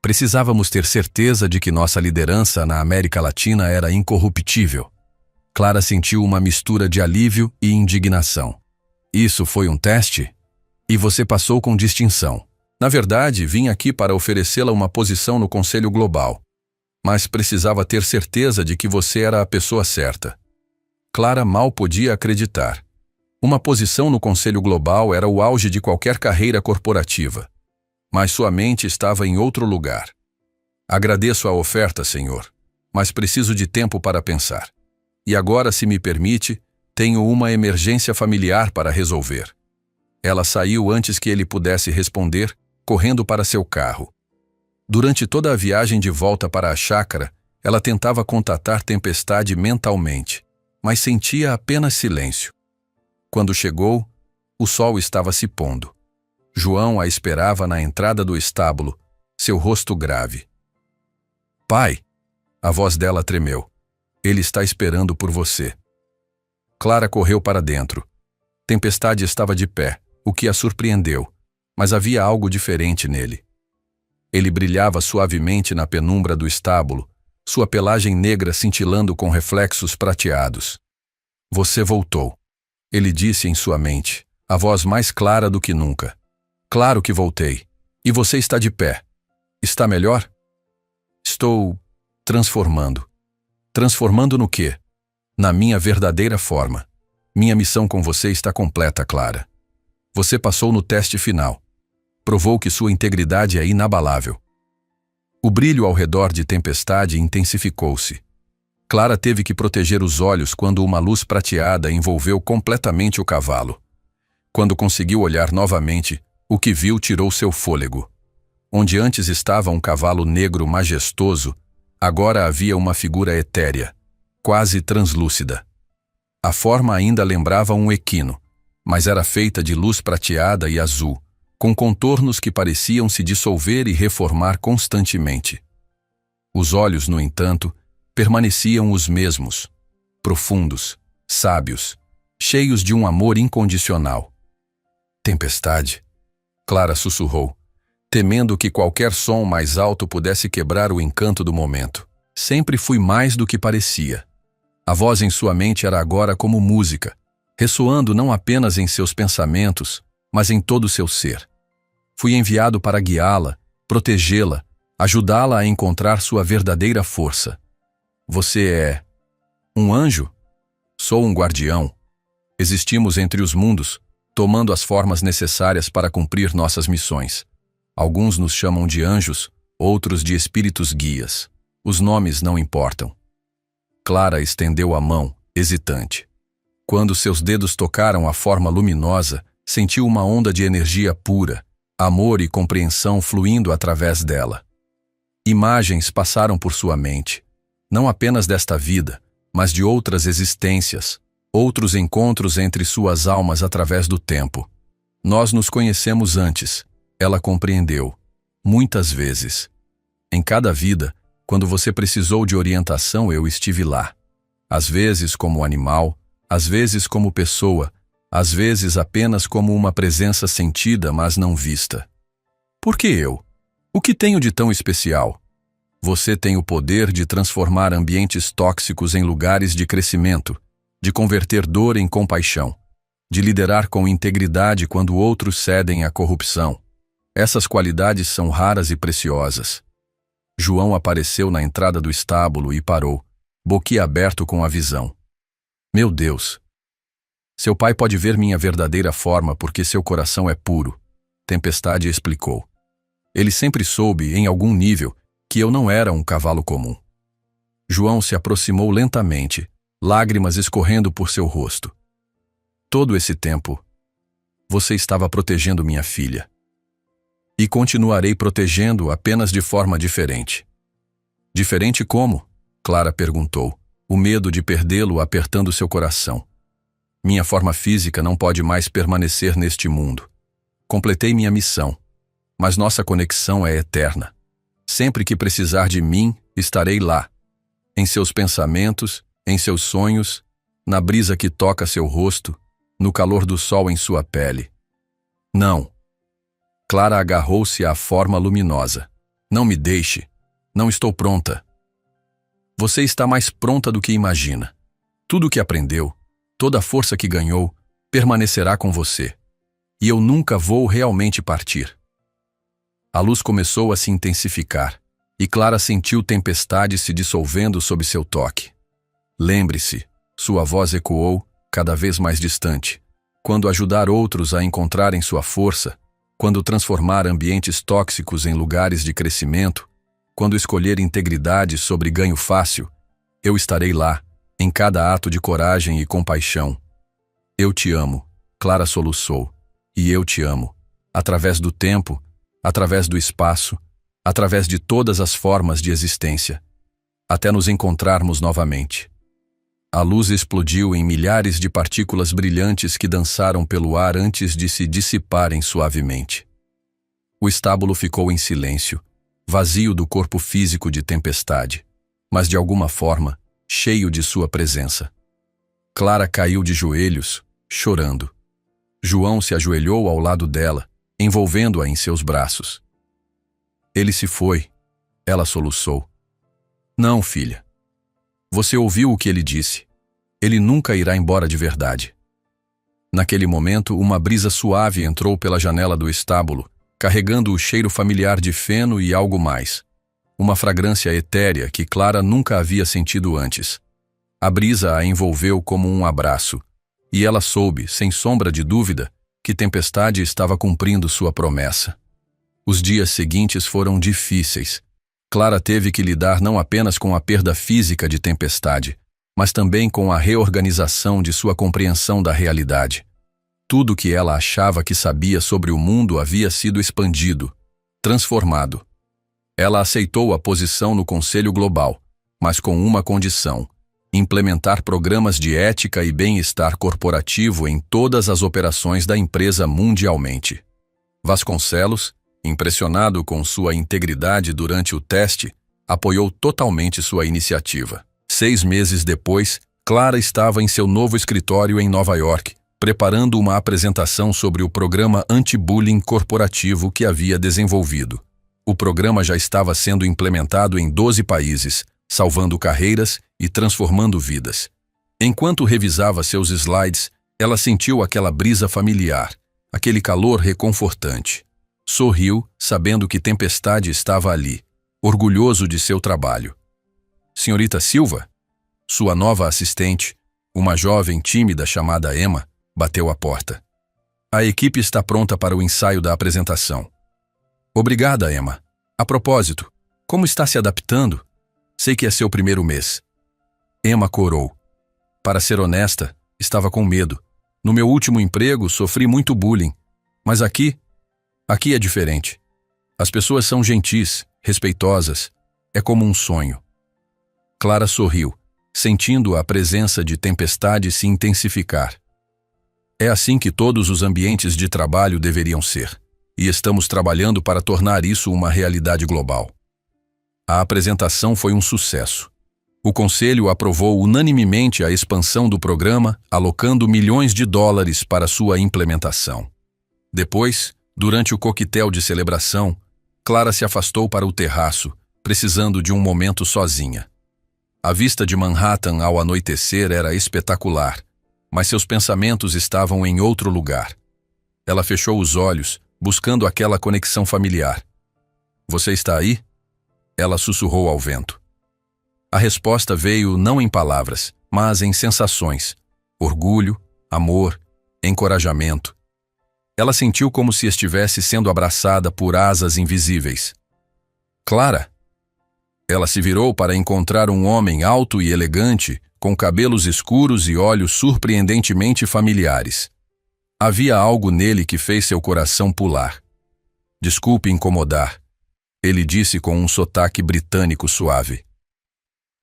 [SPEAKER 1] Precisávamos ter certeza de que nossa liderança na América Latina era incorruptível. Clara sentiu uma mistura de alívio e indignação. Isso foi um teste? E você passou com distinção. Na verdade, vim aqui para oferecê-la uma posição no Conselho Global. Mas precisava ter certeza de que você era a pessoa certa. Clara mal podia acreditar. Uma posição no Conselho Global era o auge de qualquer carreira corporativa. Mas sua mente estava em outro lugar. Agradeço a oferta, senhor, mas preciso de tempo para pensar. E agora, se me permite, tenho uma emergência familiar para resolver. Ela saiu antes que ele pudesse responder, correndo para seu carro. Durante toda a viagem de volta para a chácara, ela tentava contatar Tempestade mentalmente, mas sentia apenas silêncio. Quando chegou, o sol estava se pondo. João a esperava na entrada do estábulo, seu rosto grave. Pai! A voz dela tremeu. Ele está esperando por você. Clara correu para dentro. Tempestade estava de pé, o que a surpreendeu, mas havia algo diferente nele. Ele brilhava suavemente na penumbra do estábulo, sua pelagem negra cintilando com reflexos prateados. Você voltou, ele disse em sua mente, a voz mais clara do que nunca. Claro que voltei. E você está de pé. Está melhor? Estou transformando. Transformando no quê? Na minha verdadeira forma. Minha missão com você está completa, Clara. Você passou no teste final. Provou que sua integridade é inabalável. O brilho ao redor de Tempestade intensificou-se. Clara teve que proteger os olhos quando uma luz prateada envolveu completamente o cavalo. Quando conseguiu olhar novamente, o que viu tirou seu fôlego. Onde antes estava um cavalo negro majestoso, agora havia uma figura etérea, quase translúcida. A forma ainda lembrava um equino, mas era feita de luz prateada e azul, com contornos que pareciam se dissolver e reformar constantemente. Os olhos, no entanto, permaneciam os mesmos, profundos, sábios, cheios de um amor incondicional. Tempestade, Clara sussurrou, temendo que qualquer som mais alto pudesse quebrar o encanto do momento. Sempre fui mais do que parecia. A voz em sua mente era agora como música, ressoando não apenas em seus pensamentos, mas em todo o seu ser. Fui enviado para guiá-la, protegê-la, ajudá-la a encontrar sua verdadeira força. Você é um anjo? Sou um guardião. Existimos entre os mundos, tomando as formas necessárias para cumprir nossas missões. Alguns nos chamam de anjos, outros de espíritos guias. Os nomes não importam. Clara estendeu a mão, hesitante. Quando seus dedos tocaram a forma luminosa, sentiu uma onda de energia pura, amor e compreensão fluindo através dela. Imagens passaram por sua mente, não apenas desta vida, mas de outras existências, outros encontros entre suas almas através do tempo. Nós nos conhecemos antes, ela compreendeu, muitas vezes. Em cada vida, quando você precisou de orientação, eu estive lá. Às vezes como animal, às vezes como pessoa, às vezes apenas como uma presença sentida, mas não vista. Por que eu? O que tenho de tão especial? Você tem o poder de transformar ambientes tóxicos em lugares de crescimento, de converter dor em compaixão, de liderar com integridade quando outros cedem à corrupção. Essas qualidades são raras e preciosas. João apareceu na entrada do estábulo e parou, boquiaberto com a visão. Meu Deus! Seu pai pode ver minha verdadeira forma porque seu coração é puro, Tempestade explicou. Ele sempre soube, em algum nível, que eu não era um cavalo comum. João se aproximou lentamente, lágrimas escorrendo por seu rosto. Todo esse tempo, você estava protegendo minha filha. E continuarei protegendo apenas de forma diferente. Diferente como? Clara perguntou, o medo de perdê-lo apertando seu coração. Minha forma física não pode mais permanecer neste mundo. Completei minha missão, mas nossa conexão é eterna. Sempre que precisar de mim, estarei lá. Em seus pensamentos, em seus sonhos, na brisa que toca seu rosto, no calor do sol em sua pele. Não. Clara agarrou-se à forma luminosa. Não me deixe. Não estou pronta. Você está mais pronta do que imagina. Tudo o que aprendeu, toda a força que ganhou, permanecerá com você. E eu nunca vou realmente partir. A luz começou a se intensificar, e Clara sentiu tempestade se dissolvendo sob seu toque. Lembre-se, sua voz ecoou, cada vez mais distante. Quando ajudar outros a encontrarem sua força, quando transformar ambientes tóxicos em lugares de crescimento, quando escolher integridade sobre ganho fácil, eu estarei lá, em cada ato de coragem e compaixão. Eu te amo, Clara soluçou, e eu te amo, através do tempo, através do espaço, através de todas as formas de existência, até nos encontrarmos novamente. A luz explodiu em milhares de partículas brilhantes que dançaram pelo ar antes de se dissiparem suavemente. O estábulo ficou em silêncio, vazio do corpo físico de Tempestade, mas de alguma forma, cheio de sua presença. Clara caiu de joelhos, chorando. João se ajoelhou ao lado dela, envolvendo-a em seus braços. Ele se foi. Ela soluçou. Não, filha. Você ouviu o que ele disse. Ele nunca irá embora de verdade. Naquele momento, uma brisa suave entrou pela janela do estábulo, carregando o cheiro familiar de feno e algo mais. Uma fragrância etérea que Clara nunca havia sentido antes. A brisa a envolveu como um abraço, e ela soube, sem sombra de dúvida, que Tempestade estava cumprindo sua promessa. Os dias seguintes foram difíceis. Clara teve que lidar não apenas com a perda física de Tempestade, mas também com a reorganização de sua compreensão da realidade. Tudo que ela achava que sabia sobre o mundo havia sido expandido, transformado. Ela aceitou a posição no Conselho Global, mas com uma condição: implementar programas de ética e bem-estar corporativo em todas as operações da empresa mundialmente. Vasconcelos, impressionado com sua integridade durante o teste, apoiou totalmente sua iniciativa. 6 meses depois, Clara estava em seu novo escritório em Nova York, preparando uma apresentação sobre o programa anti-bullying corporativo que havia desenvolvido. O programa já estava sendo implementado em 12 países, salvando carreiras e transformando vidas. Enquanto revisava seus slides, ela sentiu aquela brisa familiar, aquele calor reconfortante. Sorriu, sabendo que Tempestade estava ali, orgulhoso de seu trabalho. Senhorita Silva, sua nova assistente, uma jovem tímida chamada Emma, bateu à porta. A equipe está pronta para o ensaio da apresentação. Obrigada, Emma. A propósito, como está se adaptando? Sei que é seu primeiro mês. Emma corou. Para ser honesta, estava com medo. No meu último emprego, sofri muito bullying. Mas aqui é diferente. As pessoas são gentis, respeitosas. É como um sonho. Clara sorriu, sentindo a presença de Tempestade se intensificar. É assim que todos os ambientes de trabalho deveriam ser, e estamos trabalhando para tornar isso uma realidade global. A apresentação foi um sucesso. O Conselho aprovou unanimemente a expansão do programa, alocando milhões de dólares para sua implementação. Depois, durante o coquetel de celebração, Clara se afastou para o terraço, precisando de um momento sozinha. A vista de Manhattan ao anoitecer era espetacular, mas seus pensamentos estavam em outro lugar. Ela fechou os olhos, buscando aquela conexão familiar. Você está aí? Ela sussurrou ao vento. A resposta veio não em palavras, mas em sensações: orgulho, amor, encorajamento. Ela sentiu como se estivesse sendo abraçada por asas invisíveis. Clara! Ela se virou para encontrar um homem alto e elegante, com cabelos escuros e olhos surpreendentemente familiares. Havia algo nele que fez seu coração pular. Desculpe incomodar, ele disse com um sotaque britânico suave.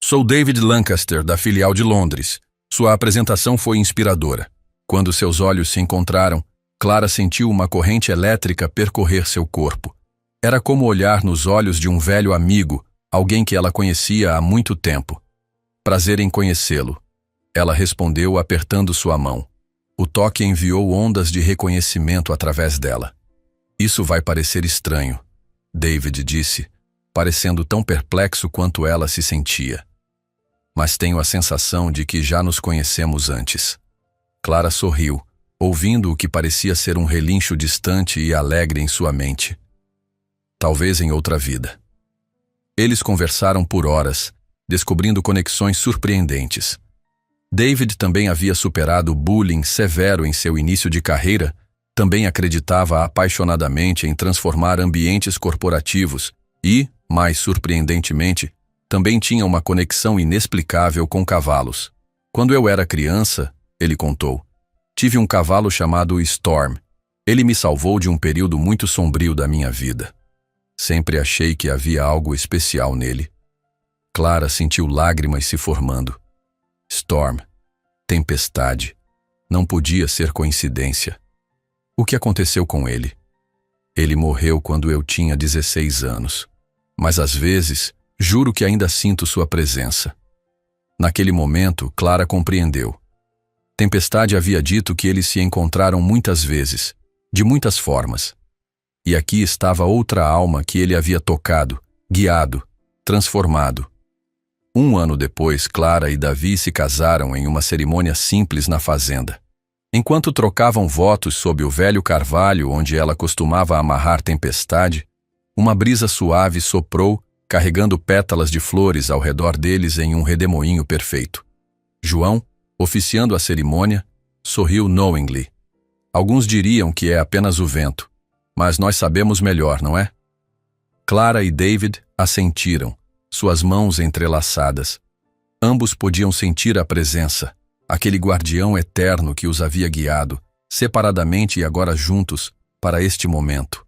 [SPEAKER 1] Sou David Lancaster, da filial de Londres. Sua apresentação foi inspiradora. Quando seus olhos se encontraram, Clara sentiu uma corrente elétrica percorrer seu corpo. Era como olhar nos olhos de um velho amigo, alguém que ela conhecia há muito tempo. Prazer em conhecê-lo. Ela respondeu apertando sua mão. O toque enviou ondas de reconhecimento através dela. Isso vai parecer estranho, David disse, parecendo tão perplexo quanto ela se sentia. Mas tenho a sensação de que já nos conhecemos antes. Clara sorriu, ouvindo o que parecia ser um relincho distante e alegre em sua mente. Talvez em outra vida. Eles conversaram por horas, descobrindo conexões surpreendentes. David também havia superado o bullying severo em seu início de carreira, também acreditava apaixonadamente em transformar ambientes corporativos e, mais surpreendentemente, também tinha uma conexão inexplicável com cavalos. Quando eu era criança, ele contou, tive um cavalo chamado Storm. Ele me salvou de um período muito sombrio da minha vida. Sempre achei que havia algo especial nele. Clara sentiu lágrimas se formando. Storm. Tempestade. Não podia ser coincidência. O que aconteceu com ele? Ele morreu quando eu tinha 16 anos. Mas às vezes, juro que ainda sinto sua presença. Naquele momento, Clara compreendeu. Tempestade havia dito que eles se encontraram muitas vezes, de muitas formas. E aqui estava outra alma que ele havia tocado, guiado, transformado. 1 ano depois, Clara e Davi se casaram em uma cerimônia simples na fazenda. Enquanto trocavam votos sob o velho carvalho onde ela costumava amarrar Tempestade, uma brisa suave soprou, carregando pétalas de flores ao redor deles em um redemoinho perfeito. João, oficiando a cerimônia, sorriu knowingly. Alguns diriam que é apenas o vento, mas nós sabemos melhor, não é? Clara e David assentiram, suas mãos entrelaçadas. Ambos podiam sentir a presença, aquele guardião eterno que os havia guiado, separadamente e agora juntos, para este momento.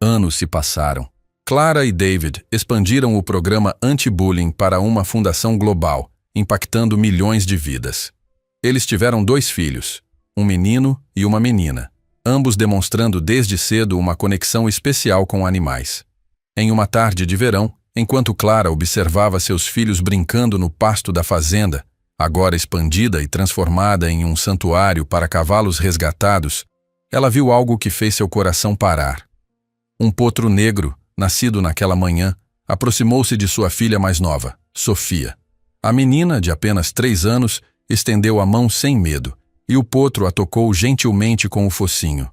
[SPEAKER 1] Anos se passaram. Clara e David expandiram o programa anti-bullying para uma fundação global, impactando milhões de vidas. Eles tiveram 2 filhos, um menino e uma menina, ambos demonstrando desde cedo uma conexão especial com animais. Em uma tarde de verão, enquanto Clara observava seus filhos brincando no pasto da fazenda, agora expandida e transformada em um santuário para cavalos resgatados, ela viu algo que fez seu coração parar. Um potro negro, nascido naquela manhã, aproximou-se de sua filha mais nova, Sofia. A menina, de apenas 3 anos, estendeu a mão sem medo, e o potro a tocou gentilmente com o focinho.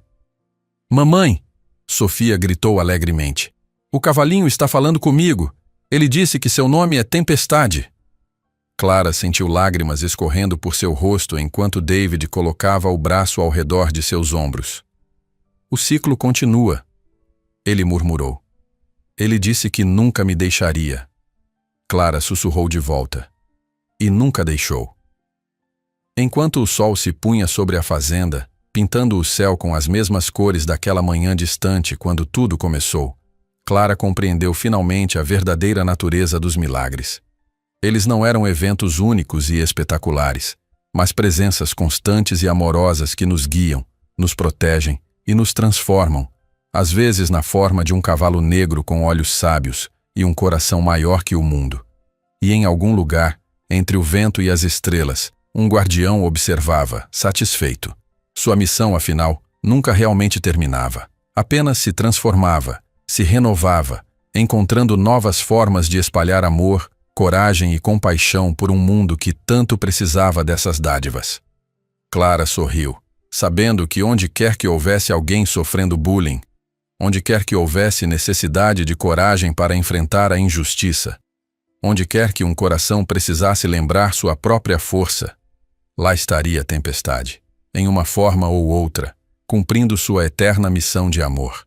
[SPEAKER 1] "Mamãe!" Sofia gritou alegremente. "O cavalinho está falando comigo. Ele disse que seu nome é Tempestade." Clara sentiu lágrimas escorrendo por seu rosto enquanto David colocava o braço ao redor de seus ombros. "O ciclo continua," ele murmurou. "Ele disse que nunca me deixaria." Clara sussurrou de volta. E nunca deixou. Enquanto o sol se punha sobre a fazenda, pintando o céu com as mesmas cores daquela manhã distante quando tudo começou, Clara compreendeu finalmente a verdadeira natureza dos milagres. Eles não eram eventos únicos e espetaculares, mas presenças constantes e amorosas que nos guiam, nos protegem e nos transformam, às vezes na forma de um cavalo negro com olhos sábios e um coração maior que o mundo. E em algum lugar, entre o vento e as estrelas, um guardião observava, satisfeito. Sua missão, afinal, nunca realmente terminava. Apenas se transformava, se renovava, encontrando novas formas de espalhar amor, coragem e compaixão por um mundo que tanto precisava dessas dádivas. Clara sorriu, sabendo que onde quer que houvesse alguém sofrendo bullying, onde quer que houvesse necessidade de coragem para enfrentar a injustiça, onde quer que um coração precisasse lembrar sua própria força, lá estaria a Tempestade, em uma forma ou outra, cumprindo sua eterna missão de amor.